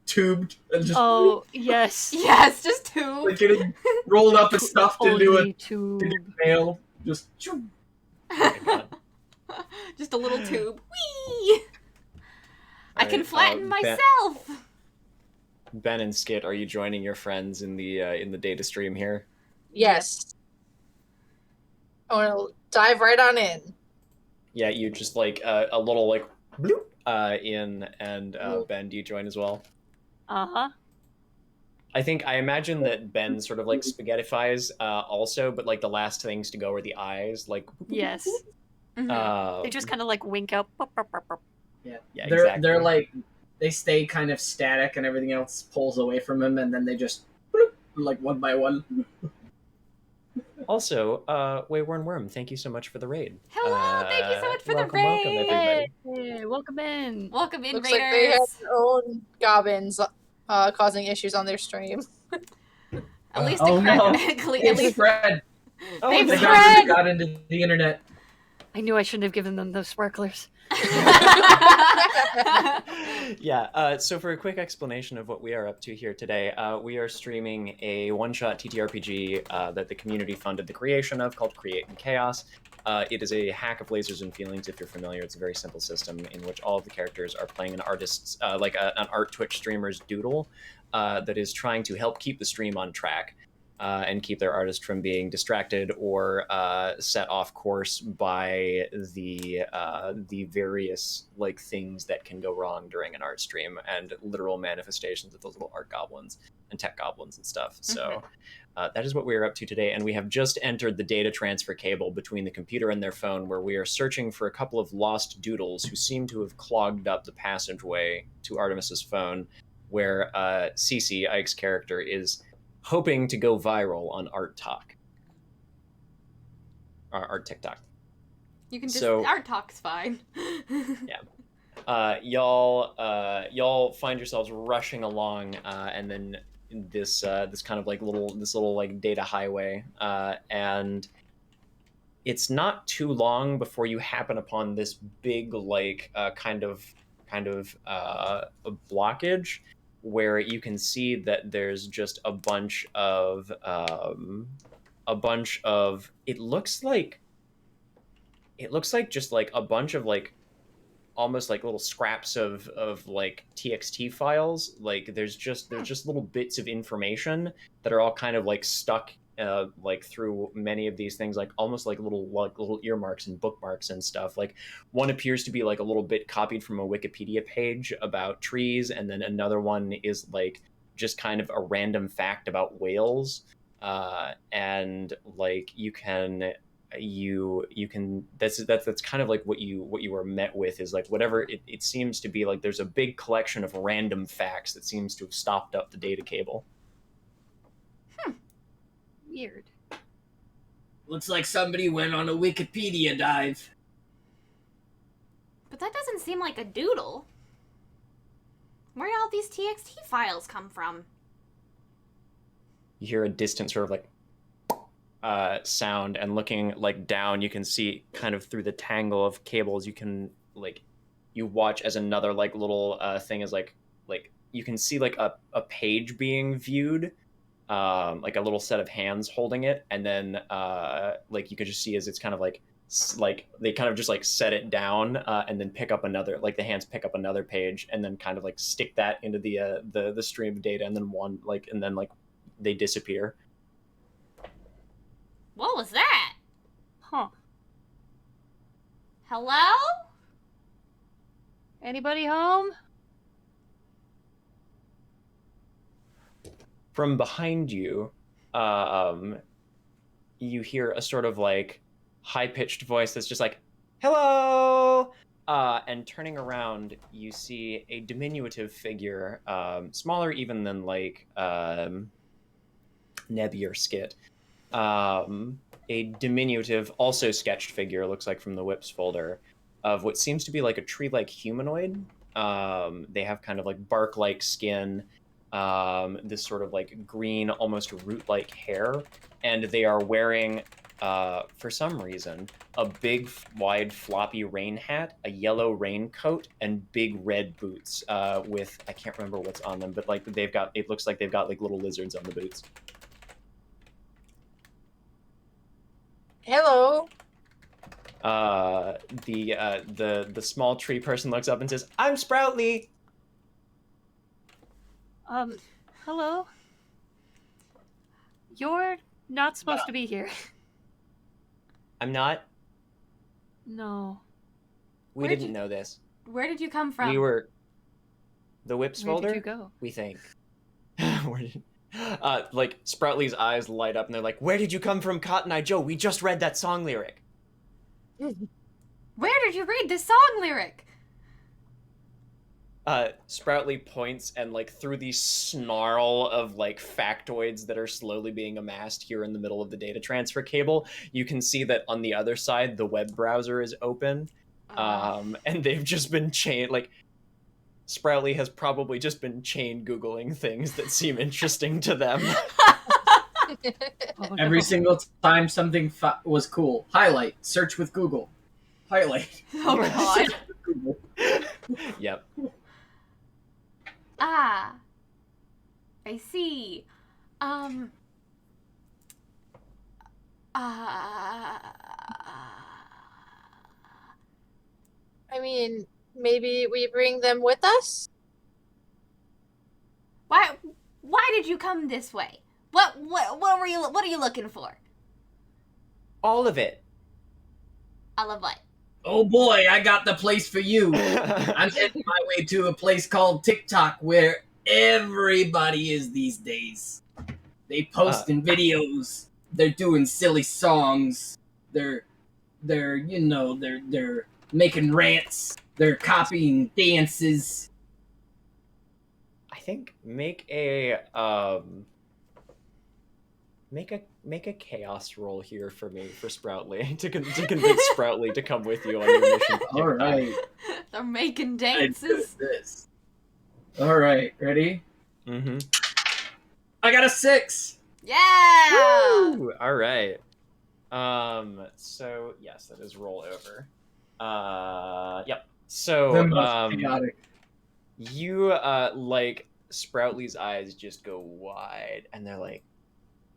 tubed and just Oh, yes. Yes, just two. like getting rolled up and stuffed into Only a tube. mail. Just Oh my god. Just a little tube. Whee! I can Alright, flatten Ben- myself. Ben and Skit, are you joining your friends in the data stream here? Yes. I want to dive right on in. Yeah, you just like a little like bloop in, and Ben, do you join as well? Uh-huh. I imagine that Ben sort of like spaghettifies also, but like the last things to go are the eyes, like Yes. Mhm. They just kind of like wink out. Pop, pop, pop, pop. yeah. Yeah, they're exactly. like they stay kind of static and everything else pulls away from them, and then they just bloop, like one by one. Also, Wayworn Worm, thank you so much for the raid. Hello, thank you so much for the welcome, welcome, raid. everybody. Hey, welcome in. Welcome in, Looks raiders. like they have their own goblins causing issues on their stream. At least Oh, it no. at It's least spread. they've They spread. got into the internet. I knew I shouldn't have given them those sparklers. Yeah, so for a quick explanation of what we are up to here today, we are streaming a one-shot TTRPG that the community funded the creation of, called Create in Chaos. It is a hack of lasers and feelings, if you're familiar. It's a very simple system in which all of the characters are playing an artist's, an art Twitch streamer's doodle that is trying to help keep the stream on track. And keep their artist from being distracted or set off course by the various like things that can go wrong during an art stream and literal manifestations of those little art goblins and tech goblins and stuff. So that is what we are up to today, and we have just entered the data transfer cable between the computer and their phone, where we are searching for a couple of lost doodles who seem to have clogged up the passageway to Artemis's phone, where Cece, Ike's character, is hoping to go viral on Art Talk. Or Art TikTok. You can just So- art talk's fine. Y'all find yourselves rushing along, and then this kind of like little like data highway, and it's not too long before you happen upon this big like kind of a blockage where you can see that there's just a bunch of it looks like just like a bunch of like almost like little scraps of like txt files. Like there's just little bits of information that are all kind of like stuck like through many of these things, like almost like little earmarks and bookmarks and stuff. Like one appears to be like a little bit copied from a Wikipedia page about trees, and then another one is like just kind of a random fact about whales. And like you can that's kind of like what you were met with, is like whatever it seems to be. Like there's a big collection of random facts that seems to have stopped up the data cable. Weird. Looks like somebody went on a Wikipedia dive. But that doesn't seem like a doodle. Where did all these TXT files come from? You hear a distant sort of like sound, and looking like down, you can see kind of through the tangle of cables, you can like you watch as another like little thing is like you can see like a page being viewed, like a little set of hands holding it, and then like you could just see as it's kind of like they kind of just like set it down, and then pick up another, like the hands pick up another page and then kind of like stick that into the stream of data, and then they disappear. What was that? Huh. Hello? Anybody home? From behind you, you hear a sort of like high-pitched voice that's just like, hello! And turning around, you see a diminutive figure, smaller even than like Nebby or Skit. A diminutive, also sketched figure, looks like from the whips folder, of what seems to be like a tree-like humanoid. They have kind of like bark-like skin, this sort of like green, almost root-like hair, and they are wearing, for some reason, a big, wide, floppy rain hat, a yellow raincoat, and big red boots, with, I can't remember what's on them, but like it looks like they've got like little lizards on the boots. Hello. The small tree person looks up and says, "I'm Sproutly." Hello? You're not supposed to be here. I'm not. No. We Where'd didn't you- know this. Where did you come from? We were the whips Where folder. did you go? We think. Where did... like Sproutly's eyes light up, and they're like, "Where did you come from, Cotton Eye Joe? We just read that song lyric." Where did you read this song lyric? Sproutly points, and like through the snarl of like factoids that are slowly being amassed here in the middle of the data transfer cable, you can see that on the other side the web browser is open, and they've just been like Sproutly has probably just been chain Googling things that seem interesting to them. Oh, Every no. single time something was cool, highlight, search with Google. Highlight. Oh god. Google. Yep. I see. I mean, maybe we bring them with us? Why did you come this way? What are you looking for? All of it. All of what? Oh boy, I got the place for you. I'm heading my way to a place called TikTok where everybody is these days. They posting videos. They're doing silly songs. They're making rants. They're copying dances. I think make a chaos roll here for me, for Sproutly, to convince Sproutly to come with you on your mission. All right. They're making I did dances. this. All right, ready? Mm-hmm. I got a 6. Yeah. Woo! All right. So yes, that is roll over. Yep. So The most chaotic. you like Sproutly's eyes just go wide, and they're like,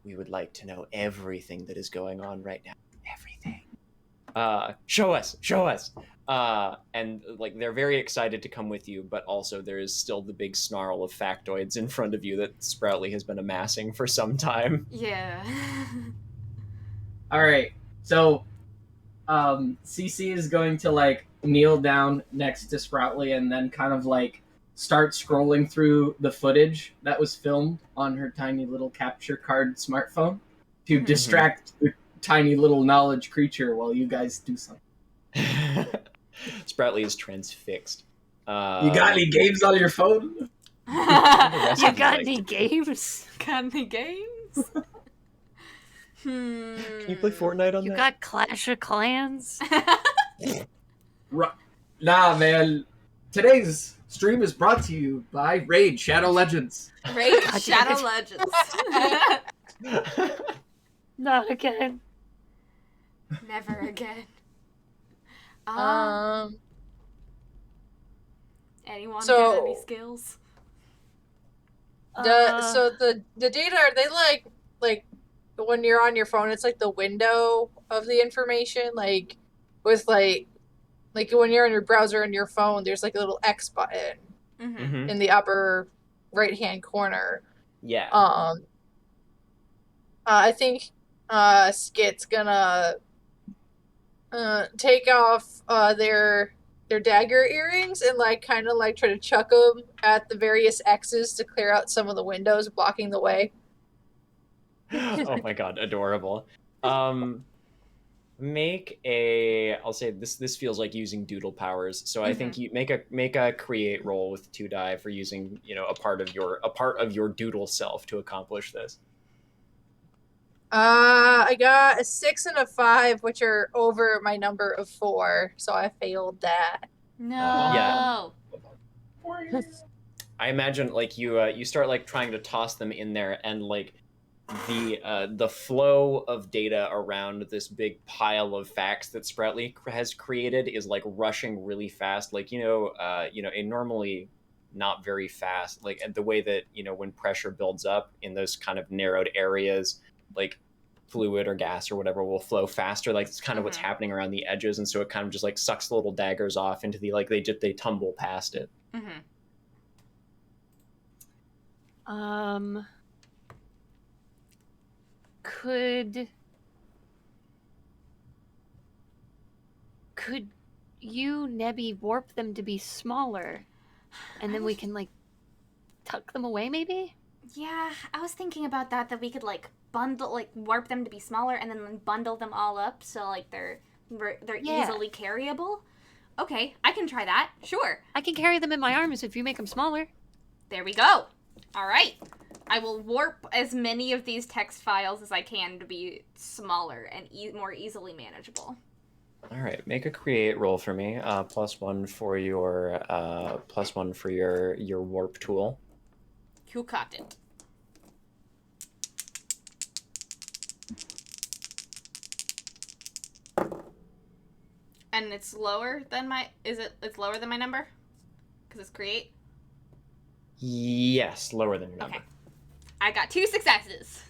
"We would like to know everything that is going on right now. Everything. Show us, show us." And like they're very excited to come with you, but also there is still the big snarl of factoids in front of you that Sproutly has been amassing for some time. Yeah. All right. So, CC is going to like kneel down next to Sproutly and then kind of like start scrolling through the footage that was filmed on her tiny little capture card smartphone to distract the tiny little knowledge creature while you guys do something. Sproutly is transfixed. You got any games on your phone? You got any games? Got any games? Can you play Fortnite on You that? got Clash of Clans? Nah, man. Today's stream is brought to you by Raid Shadow Legends. Raid God damn Shadow it. Legends. Not again. Never again. Anyone So- got any skills? So the data, are they like when you're on your phone, it's like the window of the information, like with like when you're on your browser and your phone, there's like a little X button Mm-hmm. in the upper right hand corner. Yeah. I think Skit's gonna take off their dagger earrings and like kind of like try to chuck them at the various X's to clear out some of the windows blocking the way. Oh my god, adorable. Make a. I'll say this feels like using doodle powers. So I think you make a create roll with 2 die for using a part of your doodle self to accomplish this. I got a 6 and a 5, which are over my number of 4, so I failed that. No. Yeah. I imagine like you start like trying to toss them in there, and like the flow of data around this big pile of facts that Sproutly has created is like rushing really fast. Like a normally not very fast, like the way that when pressure builds up in those kind of narrowed areas, like fluid or gas or whatever will flow faster. Like it's kind of what's happening around the edges, and so it kind of just like sucks the little daggers off into the like they tumble past it. Could you, Nebby, warp them to be smaller, and then we can like tuck them away, maybe? Yeah, I was thinking about that we could like bundle, like warp them to be smaller, and then bundle them all up so like they're easily carryable. Okay, I can try that. Sure. I can carry them in my arms if you make them smaller. There we go. All right. I will warp as many of these text files as I can to be smaller and more easily manageable. All right, make a create roll for me. +1 for your +1 for your warp tool. You got it. And it's lower than my it's lower than my number? Because it's create? Yes, lower than your number. Okay. I got 2 successes.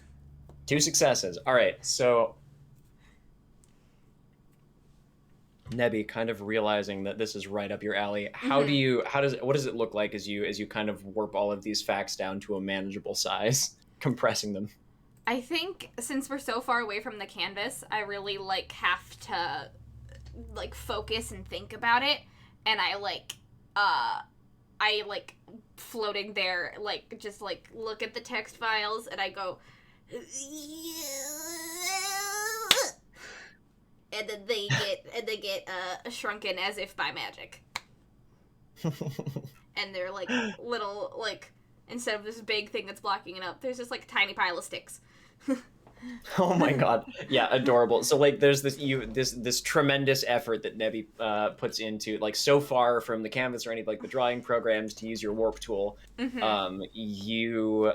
2 successes. All right, so Nebby, kind of realizing that this is right up your alley, what does it look like as you kind of warp all of these facts down to a manageable size, compressing them? I think since we're so far away from the canvas, I really like have to like focus and think about it, and I floating there, like just like look at the text files, and I go, and then they get shrunken as if by magic, and they're like little, like instead of this big thing that's blocking it up, there's this like tiny pile of sticks. Oh my god. Yeah, adorable. So like there's this tremendous effort that Nebby puts into, like, so far from the canvas or any of like the drawing programs to use your warp tool. You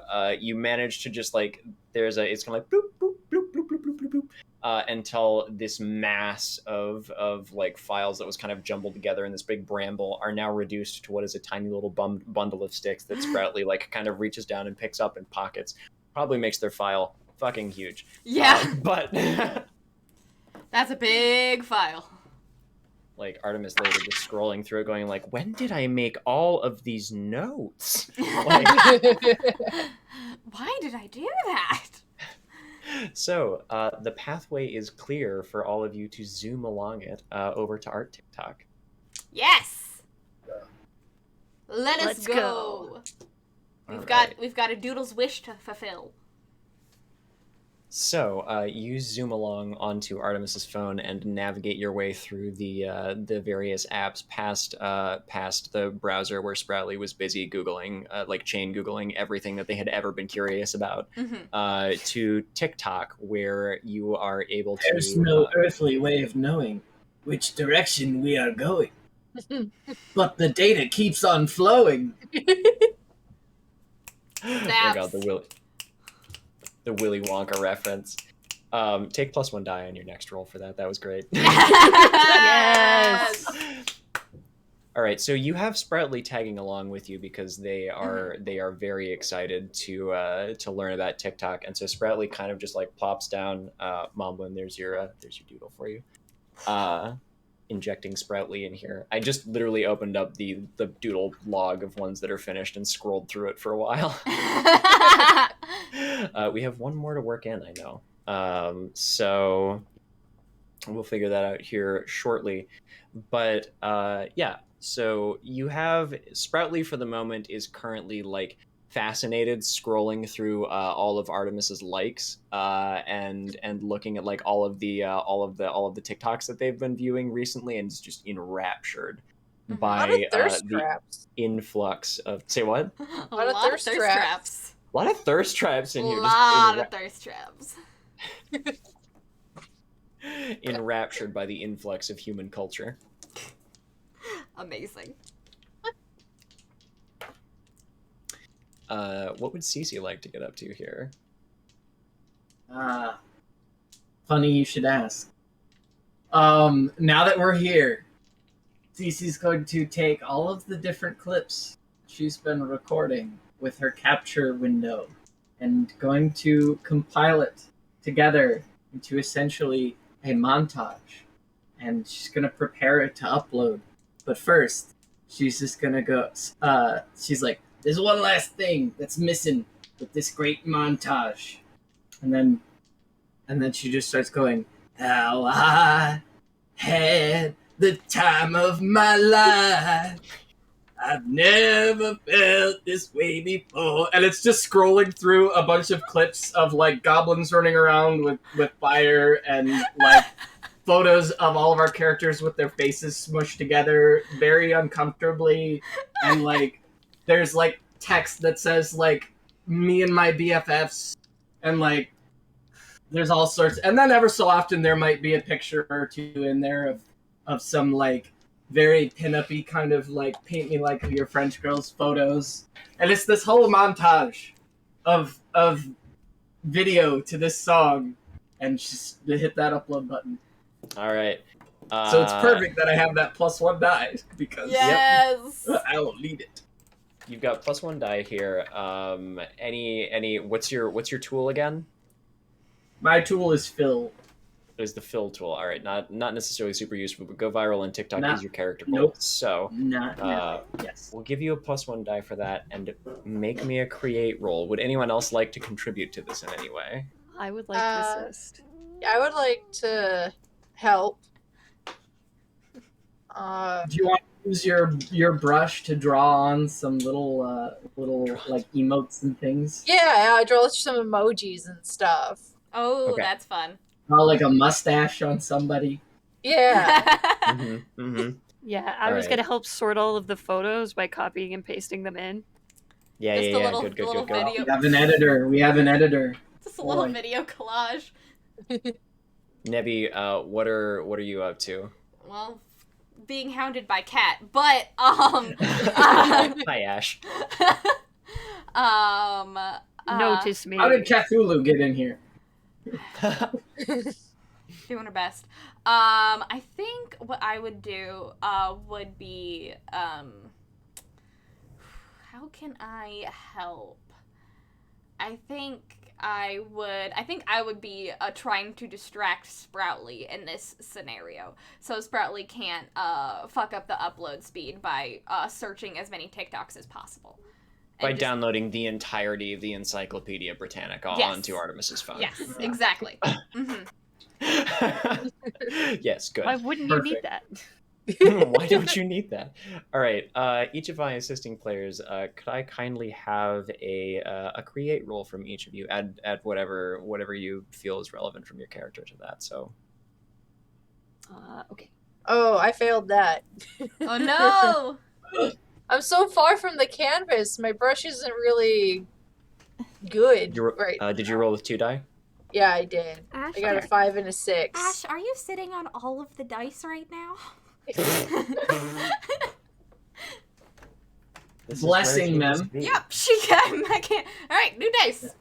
manage to just like it's kind of like bloop bloop bloop bloop bloop bloop bloop. until this mass of like files that was kind of jumbled together in this big bramble are now reduced to what is a tiny little bundle of sticks that Sproutly like kind of reaches down and picks up in pockets. Probably makes their file fucking huge. Yeah. But That's a big file. like Artemis later just scrolling through it going like, when did I make all of these notes? Like, Why did I do that? so the pathway is clear for all of you to zoom along it over to Art TikTok. Yes. Let us Let's go. go. We've got a Doodle's wish to fulfill. So you zoom along onto Artemis's phone and navigate your way through the various apps past the browser where Sproutly was busy Googling, like chain Googling everything that they had ever been curious about, to TikTok where you are able to... There's no earthly way of knowing which direction we are going. But the data keeps on flowing. Snaps. Oh God, the Willy Wonka reference. Take +1 die on your next roll for that. That was great. Yes. All right, so you have Sproutly tagging along with you because they are very excited to learn about TikTok, and so Sproutly kind of just like plops down. Momblin, there's your doodle for you. Injecting Sproutly in here. I just literally opened up the doodle log of ones that are finished and scrolled through it for a while. We have one more to work in, I know. So we'll figure that out here shortly. But yeah, so you have Sproutly for the moment is currently like fascinated scrolling through all of Artemis's likes and looking at like all of the TikToks that they've been viewing recently, and is just enraptured by the influx of... Say what? A lot of thirst traps. A lot of thirst traps in here. A lot of thirst traps. Enraptured by the influx of human culture. Amazing. What would Cece like to get up to here? Funny you should ask. Now that we're here, Cece's going to take all of the different clips she's been recording with her capture window and going to compile it together into essentially a montage. And she's going to prepare it to upload. But first, she's just going to go... she's like, there's one last thing that's missing with this great montage. And then she just starts going, how I had the time of my life. I've never felt this way before. And it's just scrolling through a bunch of clips of like goblins running around with fire and like photos of all of our characters with their faces smushed together very uncomfortably. And like there's like text that says like me and my BFFs, and like there's all sorts. And then ever so often there might be a picture or two in there of some like very pin-up-y kind of like paint me like your French girls photos. And it's this whole montage of video to this song, and just hit that upload button. All right. So it's perfect that I have that +1 die because yes, I will need it. You've got +1 die here. Any what's your tool again? My tool is fill. Is the fill tool. All right, not necessarily super useful, but go viral and TikTok is your character goal. Nope. So yes, we'll give you a +1 die for that, and make me a create roll. Would anyone else like to contribute to this in any way? I would like to assist. I would like to help. Do you want to use your brush to draw on some little like emotes and things? Yeah, I draw some emojis and stuff. Oh, Okay. that's fun. Draw like a mustache on somebody. Yeah. Yeah, I was Alright. gonna help sort all of the photos by copying and pasting them in. Yeah, Just yeah, a yeah. little- Good. the little video. We have an editor. Just a little Boy. video collage. Nebby, what are you up to? Well, being hounded by Cat, but Hi, Ash. Notice me. How did Cthulhu get in here? Doing her best. I think what I would do would be how can I help? I think I would be trying to distract Sproutly in this scenario, so Sproutly can't fuck up the upload speed by searching as many TikToks as possible. By downloading the entirety of the Encyclopedia Britannica onto Artemis's phone. Yes, exactly. Mm-hmm. Yes, good. Why wouldn't you need that? Why don't you need that? All right. Each of my assisting players, could I kindly have a create roll from each of you? Add whatever you feel is relevant from your character to that. So. Okay. Oh, I failed that. Oh no! I'm so far from the canvas. My brush isn't really good. Right. Did you roll with 2 die? Yeah, I did. Ash, I got a 5 and a 6. Ash, are you sitting on all of the dice right now? Blessing them. Yep, she can. I can't. All right, new dice.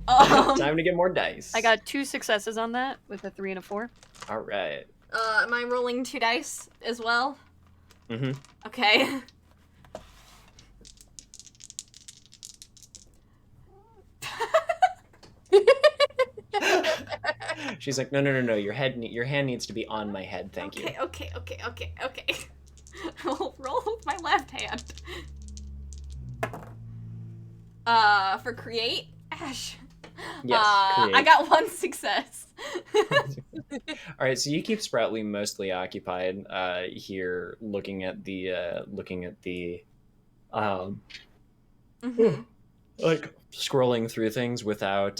Time to get more dice. I got 2 successes on that with a 3 and a 4. All right. Am I rolling 2 dice as well? Mm-hmm. Okay. She's like, no. Your hand needs to be on my head. Thank you. Okay. I'll roll with my left hand. For create, Ash. Yes, create. I got 1 success. All right, so you keep Sproutly mostly occupied here, looking at the like scrolling through things without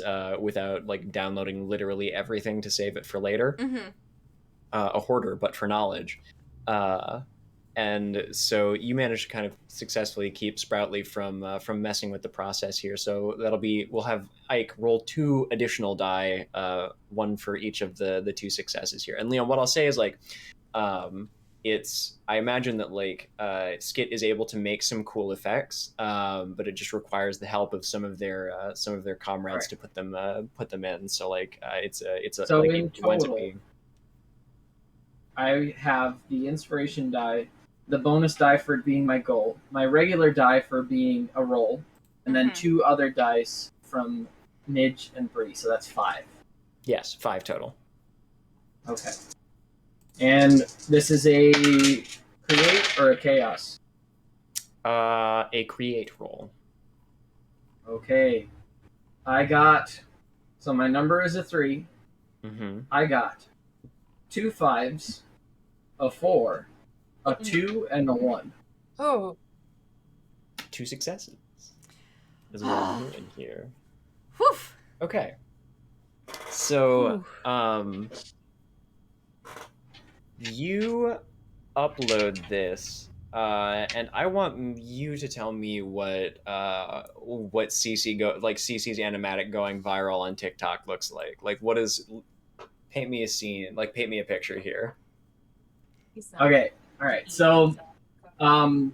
like downloading literally everything to save it for later. Mm-hmm. A hoarder, but for knowledge. And so you manage to kind of successfully keep Sproutly from messing with the process here. So we'll have Ike roll 2 additional die, 1 for each of the 2 successes here. And Leon, what I'll say is like, I imagine that like Skit is able to make some cool effects, but it just requires the help of some of their comrades to put them in. So like So like, in it winds up total, being... I have the inspiration die, the bonus die for being my goal, my regular die for being a roll, and then 2 other dice from Midge and Bree. So that's 5. Yes, 5 total. Okay. And this is a create or a chaos? A create roll. Okay. So my number is a 3. Mm-hmm. I got 2 5s, a 4, a 2, and a 1. Oh. 2 successes is what I'm doing here. Whew. Okay. So, you upload this, and I want you to tell me what CC's animatic going viral on TikTok looks like. Like, paint me a scene, like paint me a picture here. Okay. All right. So, all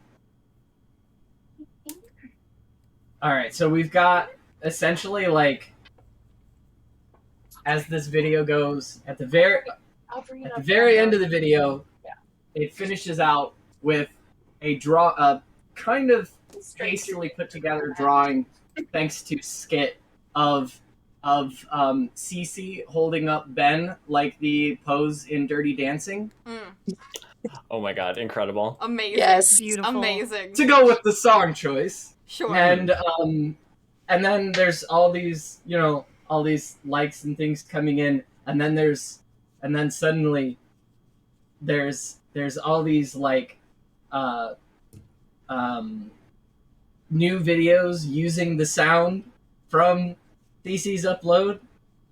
right. So we've got essentially like, as this video goes, at the very end of the video, it finishes out with a kind of hastily put together drawing, thanks to Skit, of Cece holding up Ben like the pose in Dirty Dancing. Oh my god, incredible. Amazing. Yes. Beautiful. Amazing. To go with the song choice. Sure. And then there's all these likes and things coming in, and then suddenly there's all these like new videos using the sound from CC's upload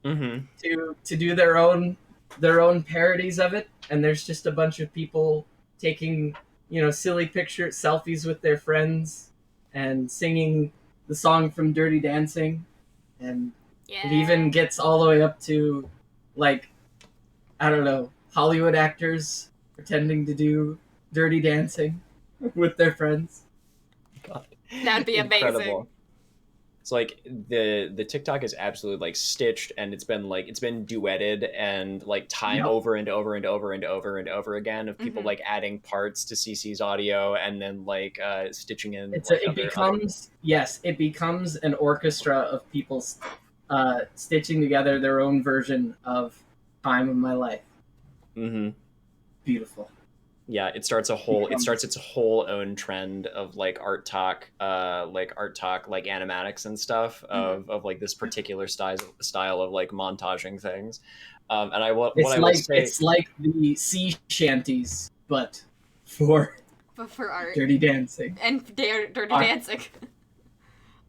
to do their own parodies of it, and there's just a bunch of people taking silly selfies with their friends and singing the song from Dirty Dancing, and it even gets all the way up to like, I don't know, Hollywood actors pretending to do Dirty Dancing with their friends. God. That'd be amazing. Incredible. It's like the TikTok is absolutely like stitched, and it's been duetted and like time over and over and over and over and over again of people like adding parts to CC's audio and then like stitching in. It becomes an orchestra of people stitching together their own version of Time of My Life. Mm-hmm. Beautiful. Yeah, it starts its whole own trend of like art talk, like animatics and stuff of like this particular style of like montaging things. And what I will say, it's like the sea shanties, but for art, Dirty Dancing and dirty dancing,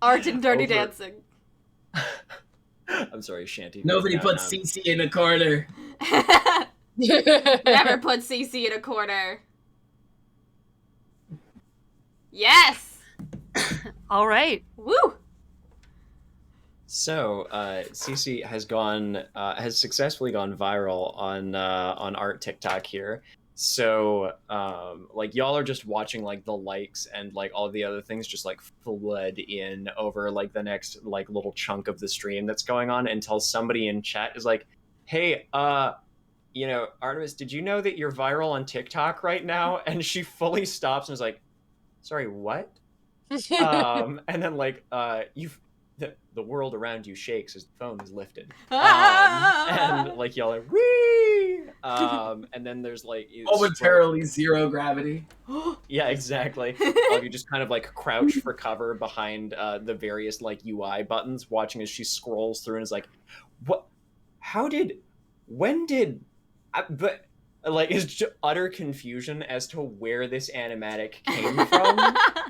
art and dirty dancing. I'm sorry, shanty. Nobody puts CC in a corner. Never put CC in a corner. Yes. All right. Woo. So, CC has successfully gone viral on art TikTok here. So, like y'all are just watching like the likes and like all the other things just like flood in over like the next like little chunk of the stream that's going on until somebody in chat is like, "Hey, you know, Artemis, did you know that you're viral on TikTok right now?" And she fully stops and is like, "Sorry, what?" And then like the world around you shakes as the phone is lifted. And like y'all are wee. And then there's like momentarily zero gravity. Yeah, exactly. All of you just kind of like crouch for cover behind the various like UI buttons, watching as she scrolls through and is like, "What? How did? When did?" But like is just utter confusion as to where this animatic came from,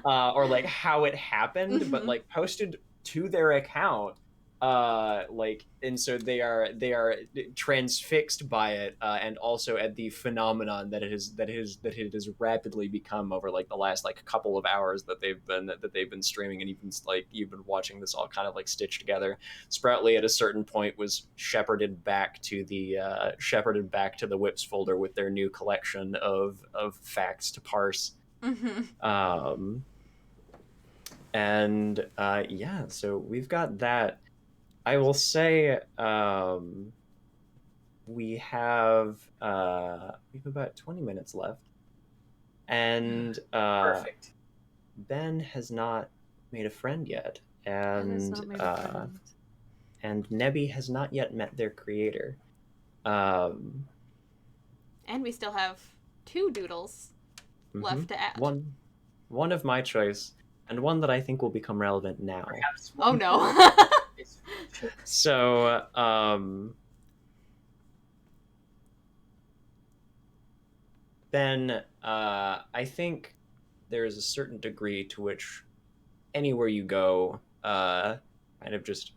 or like how it happened, but like posted to their account, like, and so they are transfixed by it, and also at the phenomenon that it has rapidly become over like the last like couple of hours that they've been streaming, and you've been watching this all kind of like stitched together. Sproutly at a certain point was shepherded back to the whips folder with their new collection of facts to parse. And yeah, so we've got that. I will say we have about 20 minutes left, and Perfect. Ben has not made a friend yet, and Nebby has not yet met their creator. And we still have 2 doodles left to add. One of my choice, and one that I think will become relevant now. Oh no. So, Ben, I think there is a certain degree to which anywhere you go, kind of just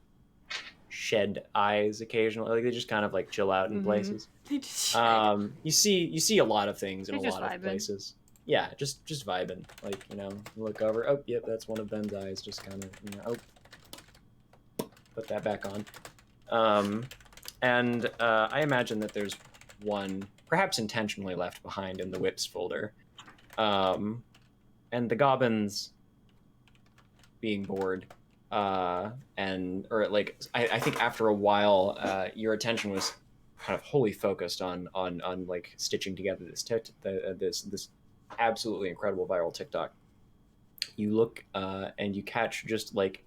shed eyes occasionally. Like they just kind of like chill out in places. They just you see a lot of things in They're a just lot of vibing. places. Yeah, just vibing. Like, you know, look over. Oh, yep, that's one of Ben's eyes. Just kind of, you know, put that back on. And I imagine that there's one, perhaps intentionally left behind in the whips folder. And the goblins being bored, I think after a while, your attention was kind of wholly focused on like stitching together this absolutely incredible viral TikTok. You look and you catch just like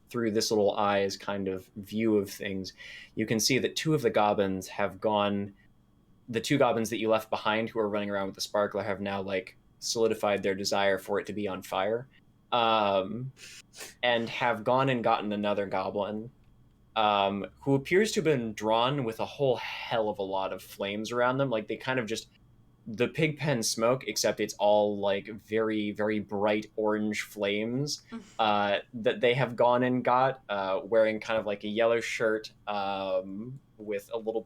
through this little eye's kind of view of things, you can see that 2 of the goblins have gone. The 2 goblins that you left behind who are running around with the sparkler have now like solidified their desire for it to be on fire, and have gone and gotten another goblin, who appears to have been drawn with a whole hell of a lot of flames around them. Like they kind of just, the pig pen smoke, except it's all like very, very bright orange flames, that they have gone and got, wearing kind of like a yellow shirt, with a little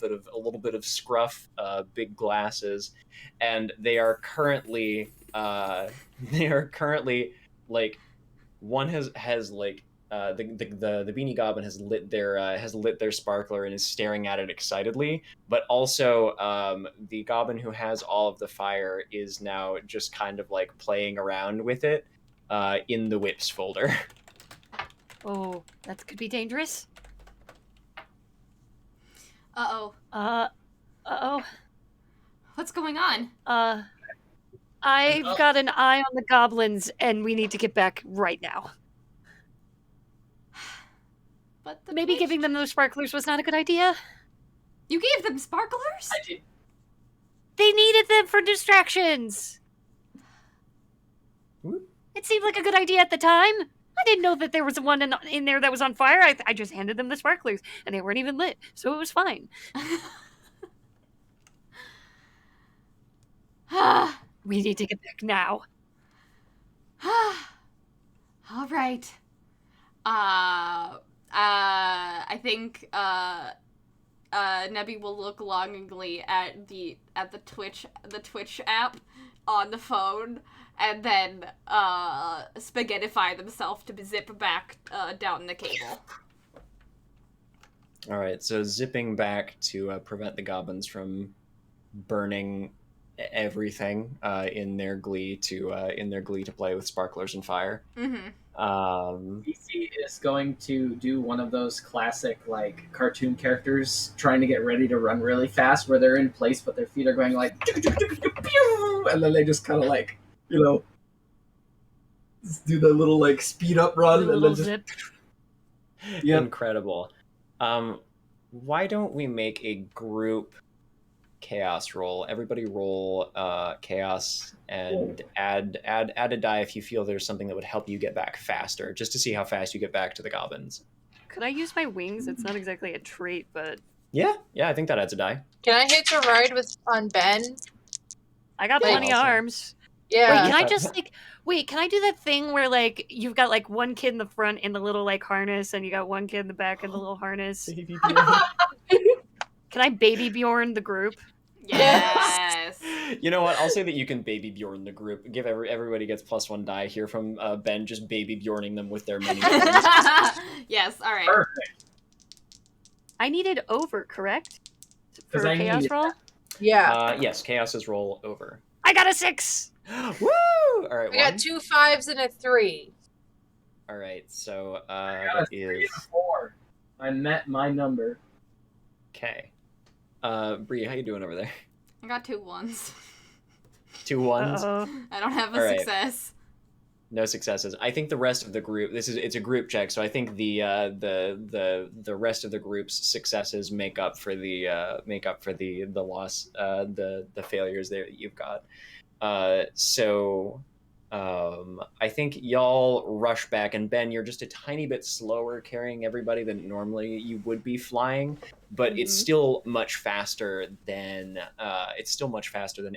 bit of scruff, big glasses, and they are currently like, one has like, the beanie goblin has lit their sparkler and is staring at it excitedly, but also the goblin who has all of the fire is now just kind of like playing around with it in the whips folder. Oh, that could be dangerous. Uh-oh. Uh-oh. What's going on? I've got an eye on the goblins, and we need to get back right now. But the Maybe Twitch- giving them those sparklers was not a good idea. You gave them sparklers? I did. They needed them for distractions. Whoop. It seemed like a good idea at the time. I didn't know that there was one in there that was on fire. I just handed them the sparklers, and they weren't even lit, so it was fine. We need to get back now. All right. I think Nebby will look longingly at the Twitch app on the phone, and then spaghettify themselves to zip back down the cable. All right, so zipping back to prevent the goblins from burning everything in their glee to play with sparklers and fire. Mm-hmm. DC is going to do one of those classic like cartoon characters trying to get ready to run really fast, where they're in place but their feet are going like, and then they just kind of like, just do the little like speed up run, The and little then just zip. Yep. Incredible. Why don't we make a group chaos roll? Everybody roll chaos and add a die if you feel there's something that would help you get back faster, just to see how fast you get back to the goblins. Could I use my wings? It's not exactly a trait, but Yeah, I think that adds a die. Can I hitch a ride on Ben? I got Like- plenty of Awesome. arms. Yeah. Wait, can I just can I do that thing where like you've got like one kid in the front in the little like harness, and you got one kid in the back in the little harness? Can I baby Bjorn the group? Yes. You know what? I'll say that you can baby Bjorn the group. Give everybody gets +1 die here from Ben, just baby Bjorning them with their many arms. Yes. All right. Perfect. I needed over, correct? 'Cause For I chaos needed roll? Yeah. Yes, chaos is roll over. I got a 6! Woo! All right, I got 2 5s and a 3. All right, so I got a that 3 is and a 4. I met my number. okay. Bree, how you doing over there? I got 2 1s. 2 1s. Uh-oh. I don't have a All right. success. No successes. I think the rest of the group. It's a group check, so I think the rest of the group's successes make up for the loss, the failures there that you've got. I think y'all rush back, and Ben, you're just a tiny bit slower carrying everybody than normally you would be flying, but it's still much faster than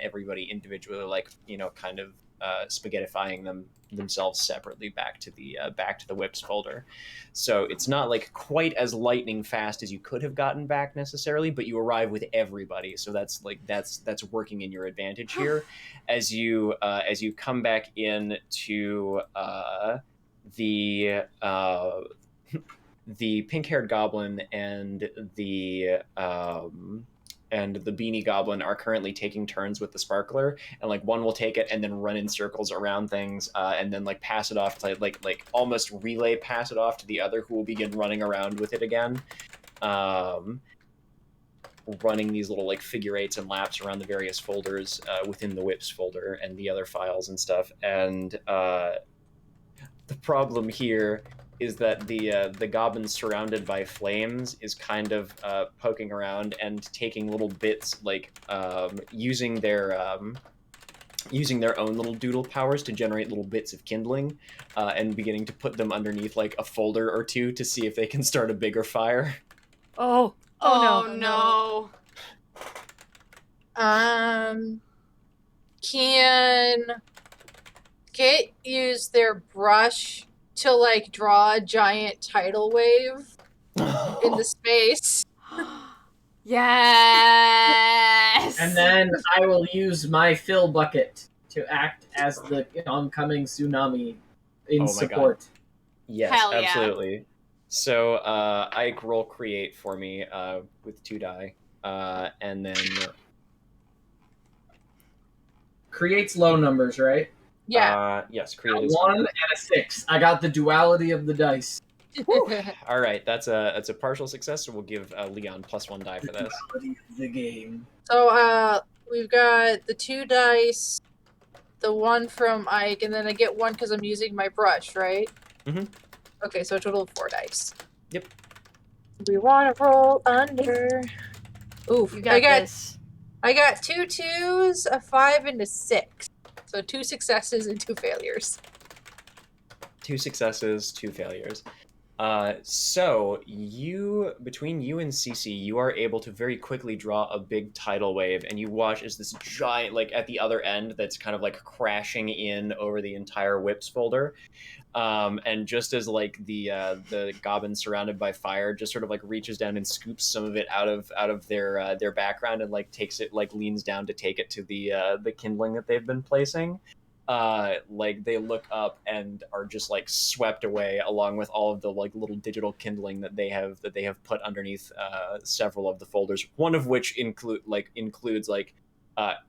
everybody individually, like kind of spaghettifying themselves separately back to the whips folder. So it's not like quite as lightning fast as you could have gotten back necessarily, but you arrive with everybody, so that's working in your advantage here as you come back in to the pink-haired goblin and the beanie goblin are currently taking turns with the sparkler, and like one will take it and then run in circles around things, and then like pass it off to like almost relay pass it off to the other, who will begin running around with it again, running these little like figure eights and laps around the various folders within the whips folder and the other files and stuff. And the problem here is that the goblin surrounded by flames is kind of poking around and taking little bits, like using their own little doodle powers to generate little bits of kindling, and beginning to put them underneath like a folder or two to see if they can start a bigger fire. Oh no. Can Kit use their brush to like draw a giant tidal wave in the space? Yes. And then I will use my fill bucket to act as the oncoming tsunami in Oh my support. Yes, Hell yeah. absolutely. So Ike, roll create for me with 2 die, and then Creates low numbers, right? Yeah. yes, A create is 1 and a 6. I got the duality of the dice. All right, that's a partial success. So we'll give Leon +1 die for this. Quality of the game. So we've got the 2 dice, the 1 from Ike, and then I get 1 because I'm using my brush, right? Mhm. Okay, so a total of 4 dice. Yep. We want to roll under. Oof, You got this. I got 2 2s, a 5, and a 6. So 2 successes and 2 failures. 2 successes, 2 failures. So between you and Cece, you are able to very quickly draw a big tidal wave, and you watch as this giant, like at the other end, that's kind of like crashing in over the entire whips folder. And just as like the goblin surrounded by fire just sort of like reaches down and scoops some of it out of their background and like takes it, like leans down to take it to the kindling that they've been placing. Like they look up and are just like swept away along with all of the like little digital kindling that they have put underneath several of the folders, one of which includes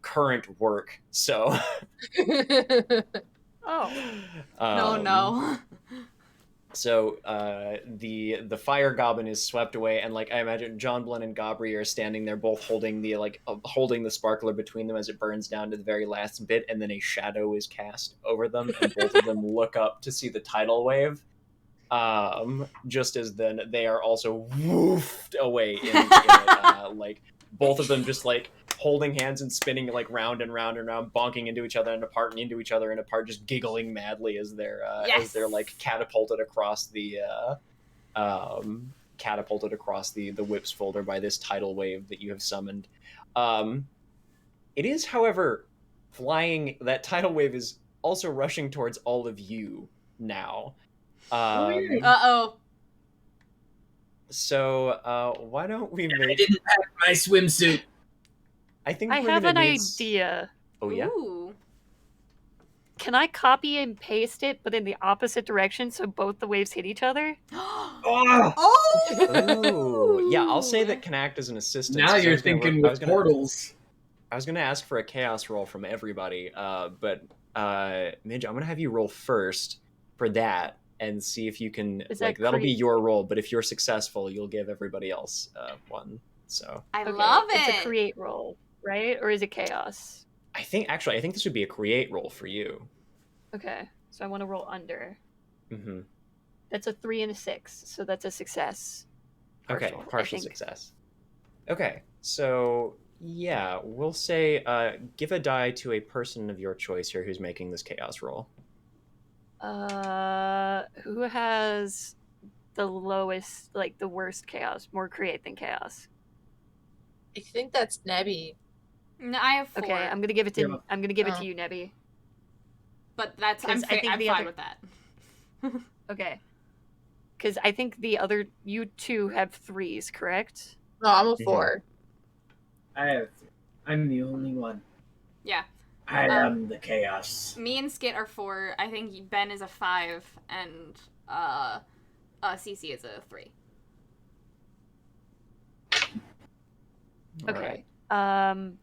current work. So Oh. No. So the fire goblin is swept away, and like I imagine John Blunt and Gabri are standing there, both holding the sparkler between them as it burns down to the very last bit, and then a shadow is cast over them, and both of them look up to see the tidal wave. Just as then they are also woofed away in it, like both of them just like holding hands and spinning like round and round and round, bonking into each other and apart and into each other and apart, just giggling madly as they're like catapulted across the whips folder by this tidal wave that you have summoned. It is, however, flying. That tidal wave is also rushing towards all of you now. Uh-oh. So why don't we I make? didn't pack my swimsuit. I think I we're have gonna an need... idea. Oh yeah. Ooh. Can I copy and paste it, but in the opposite direction, so both the waves hit each other? Oh, Oh yeah, I'll say that can act as an assistant. now you're thinking with portals. I was gonna ask for a chaos roll from everybody, but Midge, I'm gonna have you roll first for that and see if you can. Is Like that that'll be your roll, but if you're successful, you'll give everybody else one. So I Okay, love it. It's a create roll, right? Or is it chaos? I think this would be a create roll for you. Okay, so I want to roll under. Mm-hmm. That's a 3 and a 6, so that's a success. Okay, I partial think. success. Okay, so yeah, we'll say give a die to a person of your choice here who's making this chaos roll. Who has the lowest, like the worst chaos? More create than chaos. I think that's Nebby. No, I have 4. Okay, I'm gonna give it to Oh. you, Nebby. But that's I'm 'Cause I think I'm the fine other- with that. Okay, because I think the other you two have 3s, correct? No, I'm a 4. I'm the only one. Yeah. I am the chaos. Me and Skit are 4. I think Ben is a 5, and Cece is a 3. Okay. Alright.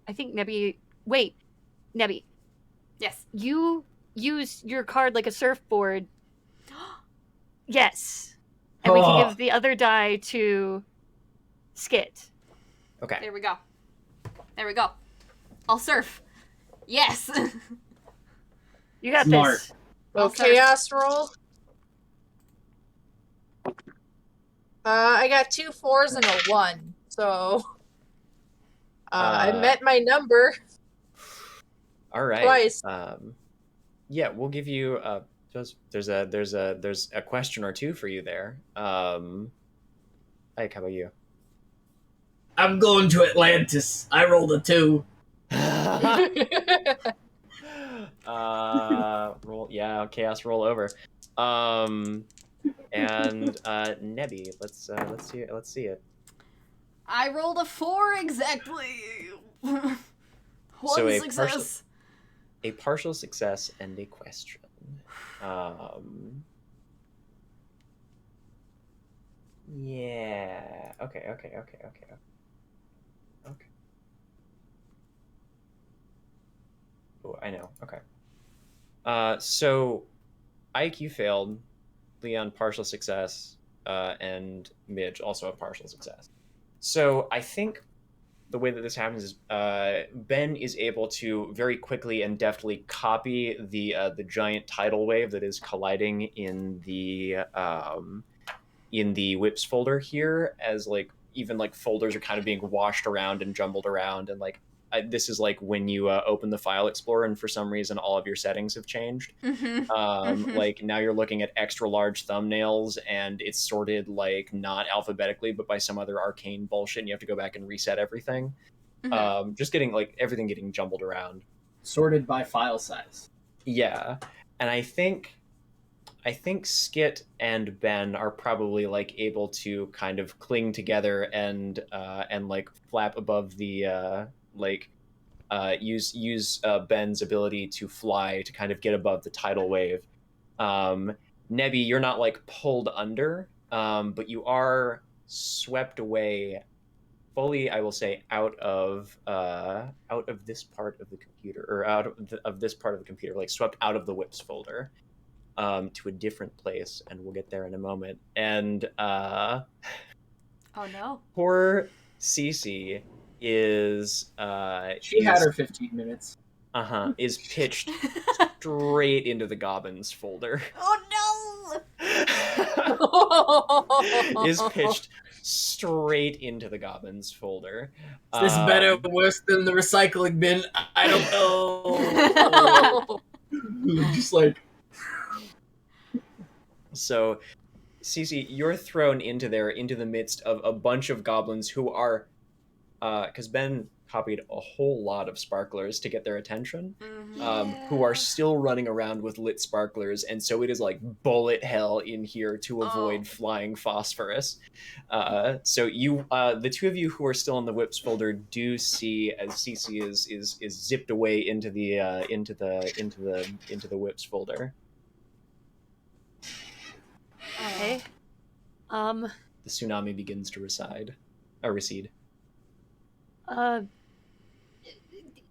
I think Nebby. Wait, Nebby. Yes. You use your card like a surfboard. Yes. And we can give the other die to Skit. Okay. There we go. I'll surf. Yes. You got Smart. this. Well, I'll surf. chaos roll. I got 2 4s and a 1, so I met my number. All right. Twice. Yeah, we'll give you there's a question or two for you there. Ike, how about you? I'm going to Atlantis. I rolled a 2. Roll, yeah, chaos roll over. And Nebby, let's see it. I rolled a 4 exactly. One So success. A partial success and a question. Yeah. Okay. Oh, I know. Okay. So, Ike, you failed. Leon, partial success, and Midge, also a partial success. So I think the way that this happens is Ben is able to very quickly and deftly copy the giant tidal wave that is colliding in the whips folder here, as like even like folders are kind of being washed around and jumbled around, and like this is like when you open the file explorer and for some reason all of your settings have changed. Like now you're looking at extra large thumbnails and it's sorted like not alphabetically but by some other arcane bullshit, and you have to go back and reset everything. Just getting like everything getting jumbled around, Sorted by file size. yeah. And I think Skit and Ben are probably like able to kind of cling together and like flap above the use Ben's ability to fly to kind of get above the tidal wave. Nebby, you're not like pulled under, but you are swept away fully, I will say, out of this part of the computer, or out of this part of the computer, like swept out of the whips folder, to a different place, and we'll get there in a moment. And Oh no. poor Cece is She had her 15 minutes. is pitched straight into the Gobbins folder. Oh no! Is pitched straight into the Gobbins folder. Is this better or worse than the recycling bin? I don't know. Just like... So, Cece, you're thrown into the midst of a bunch of goblins who are, because Ben copied a whole lot of sparklers to get their attention, who are still running around with lit sparklers, and so it is like bullet hell in here to avoid flying phosphorus. So you, the two of you who are still in the whips folder, do see as Cece is zipped away into the whips folder. Okay. The tsunami begins to recede.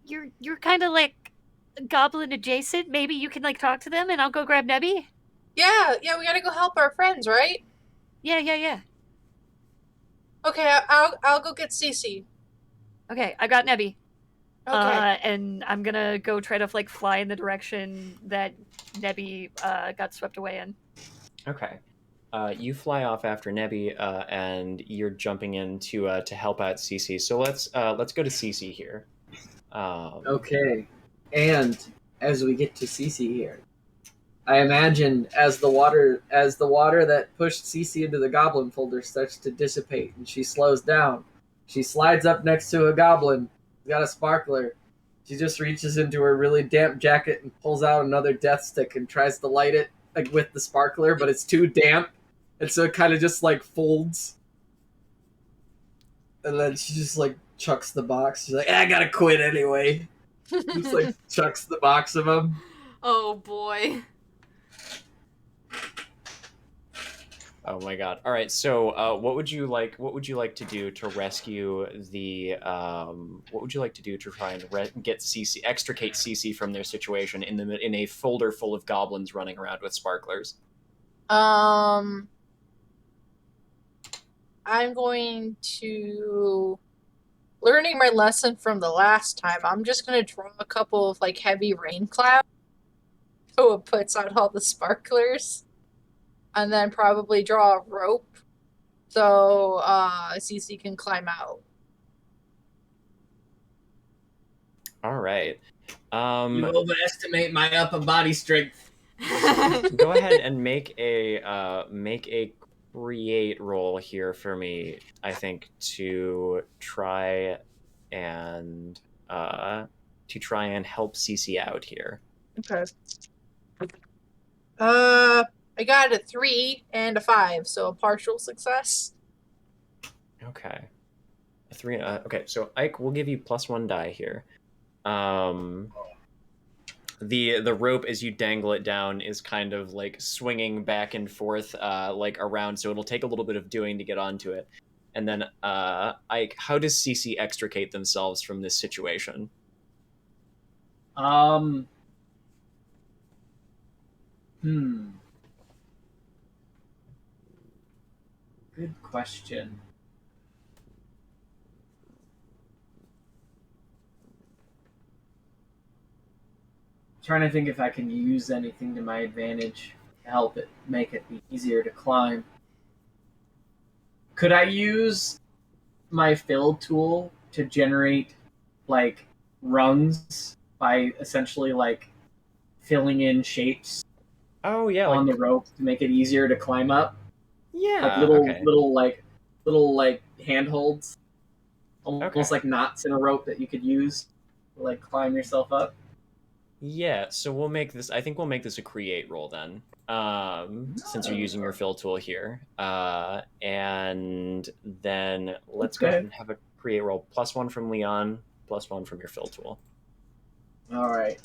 You're kind of like goblin adjacent. Maybe you can like talk to them, and I'll go grab Nebby. Yeah, we gotta go help our friends, right? Yeah. Okay, I'll go get Cece. Okay, I got Nebby. Okay. And I'm gonna go try to like fly in the direction that Nebby got swept away in. Okay. You fly off after Nebby, and you're jumping in to help out Cece. So let's go to Cece here. Okay. And as we get to Cece here, I imagine as the water that pushed Cece into the goblin folder starts to dissipate and she slows down, she slides up next to a goblin who's got a sparkler. She just reaches into her really damp jacket and pulls out another death stick and tries to light it like with the sparkler, but it's too damp, and so it kind of just like folds. And then she just like chucks the box. She's like, I gotta quit anyway. Just like chucks the box of them. Oh boy. Oh my god! All right, so what would you like to do to rescue the? What would you like to do to try and extricate Cece from their situation in a folder full of goblins running around with sparklers? I'm going to, learning my lesson from the last time, I'm just gonna draw a couple of like heavy rain clouds so it puts out all the sparklers, and then probably draw a rope so Cece can climb out. All right. You overestimate my upper body strength. Go ahead and make a create roll here for me. I think to try and help Cece out here. Okay. I got a 3 and a 5, so a partial success. Okay. A 3. Okay, so Ike, we'll give you +1 die here. The rope, as you dangle it down, is kind of like swinging back and forth like around, so it'll take a little bit of doing to get onto it. And then Ike, how does Cece extricate themselves from this situation? Good question. Trying to think if I can use anything to my advantage to help it make it be easier to climb. Could I use my fill tool to generate like rungs by essentially like filling in shapes Oh yeah, on like the rope to make it easier to climb up? Like yeah, little okay. little handholds, almost Okay. like knots in a rope that you could use to like climb yourself up. Yeah, so we'll make this I think we'll make this a create roll then. Since you're using your fill tool here. And then let's go ahead Okay. and have a create roll. +1 from Leon, +1 from your fill tool. All right.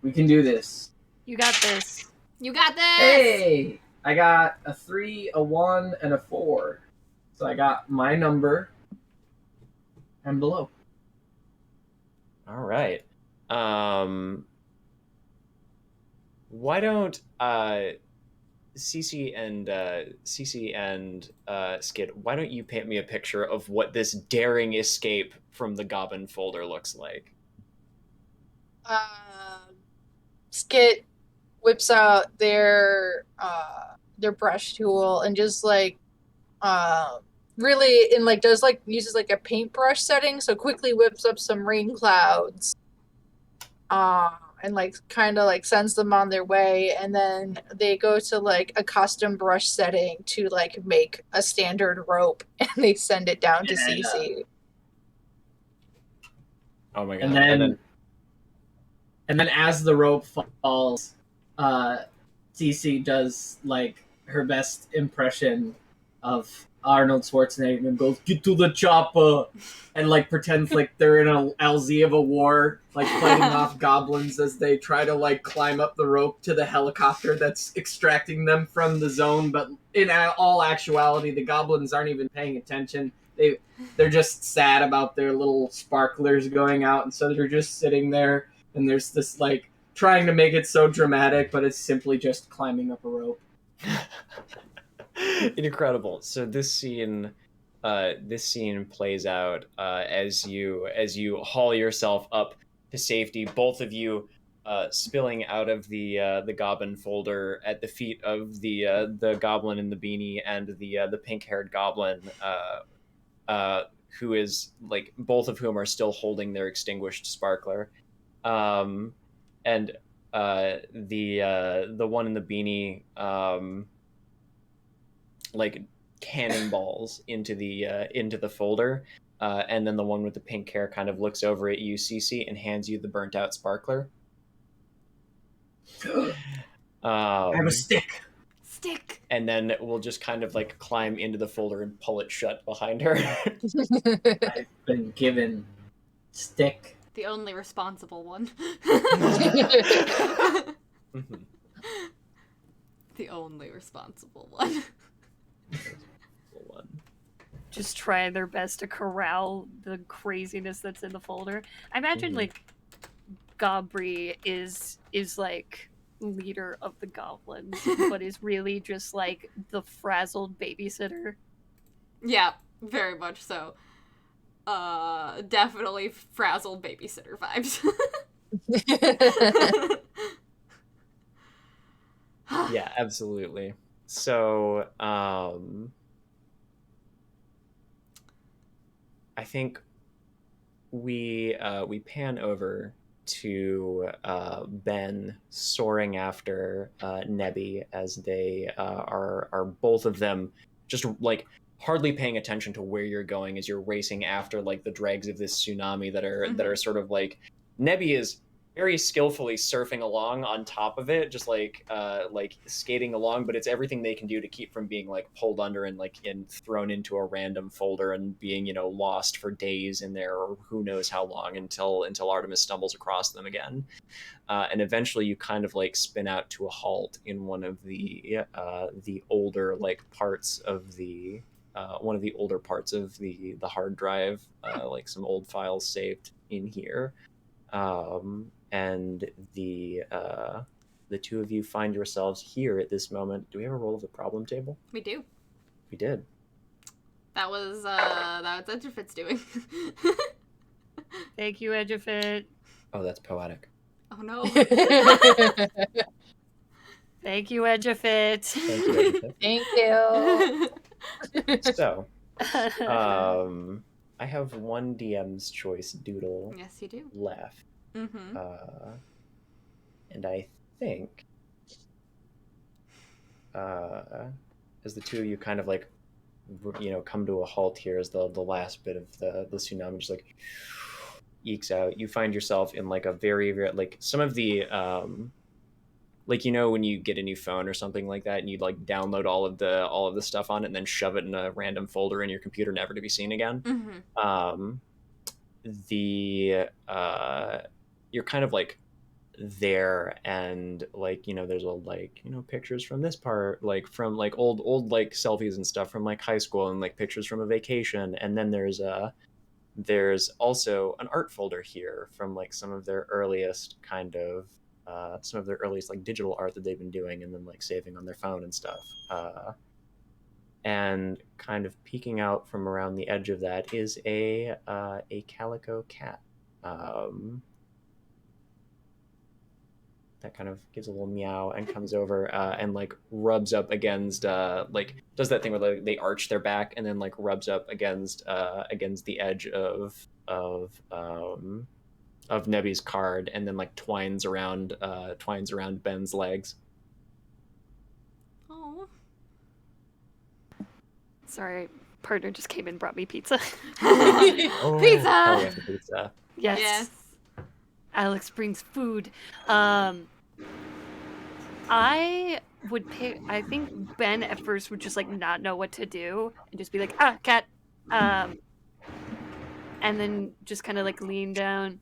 We can do this. You got this. You got this! Hey! I got a 3, a 1, and a 4. So I got my number and below. All right. Why don't Cece and Skid, why don't you paint me a picture of what this daring escape from the Goblin folder looks like? Skit whips out their brush tool and just like really and like does like uses like a paintbrush setting, so quickly whips up some rain clouds and like kind of like sends them on their way, and then they go to like a custom brush setting to like make a standard rope and they send it down to CC. Oh my god. And then as the rope falls, Cece does like her best impression of Arnold Schwarzenegger and goes, "Get to the chopper," and like pretends like they're in a LZ of a war, like fighting off goblins as they try to like climb up the rope to the helicopter that's extracting them from the zone. But in all actuality, the goblins aren't even paying attention. They're just sad about their little sparklers going out, and so they're just sitting there. And there's this like trying to make it so dramatic, but it's simply just climbing up a rope. Incredible. So this scene plays out as you haul yourself up to safety, both of you spilling out of the goblin folder at the feet of the goblin in the beanie and the pink-haired goblin who is like, both of whom are still holding their extinguished sparkler. And the one in the beanie like cannonballs into the folder, and then the one with the pink hair kind of looks over at you, Cece, and hands you the burnt out sparkler. I have a stick. And then we'll just kind of like climb into the folder and pull it shut behind her. I've been given stick. The only responsible one. The only responsible one. Just try their best to corral the craziness that's in the folder. I imagine like Gabri is like leader of the goblins, but is really just like the frazzled babysitter. Yeah, very much so. Definitely frazzled babysitter vibes. Yeah, absolutely. So, I think we pan over to Ben soaring after Nebby as they are both of them just like hardly paying attention to where you're going as you're racing after like the dregs of this tsunami that are sort of like, Nebby is very skillfully surfing along on top of it, just like skating along, but it's everything they can do to keep from being like pulled under and thrown into a random folder and being, lost for days in there, or who knows how long, until Artemis stumbles across them again. And eventually you kind of like spin out to a halt in one of the older like parts of the the hard drive, like some old files saved in here. And the two of you find yourselves here at this moment. Do we have a roll of the problem table? We do. We did. That was Edgefit's doing. Thank you, Edgefit. Oh, that's poetic. Oh no. Thank you, Edgefit. Thank you, Edgefit. Thank you. So, I have one DM's choice doodle Yes, you do. left. Mm-hmm. And I think, as the two of you kind of like, come to a halt here as the last bit of the tsunami just like ekes out, you find yourself in like a very, very, like some of the, like, when you get a new phone or something like that and you like download all of the stuff on it and then shove it in a random folder in your computer never to be seen again. Mm-hmm. You're kind of like there, and like there's pictures from this part, like from like old like selfies and stuff from like high school, and like pictures from a vacation, and then there's also an art folder here from like some of their earliest like digital art that they've been doing and then like saving on their phone and stuff. And kind of peeking out from around the edge of that is a calico cat. That kind of gives a little meow and comes over and like rubs up against like does that thing where they arch their back and then like rubs up against the edge of Nebby's card, and then like twines around Ben's legs. Oh. Sorry, partner just came and brought me pizza. Oh, Pizza! hell yeah, pizza. Yes. Yes. Alex brings food. I would pick. I think Ben at first would just like not know what to do and just be like, cat. And then just kind of like lean down,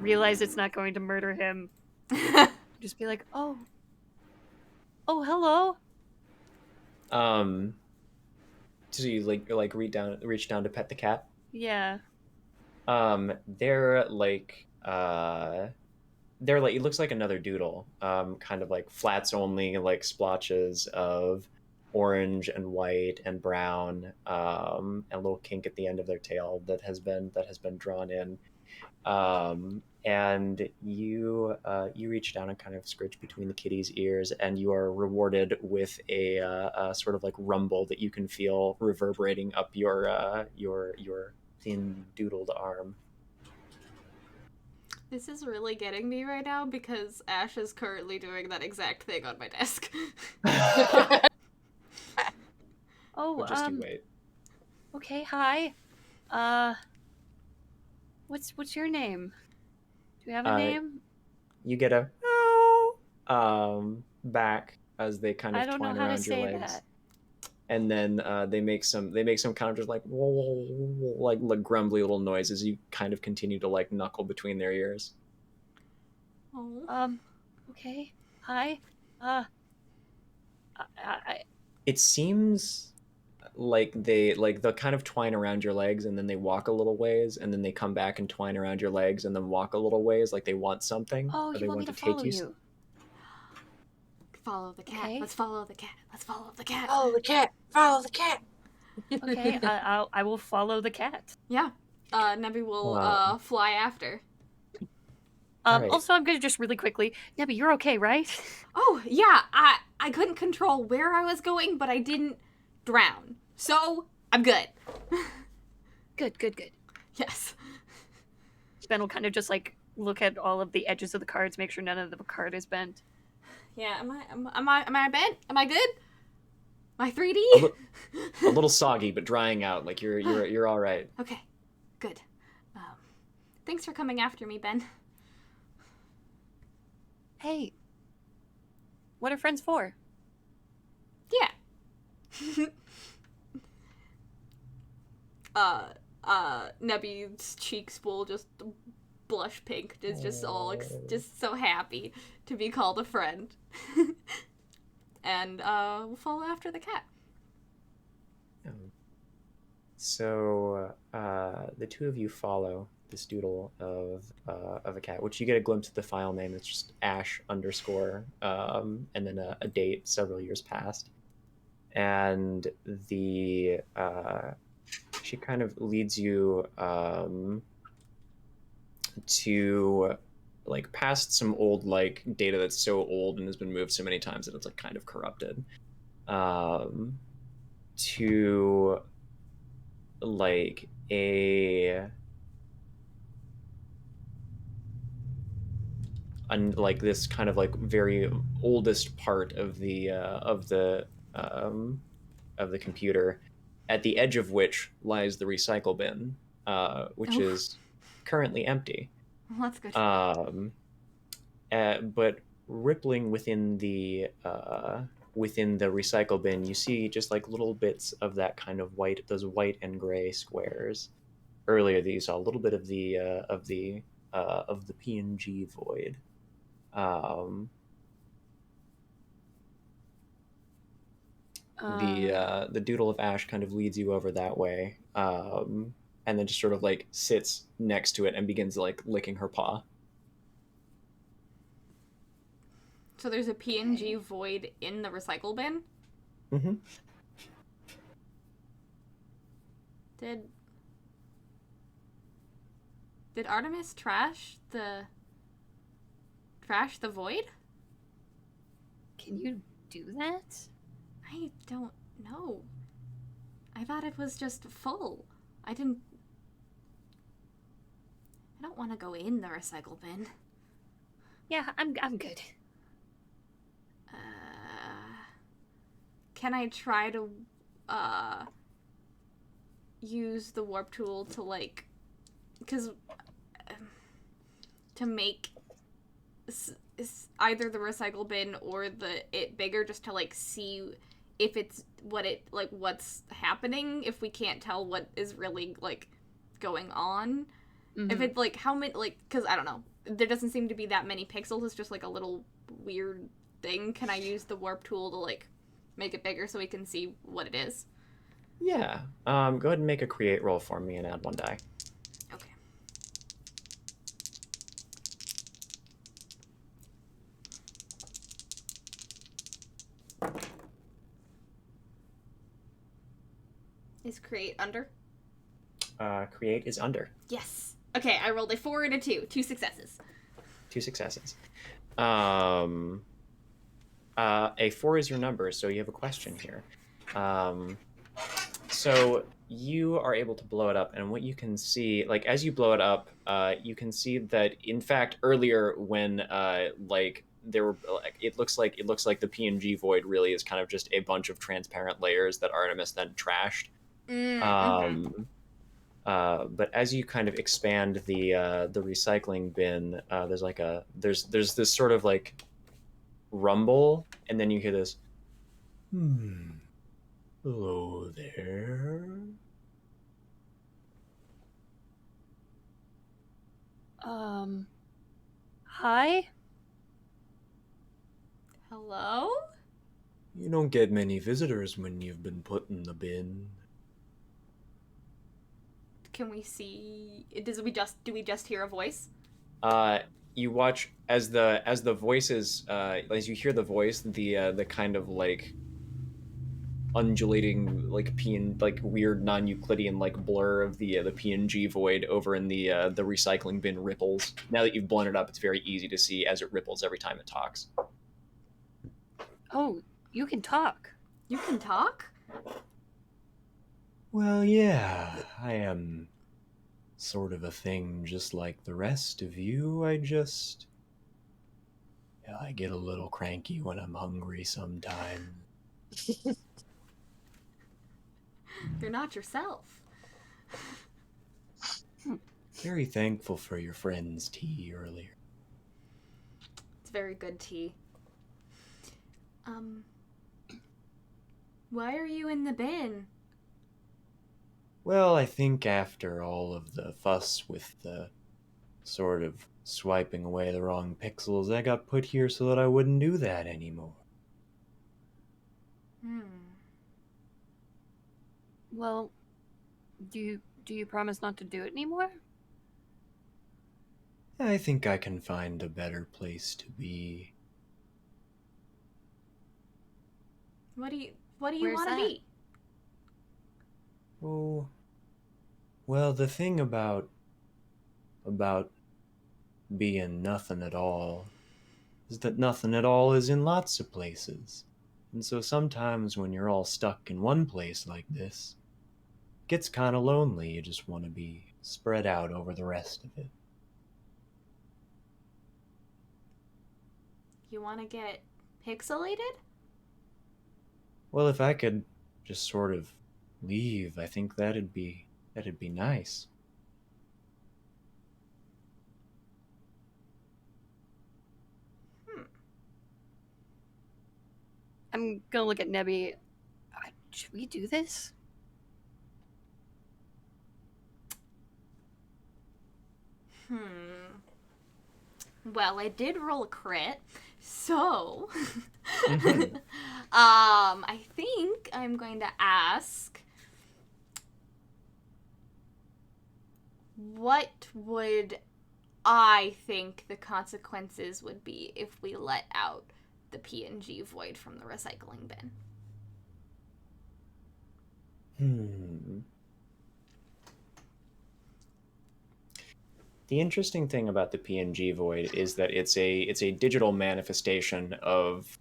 realize it's not going to murder him. Just be like, oh, hello. So you like reach down to pet the cat. Yeah. They're like it looks like another doodle, kind of like flats only, like splotches of orange and white and brown, and a little kink at the end of their tail that has been drawn in. And you reach down and kind of scritch between the kitty's ears, and you are rewarded with a sort of like rumble that you can feel reverberating up your thin doodled arm. This is really getting me right now because Ash is currently doing that exact thing on my desk. Oh, But just you wait. Okay, hi. What's your name? Do you have a name? You get a back as they kind of I don't know twine how to around your say legs. that. And then they make some kind of just like grumbly little noises. You kind of continue to like knuckle between their ears. Oh. Okay. Hi. It seems like they'll kind of twine around your legs, and then they walk a little ways, and then they come back and twine around your legs, and then walk a little ways, like they want something. Oh, or you they want me want to to take follow you? Follow the cat. Okay. Let's follow the cat. Let's follow the cat. Follow the cat. Follow the cat. Okay, I will follow the cat. Yeah. Nebby will Wow. fly after. Alright. Also, I'm gonna just really quickly, Nebby, you're okay, right? Oh, yeah. I couldn't control where I was going, but I didn't drown. So, I'm good. Good. Yes. Ben will kind of just like look at all of the edges of the cards, make sure none of the card is bent. Yeah, am I bent? Am I good? Am I 3D? A little soggy, but drying out. Like you're all right. Okay, good. Thanks for coming after me, Ben. Hey, what are friends for? Yeah. Nebby's cheeks will just blush pink. Is just all just so happy to be called a friend. And we'll follow after the cat. So the two of you follow this doodle of a cat, which you get a glimpse of the file name. It's just Ash _ and then a date several years past. and the she kind of leads you to like past some old like data that's so old and has been moved so many times that it's like kind of corrupted, to like like this kind of like very oldest part of the computer, at the edge of which lies the recycle bin, which Oh. is currently empty. Well, that's good. But rippling within the recycle bin, you see just like little bits of that kind of white, those white and gray squares. Earlier, that you saw a little bit of the PNG void. The doodle of ash kind of leads you over that way, and then just sort of like sits next to it and begins like licking her paw. So there's a PNG void in the recycle bin? Mm-hmm. Did Artemis trash the void? Can you do that? I don't know. I thought it was just full. I don't want to go in the recycle bin. Yeah, I'm good. Can I try to use the warp tool to like, because to make either the recycle bin or it bigger, just to like see if it's what's happening, if we can't tell what is really like going on. Mm-hmm. If it's like how many, like, because I don't know, there doesn't seem to be that many pixels, it's just like a little weird thing. Can I use the warp tool to like make it bigger so we can see what it is? Yeah. Go ahead and make a create roll for me and add 1 die. Okay. Is create under? Create is under. Yes. Okay, I rolled a 4 and a 2. 2 successes. 2 successes. A 4 is your number, so you have a question here. So you are able to blow it up, and what you can see, like as you blow it up, you can see that in fact earlier when like there were like it looks like the PNG void really is kind of just a bunch of transparent layers that Artemis then trashed. But as you kind of expand the recycling bin, there's this sort of like rumble, and then you hear this. Hello there. Hi? Hello? You don't get many visitors when you've been put in the bin. Can we see? Do we just hear a voice? You watch as the voices, as you hear the voice, the kind of like undulating like weird non-Euclidean like blur of the PNG void over in the recycling bin ripples. Now that you've blown it up, it's very easy to see as it ripples every time it talks. Oh, you can talk. You can talk? Well, yeah, I am sort of a thing just like the rest of you. I get a little cranky when I'm hungry sometimes. You're not yourself. Very thankful for your friend's tea earlier. It's very good tea. Why are you in the bin? Well, I think after all of the fuss with the sort of swiping away the wrong pixels, I got put here so that I wouldn't do that anymore. Well, do you promise not to do it anymore? I think I can find a better place to be. What What do you Where's want to that? be? Oh, well, the thing about being nothing at all is that nothing at all is in lots of places. And so sometimes when you're all stuck in one place like this, it gets kind of lonely. You just want to be spread out over the rest of it. You want to get pixelated? Well, if I could just sort of leave, I think that'd be nice. I'm gonna look at Nebby. Should we do this? Well, I did roll a crit, so Mhm. I think I'm going to ask, what would I think the consequences would be if we let out the PNG void from the recycling bin? The interesting thing about the PNG void is that it's a digital manifestation of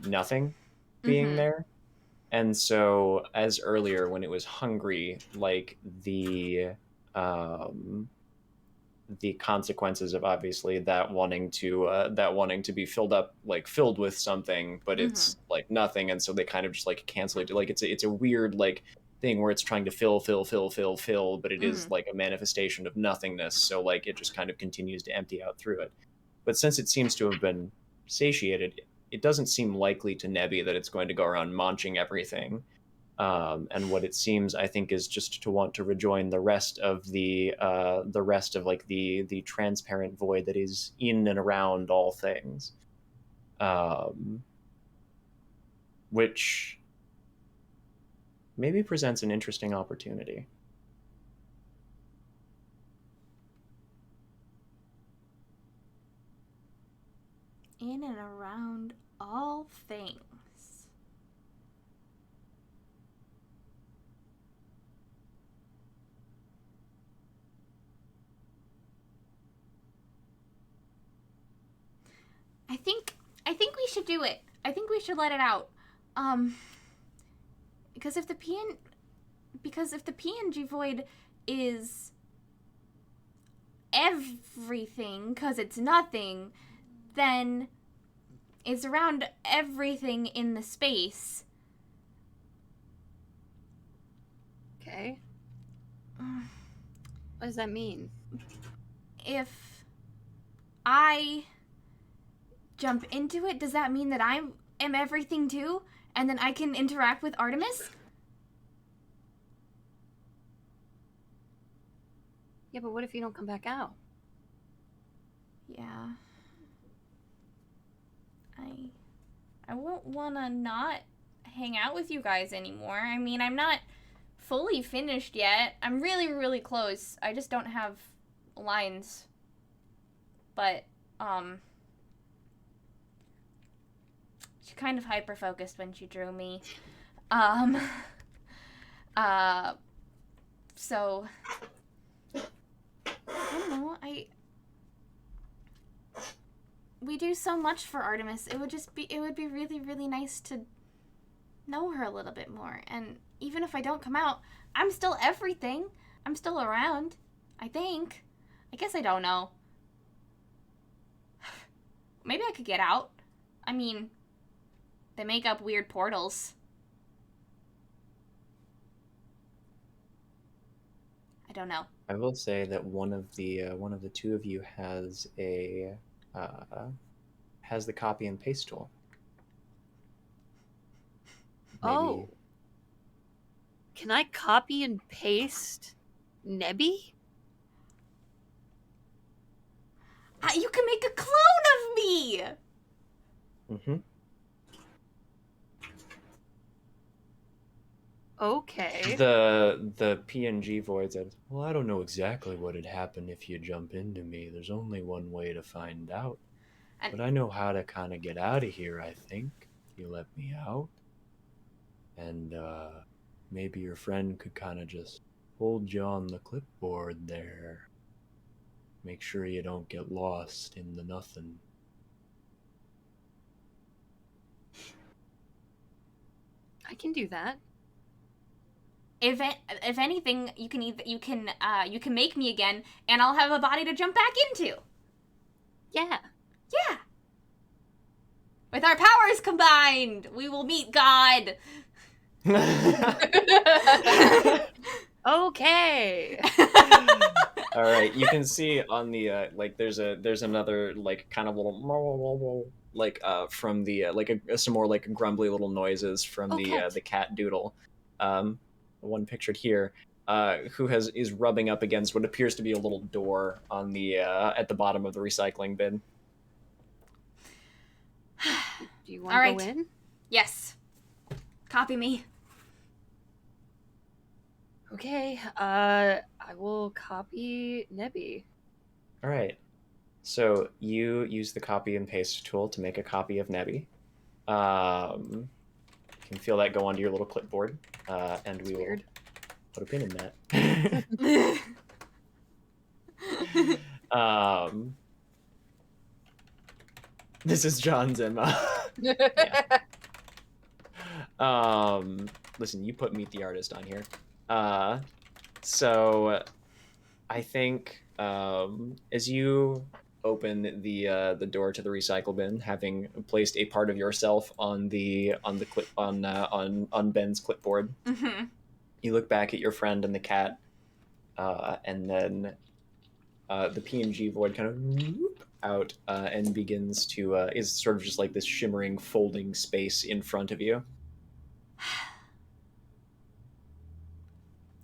nothing being there. And so, as earlier when it was hungry, like the consequences of obviously that wanting to be filled up, like filled with something, but it's like nothing, and so they kind of just like cancel it. Like it's a weird like thing where it's trying to fill, but it is like a manifestation of nothingness. So like it just kind of continues to empty out through it. But since it seems to have been satiated, it doesn't seem likely to Nebby that it's going to go around munching everything. And what it seems, I think, is just to want to rejoin the rest of like the transparent void that is in and around all things, which maybe presents an interesting opportunity. In and around all things. I think we should do it. I think we should let it out. Because if the PNG void is everything, because it's nothing, then it's around everything in the space. Okay. What does that mean? If I jump into it, does that mean that I am everything too? And then I can interact with Artemis? Yeah, but what if you don't come back out? Yeah. I won't wanna not hang out with you guys anymore. I mean, I'm not fully finished yet. I'm really, really close. I just don't have lines. But, she kind of hyper-focused when she drew me. So, I don't know, we do so much for Artemis. It would be really, really nice to know her a little bit more. And even if I don't come out, I'm still everything. I'm still around, I think. I guess I don't know. Maybe I could get out. I mean, they make up weird portals. I don't know. I will say that one of the two of you has the copy and paste tool. Maybe. Oh. Can I copy and paste Nebby? You can make a clone of me! Mm-hmm. Okay. The PNG void said, well, I don't know exactly what'd happen if you jump into me. There's only one way to find out. And But I know how to kind of get out of here, I think. You let me out. And maybe your friend could kind of just hold you on the clipboard there. Make sure you don't get lost in the nothing. I can do that. If anything, you can make me again, and I'll have a body to jump back into. Yeah. Yeah. With our powers combined, we will meet God. Okay. All right, you can see on the there's another like kind of little from the some more like grumbly little noises from the cat doodle, the one pictured here, who is rubbing up against what appears to be a little door on the at the bottom of the recycling bin. Do you want to go in? Yes. Copy me. Okay. I will copy Nebby. All right. So you use the copy and paste tool to make a copy of Nebby. You can feel that go onto your little clipboard, and we will put a pin in that. This is John's Emma. Yeah. Listen, you put Meet the Artist on here. So I think as you open the door to the recycle bin, having placed a part of yourself on Ben's clipboard, Mm-hmm. you look back at your friend and the cat, and then the PNG void kind of out and begins to is sort of just like this shimmering folding space in front of you.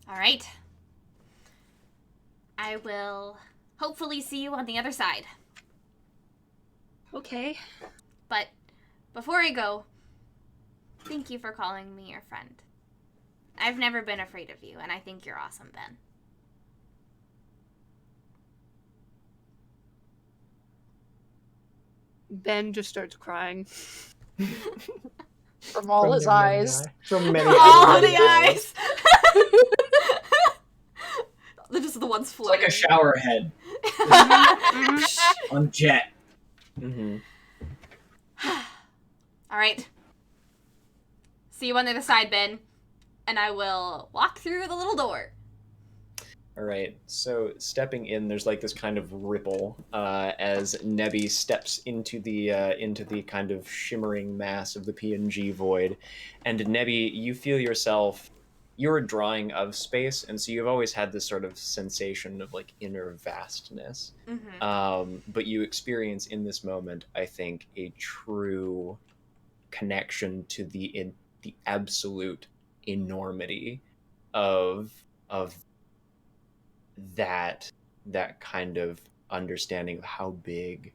All right. I will hopefully see you on the other side. Okay. But before I go, thank you for calling me your friend. I've never been afraid of you, and I think you're awesome, Ben. Ben just starts crying. From all his eyes. From many All the eyes! They're just the ones It's floating. like a shower head on jet. Mm-hmm. All right. See you on the other side, Ben. And I will walk through the little door. All right. So stepping in, there's like this kind of ripple as Nebby steps into the kind of shimmering mass of the PNG void, and Nebby, you feel yourself. You're a drawing of space, and so you've always had this sort of sensation of like inner vastness. Mm-hmm. But you experience in this moment, I think, a true connection to the absolute enormity of that kind of understanding of how big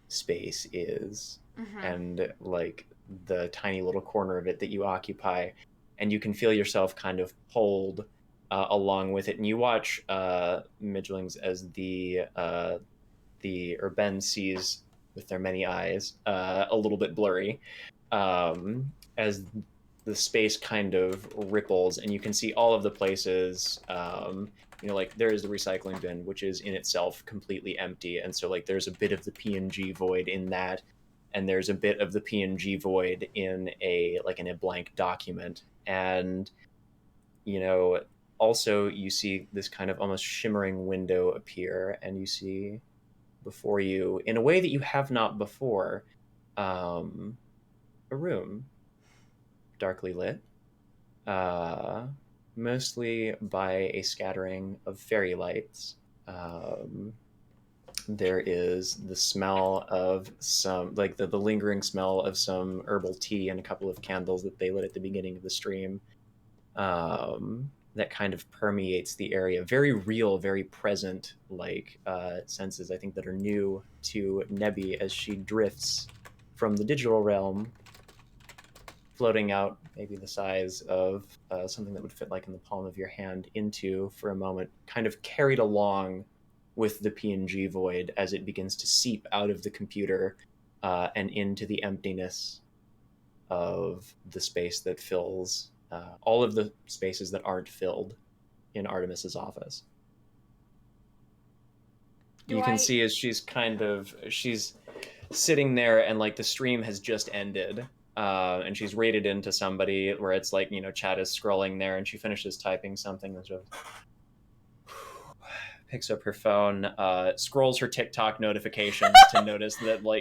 space is, Mm-hmm. and like the tiny little corner of it that you occupy, and you can feel yourself kind of pulled along with it. And you watch Midlings as Ben sees with their many eyes a little bit blurry, as the space kind of ripples, and you can see all of the places. Like there is the recycling bin, which is in itself completely empty, and so like there's a bit of the PNG void in that, and there's a bit of the PNG void in a blank document. And also you see this kind of almost shimmering window appear, and you see before you, in a way that you have not before, a room darkly lit, mostly by a scattering of fairy lights. There is the smell of some, like the lingering smell of some herbal tea and a couple of candles that they lit at the beginning of the stream, that kind of permeates the area. Very real, very present, senses, I think, that are new to Nebby as she drifts from the digital realm, floating out maybe the size of something that would fit like in the palm of your hand, into, for a moment, kind of carried along with the PNG void as it begins to seep out of the computer and into the emptiness of the space that fills all of the spaces that aren't filled in Artemis's office. You can see as she's sitting there, and like the stream has just ended, and she's raided into somebody where it's like, you know, chat is scrolling there, and she finishes typing something and just picks up her phone, scrolls her TikTok notifications to notice that wow,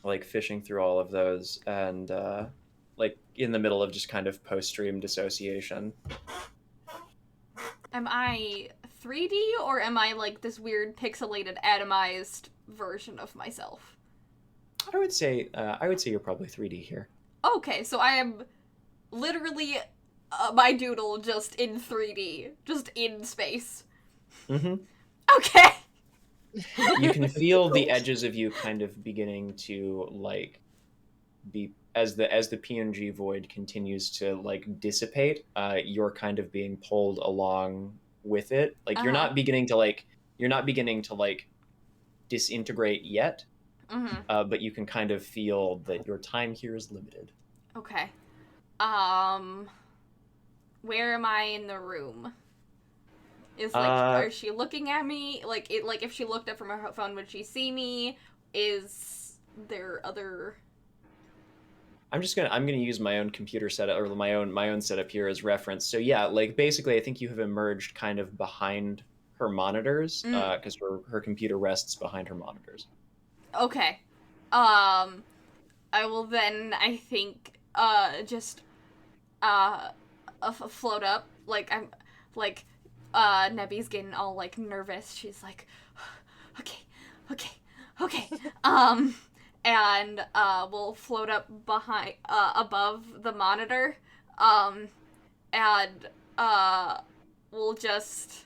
like fishing through all of those, and like in the middle of just kind of post-stream dissociation. Am I 3D or am I like this weird pixelated atomized version of myself? I would say you're probably 3D here. Okay, so I am literally my doodle just in 3D, just in space. Mm-hmm. Okay. You can feel the edges of you kind of beginning to like be as the PNG void continues to like dissipate. You're kind of being pulled along with it. Like you're not beginning to like disintegrate yet. Mm-hmm. But you can kind of feel that your time here is limited. Okay. Where am I in the room? Is like, is she looking at me? Like if she looked up from her phone, would she see me? Is there other? I'm gonna use my own computer setup, or my own setup here as reference. So yeah, like basically, I think you have emerged kind of behind her monitors, because her computer rests behind her monitors. Okay. I will then, I think, just float up. Like I'm, like, Nebby's getting all like nervous. She's like, okay. And we'll float up behind, above the monitor, and we'll just,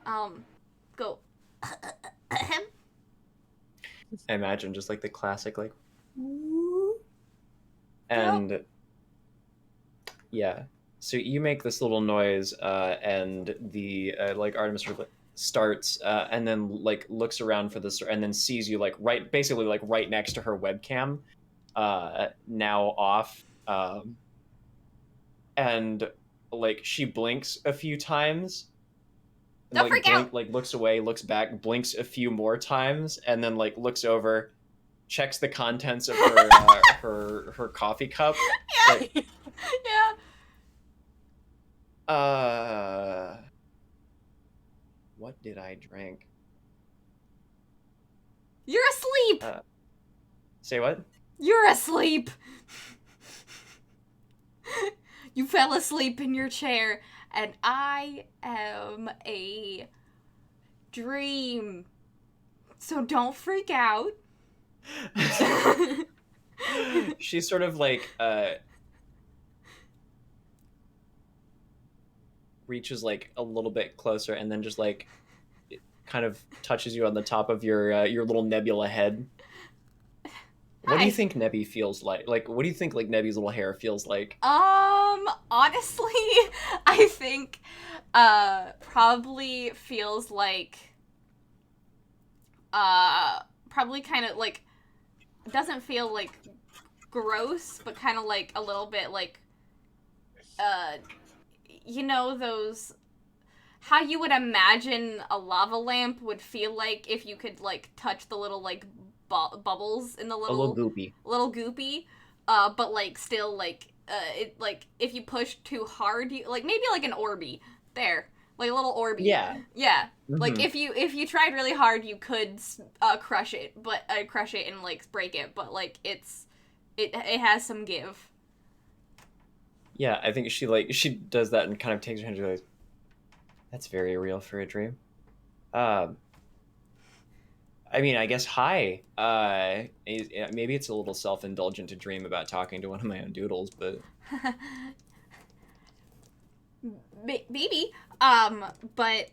go. I imagine just like the classic like, and yeah. So you make this little noise, and the like Artemis starts, and then like looks around for this, and then sees you like basically like right next to her webcam, now off, and like she blinks a few times. And, Don't freak out. Like looks away, looks back, blinks a few more times, and then like looks over, checks the contents of her her coffee cup. Yeah. Like, yeah. What did I drink? You're asleep. Say what? You're asleep. You fell asleep in your chair, and I am a dream. So don't freak out. She's sort of like reaches like a little bit closer, and then just like kind of touches you on the top of your little nebula head. What do you think Nebby feels like? Like, what do you think like Nebby's little hair feels like? Honestly, I think probably feels like probably kind of like, doesn't feel like gross, but kind of like a little bit like you know those, how you would imagine a lava lamp would feel like if you could like touch the little like bubbles in the little goopy, but like still like it, like if you push too hard, you like maybe like an Orby there, like a little Orby. Yeah. Mm-hmm. Like if you tried really hard, you could crush it and like break it, but like it has some give. Yeah, I think she does that and kind of takes her hand and goes, "That's very real for a dream." I mean, I guess hi. Maybe it's a little self-indulgent to dream about talking to one of my own doodles, but maybe. But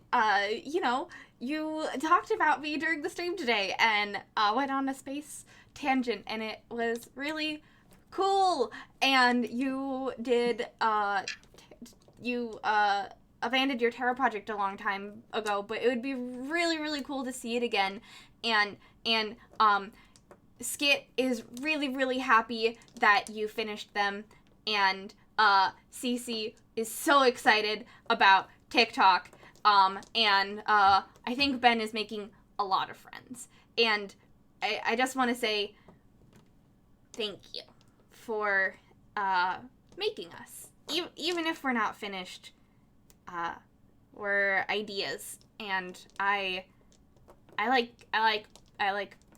you know, you talked about me during the stream today, and went on a space tangent, and it was really cool. And you did abandoned your Terra project a long time ago, but it would be really, really cool to see it again. And And Skit is really, really happy that you finished them, and Cece is so excited about TikTok, and I think Ben is making a lot of friends. And I just want to say thank you for making us. Even if we're not finished, we're ideas, and I like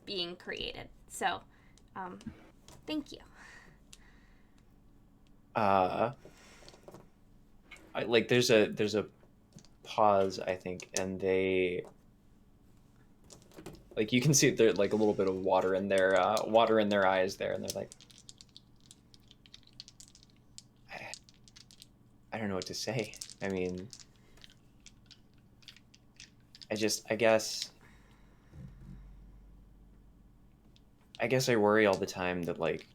being created. So, thank you. There's a pause, I think, and they, like, you can see there's like a little bit of water in their eyes there, and they're like, I don't know what to say. I mean, I guess I worry all the time that, like,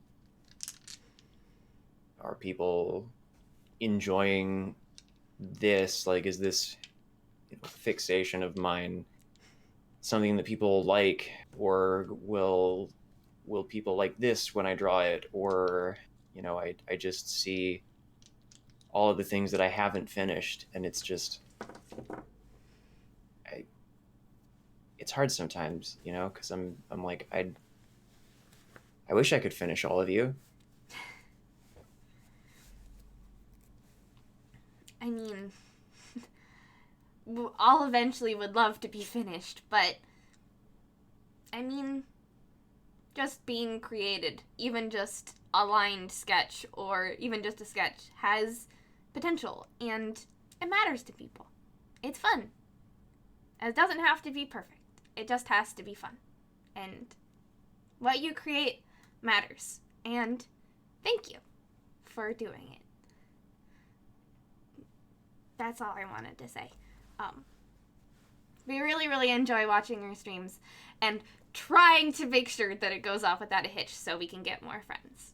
are people enjoying this? Like, is this, fixation of mine something that people like, or will people like this when I draw it? Or, I just see all of the things that I haven't finished, and it's just, it's hard sometimes, because I'm like, I wish I could finish all of you. I mean, all eventually would love to be finished, but I mean, just being created, even just a lined sketch or even just a sketch, has potential, and it matters to people. It's fun. It doesn't have to be perfect. It just has to be fun. And what you create matters. And thank you for doing it. That's all I wanted to say. We really, really enjoy watching your streams and trying to make sure that it goes off without a hitch so we can get more friends.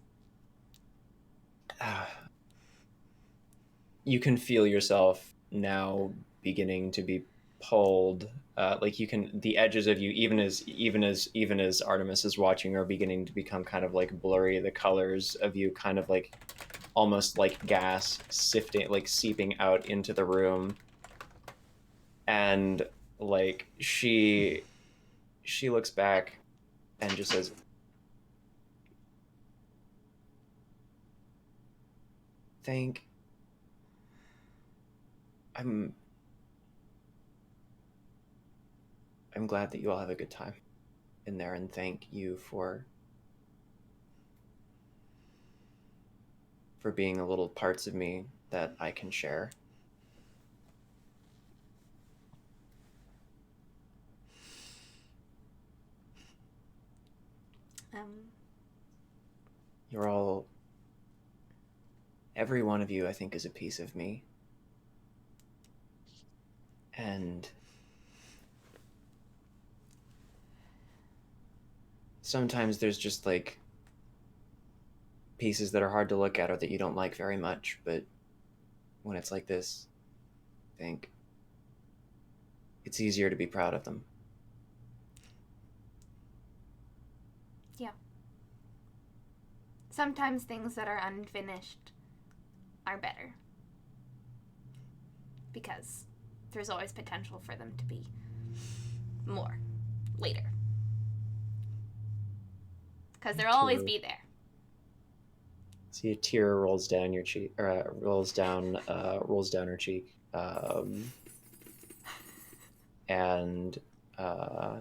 You can feel yourself now beginning to be pulled. Like, you can, the edges of you, even as Artemis is watching, are beginning to become kind of like blurry. The colors of you kind of like almost like gas seeping out into the room. And like she looks back and just says, I'm glad that you all have a good time in there, and thank you for being the little parts of me that I can share. You're all, every one of you, I think, is a piece of me. And sometimes there's just like pieces that are hard to look at or that you don't like very much, but when it's like this, I think it's easier to be proud of them. Yeah. Sometimes things that are unfinished are better, because there's always potential for them to be more later. Because they'll always be there. See a tear rolls down your cheek, or rolls down her cheek, and I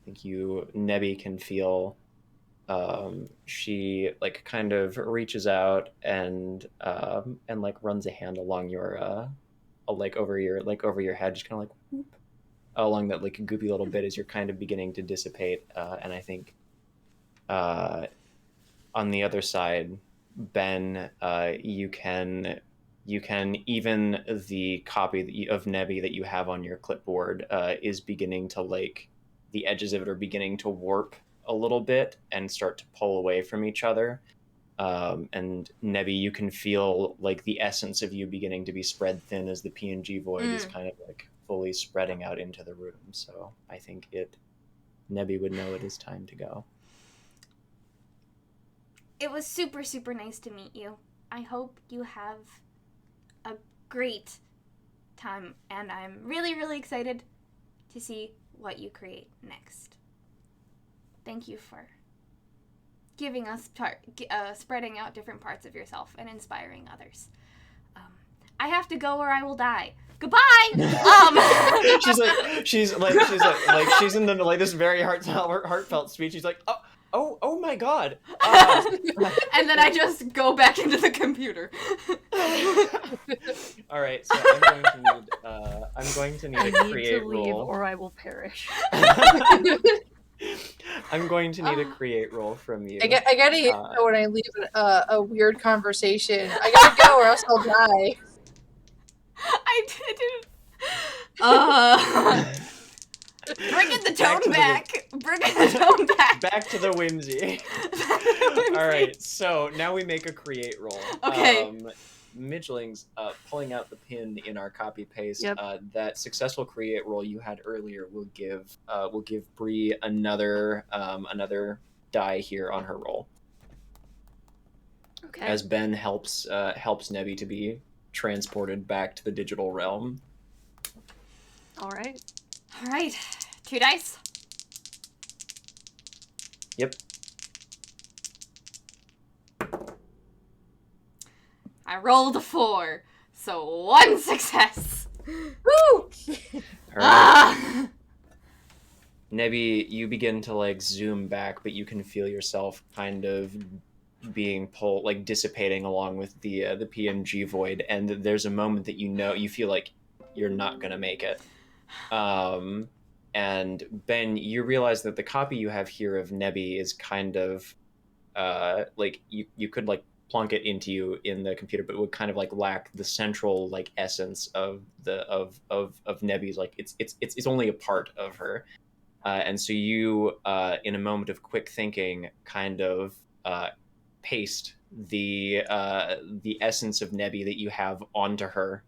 think Nebby can feel. She like kind of reaches out and like runs a hand along your like over your head, just kind of like whoop, along that like goopy little bit as you're kind of beginning to dissipate. And I think on the other side, Ben, you can even the copy of Nebby that you have on your clipboard is beginning to, like, the edges of it are beginning to warp a little bit and start to pull away from each other. And Nebby, you can feel like the essence of you beginning to be spread thin as the PNG void is kind of like fully spreading out into the room. So I think it Nebby would know it is time to go. It was super, super nice to meet you. I hope you have a great time, and I'm really, really excited to see what you create next. Thank you for giving us, spreading out different parts of yourself and inspiring others. I have to go or I will die. Goodbye. She's in the like this very heartfelt speech. She's like, oh my god. And then I just go back into the computer. All right, so I'm going to need I a need create to leave roll. or I will perish. I'm going to need a create roll from you. I gotta use it when I leave a weird conversation. I gotta go or else I'll die. I didn't. Bringing the tone back. Bringing the tone back. Back to the whimsy. All right, so now we make a create roll. Okay. Midlings, pulling out the pin in our copy paste. Yep. That successful create roll you had earlier will give Bree another die here on her roll. Okay. As Ben helps Nebby to be transported back to the digital realm. All right. All right. 2 dice. Yep. I rolled a 4, so 1 success. Woo! All right. Ah! Nebby, you begin to like zoom back, but you can feel yourself kind of being pulled, like dissipating along with the PNG void, and there's a moment that you feel like you're not gonna make it. And Ben, you realize that the copy you have here of Nebby is kind of like you could like plunk it into you in the computer, but it would kind of like lack the central like essence of Nebby's. Like it's only a part of her, and so you in a moment of quick thinking kind of paste the essence of Nebby that you have onto her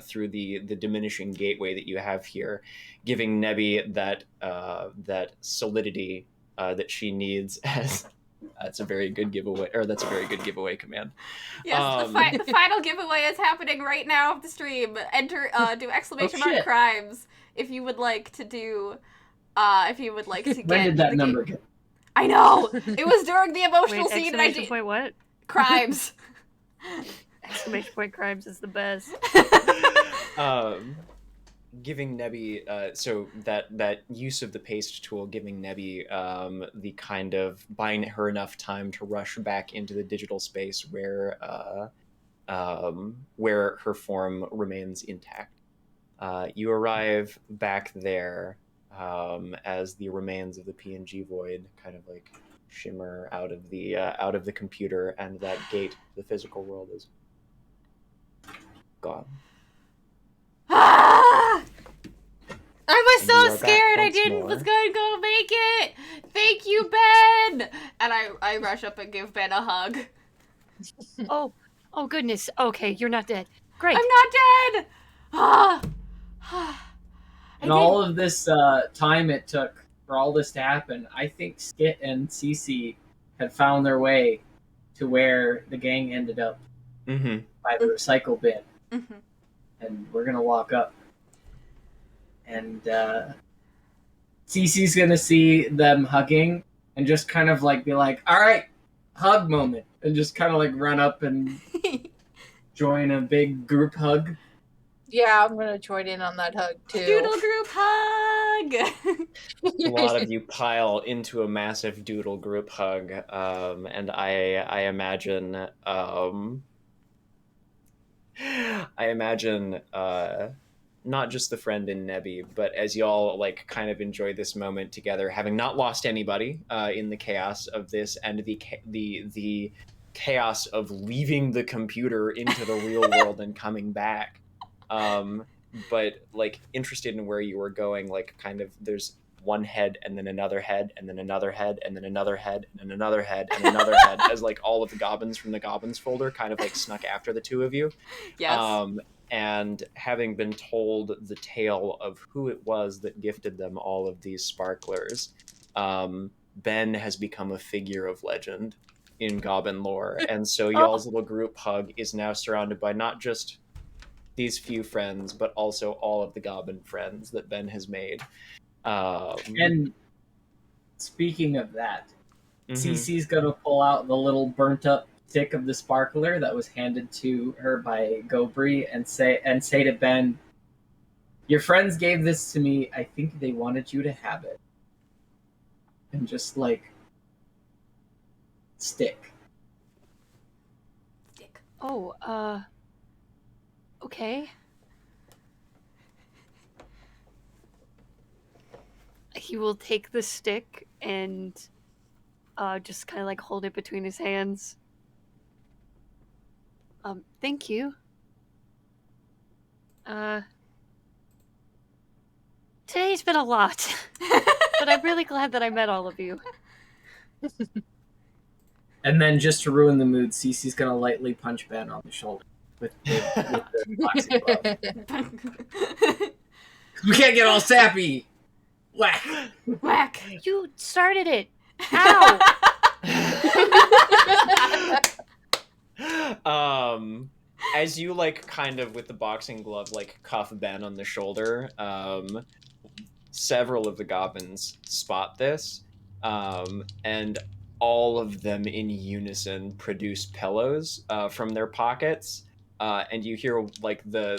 through the diminishing gateway that you have here, giving Nebby that solidity that she needs as. That's a very good giveaway, or that's a very good giveaway command. Yes, the final giveaway is happening right now of the stream. Enter, do exclamation mark crimes if you would like to do, if you would like to get. When did that number get? I know! It was during the emotional Wait, scene and I exclamation did. point what? Crimes. Exclamation point crimes is the best. Giving Nebby, so that use of the paste tool, giving Nebby the kind of buying her enough time to rush back into the digital space where her form remains intact. You arrive back there as the remains of the PNG void kind of like shimmer out of the computer, and that gate, the physical world, is gone. Ah! I was And you so are scared back I didn't once was more. going to go make it. Thank you, Ben. And I rush up and give Ben a hug. Oh goodness. Okay, you're not dead. Great. I'm not dead. Ah. And all of this time it took for all this to happen, I think Skit and Cece had found their way to where the gang ended up Mm-hmm. by the recycle bin. Mm-hmm. And we're gonna walk up, and Cece's gonna see them hugging and just kind of like be like, "All right, hug moment," and just kind of like run up and join a big group hug. Yeah, I'm gonna join in on that hug too. Doodle group hug. A lot of you pile into a massive doodle group hug, and I imagine not just the friend in Nebby, but as y'all like kind of enjoy this moment together, having not lost anybody in the chaos of this and the chaos of leaving the computer into the real world and coming back. But like interested in where you were going, like kind of there's one head and then another head and then another head and then another head and then another head and another head as like all of the goblins from the goblins folder kind of like snuck after the two of you. Yes. And having been told the tale of who it was that gifted them all of these sparklers, Ben has become a figure of legend in Goblin lore, and so y'all's little group hug is now surrounded by not just these few friends, but also all of the Goblin friends that Ben has made. And speaking of that, mhm. Cece's gonna pull out the little burnt up stick of the sparkler that was handed to her by Gobri and say to Ben, "Your friends gave this to me. I think they wanted you to have it." And just like stick. Oh, okay. He will take the stick and just kind of like hold it between his hands. Thank you. Today's been a lot, but I'm really glad that I met all of you. And then just to ruin the mood, Cece's gonna lightly punch Ben on the shoulder with the boxing glove. We can't get all sappy. Whack. Whack. You started it. Ow! As you like kind of with the boxing glove like cuff Ben on the shoulder, several of the goblins spot this, and all of them in unison produce pillows from their pockets. And you hear like the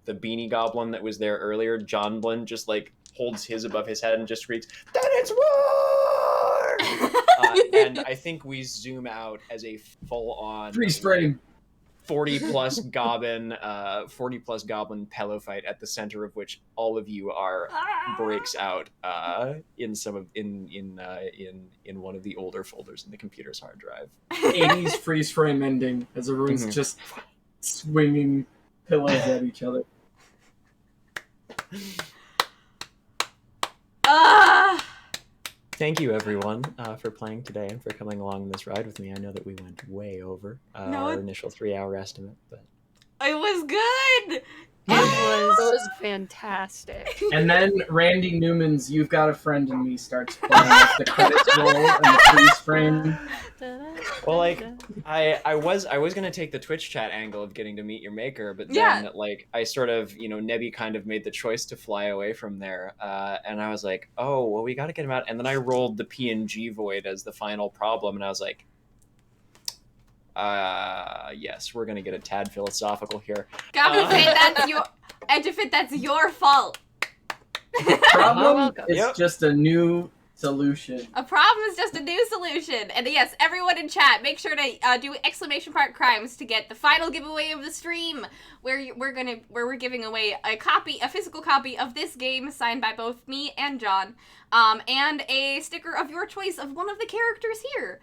beanie goblin that was there earlier, John Blin, just like holds his above his head and just screams, "Then it's war!" And I think we zoom out as a full-on Freeze frame. 40 plus goblin pillow fight, at the center of which all of you are breaks out in one of the older folders in the computer's hard drive. 80s freeze frame ending as everyone's just swinging pillows at each other. Thank you, everyone, for playing today and for coming along this ride with me. I know that we went way over our initial 3-hour estimate, but it was good. It was fantastic. And then Randy Newman's "You've Got a Friend in Me" starts playing as the credits roll and the freeze frame. Well, like I was gonna take the Twitch chat angle of getting to meet your maker, but then like I sort of, Nebby kind of made the choice to fly away from there, and I was like, oh well, we got to get him out. And then I rolled the PNG void as the final problem, and I was like, yes, we're gonna get a tad philosophical here. Edgefit, that's your fault. Problem is just a new solution. A problem is just a new solution. And yes, everyone in chat, make sure to do exclamation mark crimes to get the final giveaway of the stream, where we're giving away a physical copy of this game signed by both me and John, and a sticker of your choice of one of the characters here.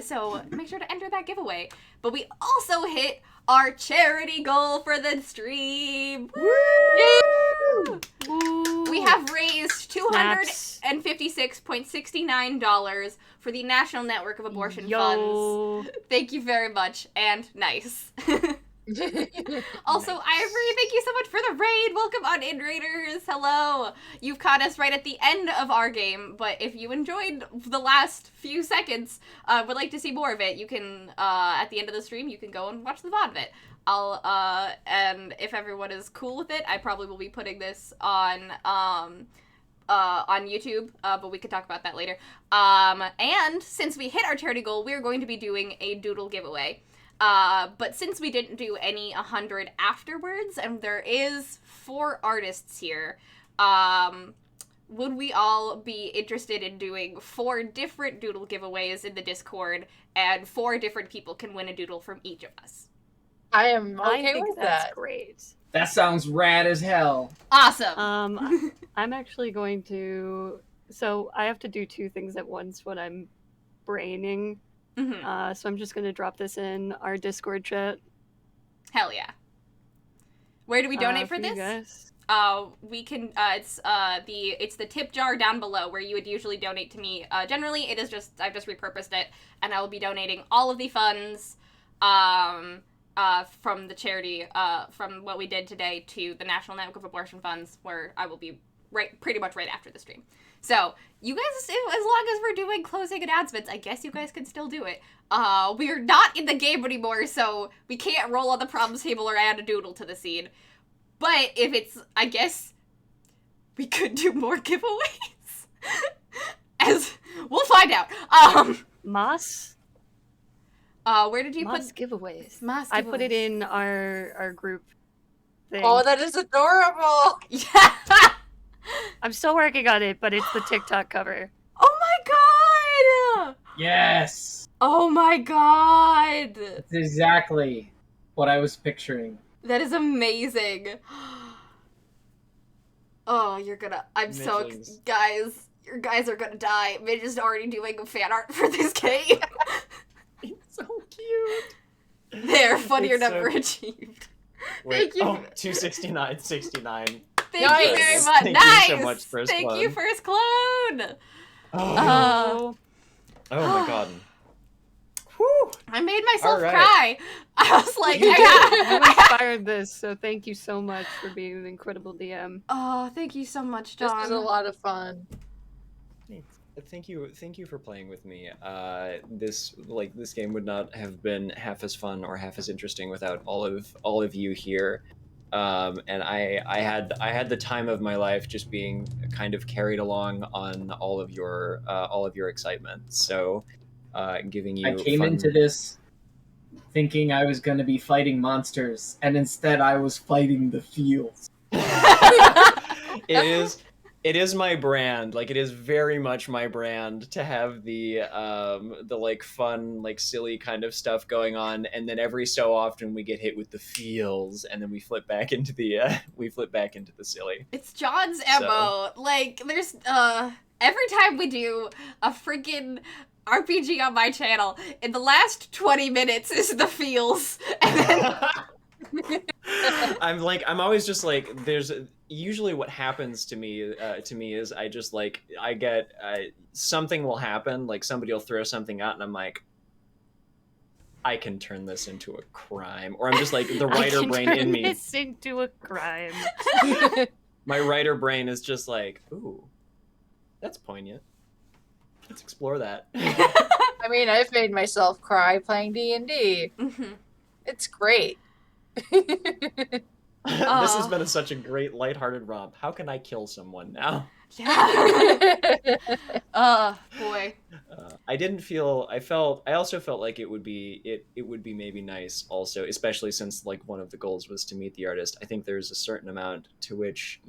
So make sure to enter that giveaway. But we also hit our charity goal for the stream. Woo! Woo! We have raised $256.69 for the National Network of Abortion Funds. Thank you very much, and nice. Also, Ivory, thank you so much for the raid. Welcome on in, Raiders. Hello. You've caught us right at the end of our game, but if you enjoyed the last few seconds, would like to see more of it, you can, at the end of the stream, you can go and watch the VOD of it. And if everyone is cool with it, I probably will be putting this on YouTube, but we could talk about that later. And since we hit our charity goal, we're going to be doing a doodle giveaway. But since we didn't do any 100 afterwards, and there is 4 artists here, would we all be interested in doing 4 different doodle giveaways in the Discord, and 4 different people can win a doodle from each of us? I am okay with that's that. Great. That sounds rad as hell. Awesome. I'm actually going to. So I have to do 2 things at once when I'm braining. Mm-hmm. So I'm just going to drop this in our Discord chat. Hell yeah. Where do we donate for this? We can, it's the tip jar down below where you would usually donate to me. Generally, it is just, I've just repurposed it, and I will be donating all of the funds, from the charity, from what we did today to the National Network of Abortion Funds, where I will be pretty much right after the stream. So, you guys, as long as we're doing closing announcements, I guess you guys can still do it. We're not in the game anymore, so we can't roll on the problems table or add a doodle to the scene. But if it's, I guess, we could do more giveaways. We'll find out. Moss? Where did you Moss put giveaways? Moss I put it giveaways? in our group thing. Oh, that is adorable. Yeah. I'm still working on it, but it's the TikTok cover. Oh my god! Yes! Oh my god! That's exactly what I was picturing. That is amazing. Oh, I'm so, Midlings. guys, your guys are gonna die. Midge is already doing fan art for this game. It's so cute. There, funnier It's so number cute. achieved. Wait, Thank you. 269.69. Thank Nice. you very much. Thank Nice! you so much, First Thank Clone. you, First Clone! Oh, oh my god. Whew. I made myself All right. cry. I was like, You You inspired this, so thank you so much for being an incredible DM. Oh, thank you so much, This John. was a lot of fun. Thank you for playing with me. This game would not have been half as fun or half as interesting without all of you here. And I had the time of my life just being kind of carried along on all of your excitement. So, giving you I came fun... into this thinking I was going to be fighting monsters, and instead I was fighting the fields. It is my brand. Like, it is very much my brand to have the like fun, like silly kind of stuff going on, and then every so often we get hit with the feels, and then we flip back into the silly. It's John's MO. Like, there's, every time we do a freaking RPG on my channel, in the last 20 minutes is the feels, and then... I'm always just like, there's usually what happens to me is I just like, I get something will happen, like somebody will throw something out and I'm like, I can turn this into a crime, or I'm just like, the writer brain in me, This into a crime. my writer brain is just like, ooh, that's poignant, let's explore that. I mean, I've made myself cry playing D&D. Mhm. It's great. This has been such a great lighthearted romp. How can I kill someone now? Yeah. Boy. I also felt like it would be maybe nice also, especially since like one of the goals was to meet the artist. I think there's a certain amount to which,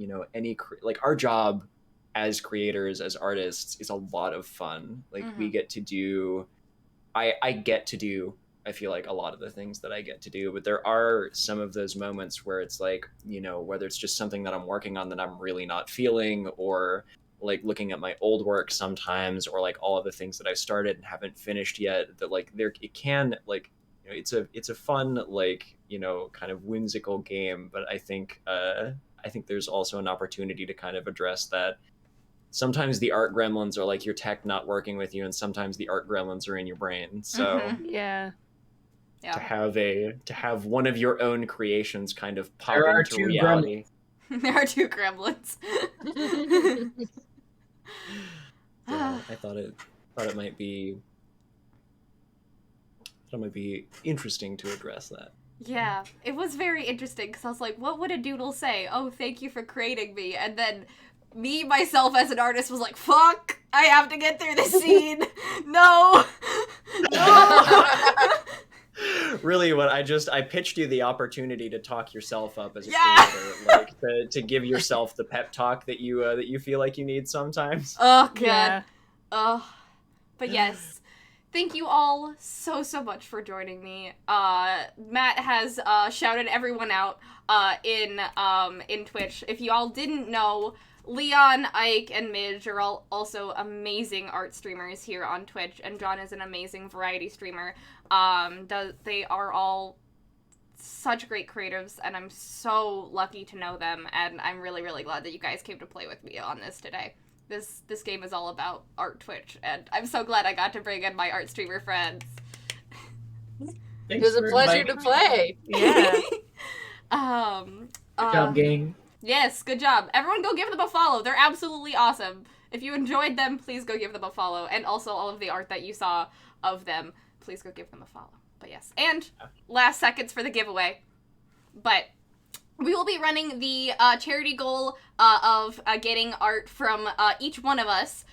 like our job as creators, as artists, is a lot of fun. Like we get to do, I get to do, I feel like, a lot of the things that I get to do, but there are some of those moments where it's like, whether it's just something that I'm working on that I'm really not feeling, or like looking at my old work sometimes, or like all of the things that I started and haven't finished yet, that like it can, like, it's a fun, like, kind of whimsical game, but I think there's also an opportunity to kind of address that. Sometimes the art gremlins are like your tech not working with you, and sometimes the art gremlins are in your brain. So Yeah. to have one of your own creations kind of pop There are into two reality. There are two gremlins. So I thought it might be interesting to address that. Yeah, it was very interesting because I was like, what would a doodle say? Oh, thank you for creating me. And then me, myself, as an artist was like, fuck, I have to get through this scene. No. No. Really, what I pitched you the opportunity to talk yourself up as a Yeah. creator, like to give yourself the pep talk that you feel like you need sometimes. Oh, God. Yeah. But yes, thank you all so much for joining me. Matt has shouted everyone out in Twitch. If you all didn't know, Leon, Ike, and Midge are all also amazing art streamers here on Twitch, and John is an amazing variety streamer. They are all such great creatives, and I'm so lucky to know them, and I'm really glad that you guys came to play with me on this today. This game is all about art Twitch, and I'm so glad I got to bring in my art streamer friends. It was a pleasure to play. Yeah. Good job, gang. Yes, good job. Everyone go give them a follow. They're absolutely awesome. If you enjoyed them, please go give them a follow. And also all of the art that you saw of them, please go give them a follow. But yes, and last seconds for the giveaway. But we will be running the charity goal of getting art from each one of us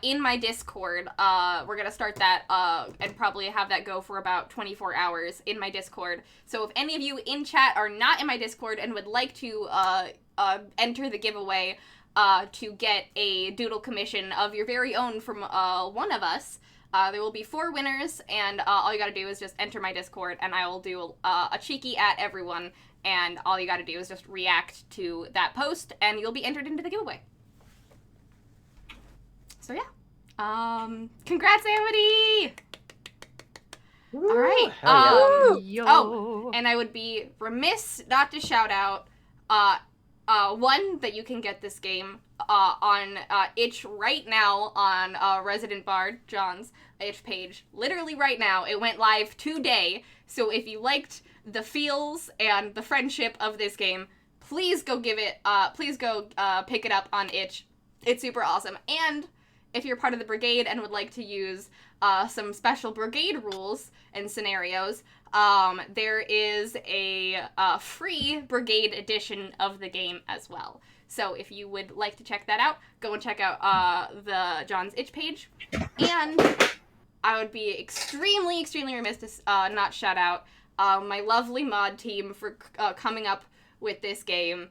in my Discord. We're going to start that and probably have that go for about 24 hours in my Discord. So if any of you in chat are not in my Discord and would like to enter the giveaway to get a doodle commission of your very own from one of us, there will be 4 winners, and all you gotta do is just enter my Discord, and I will do a cheeky at everyone, and all you gotta do is just react to that post, and you'll be entered into the giveaway. So yeah. Congrats, Amity! Alright. Yo. And I would be remiss not to shout out, one, that you can get this game on itch right now on Resident Bard, John's itch page. Literally right now. It went live today. So if you liked the feels and the friendship of this game, please go pick it up on itch. It's super awesome. And if you're part of the brigade and would like to use some special brigade rules and scenarios, there is a free brigade edition of the game as well. So if you would like to check that out, go and check out the John's itch page. And I would be extremely, extremely remiss to not shout out my lovely mod team for coming up with this game.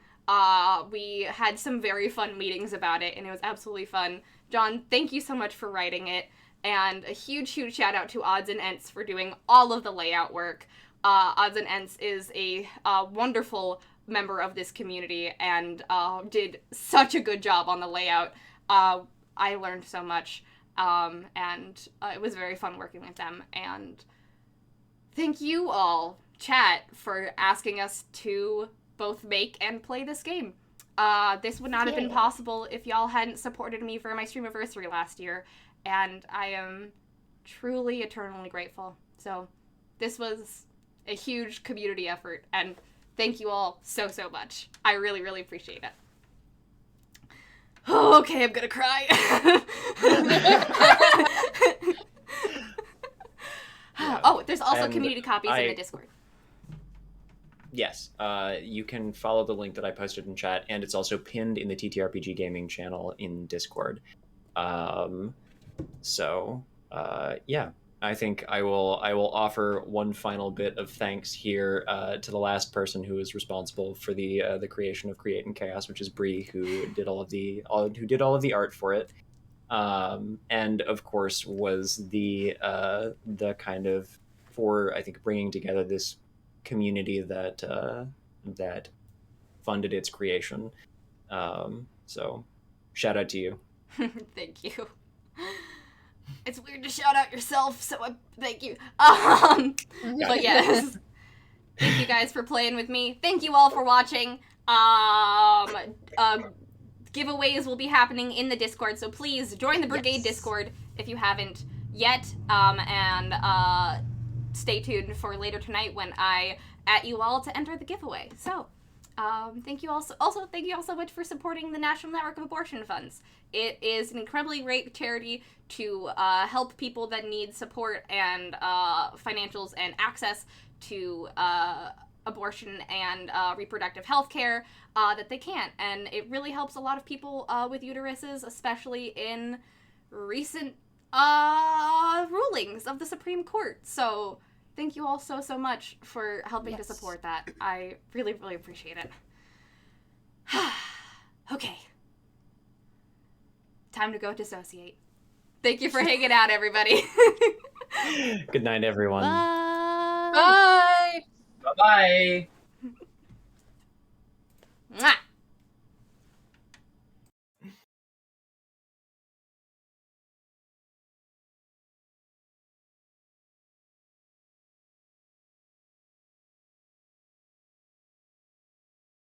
We had some very fun meetings about it, and it was absolutely fun. John, thank you so much for writing it. And a huge, huge shout out to Odds and Ents for doing all of the layout work. Odds and Ents is a wonderful member of this community and did such a good job on the layout. I learned so much, and it was very fun working with them. And thank you all, chat, for asking us to both make and play this game. This would not have been possible if y'all hadn't supported me for my streamiversary last year, and I am truly, eternally grateful. So this was a huge community effort, and thank you all so, so much. I really, really appreciate it. Oh, okay, I'm gonna cry. Oh, there's also community copies in the Discord. Yes, you can follow the link that I posted in chat, and it's also pinned in the TTRPG Gaming channel in Discord. Yeah, I think I will offer one final bit of thanks here to the last person who was responsible for the creation of Create in Chaos, which is Bree, who did all of the art for it, and of course was the kind of for, I think, bringing together this community that funded its creation. So shout out to you. Thank you. It's weird to shout out yourself, so thank you. But yes, thank you guys for playing with me. Thank you all for watching. Giveaways will be happening in the Discord, so please join the Brigade Discord if you haven't yet. And stay tuned for later tonight when I at you all to enter the giveaway. So, thank you also thank you all so much for supporting the National Network of Abortion Funds. It is an incredibly great charity to help people that need support and financials and access to abortion and reproductive health care that they can't. And it really helps a lot of people with uteruses, especially in recent rulings of the Supreme Court. So thank you all so, so much for helping to support that. I really, really appreciate it. Okay. Time to go dissociate. Thank you for hanging out, everybody. Good night, everyone. Bye. Bye-bye. Mwah.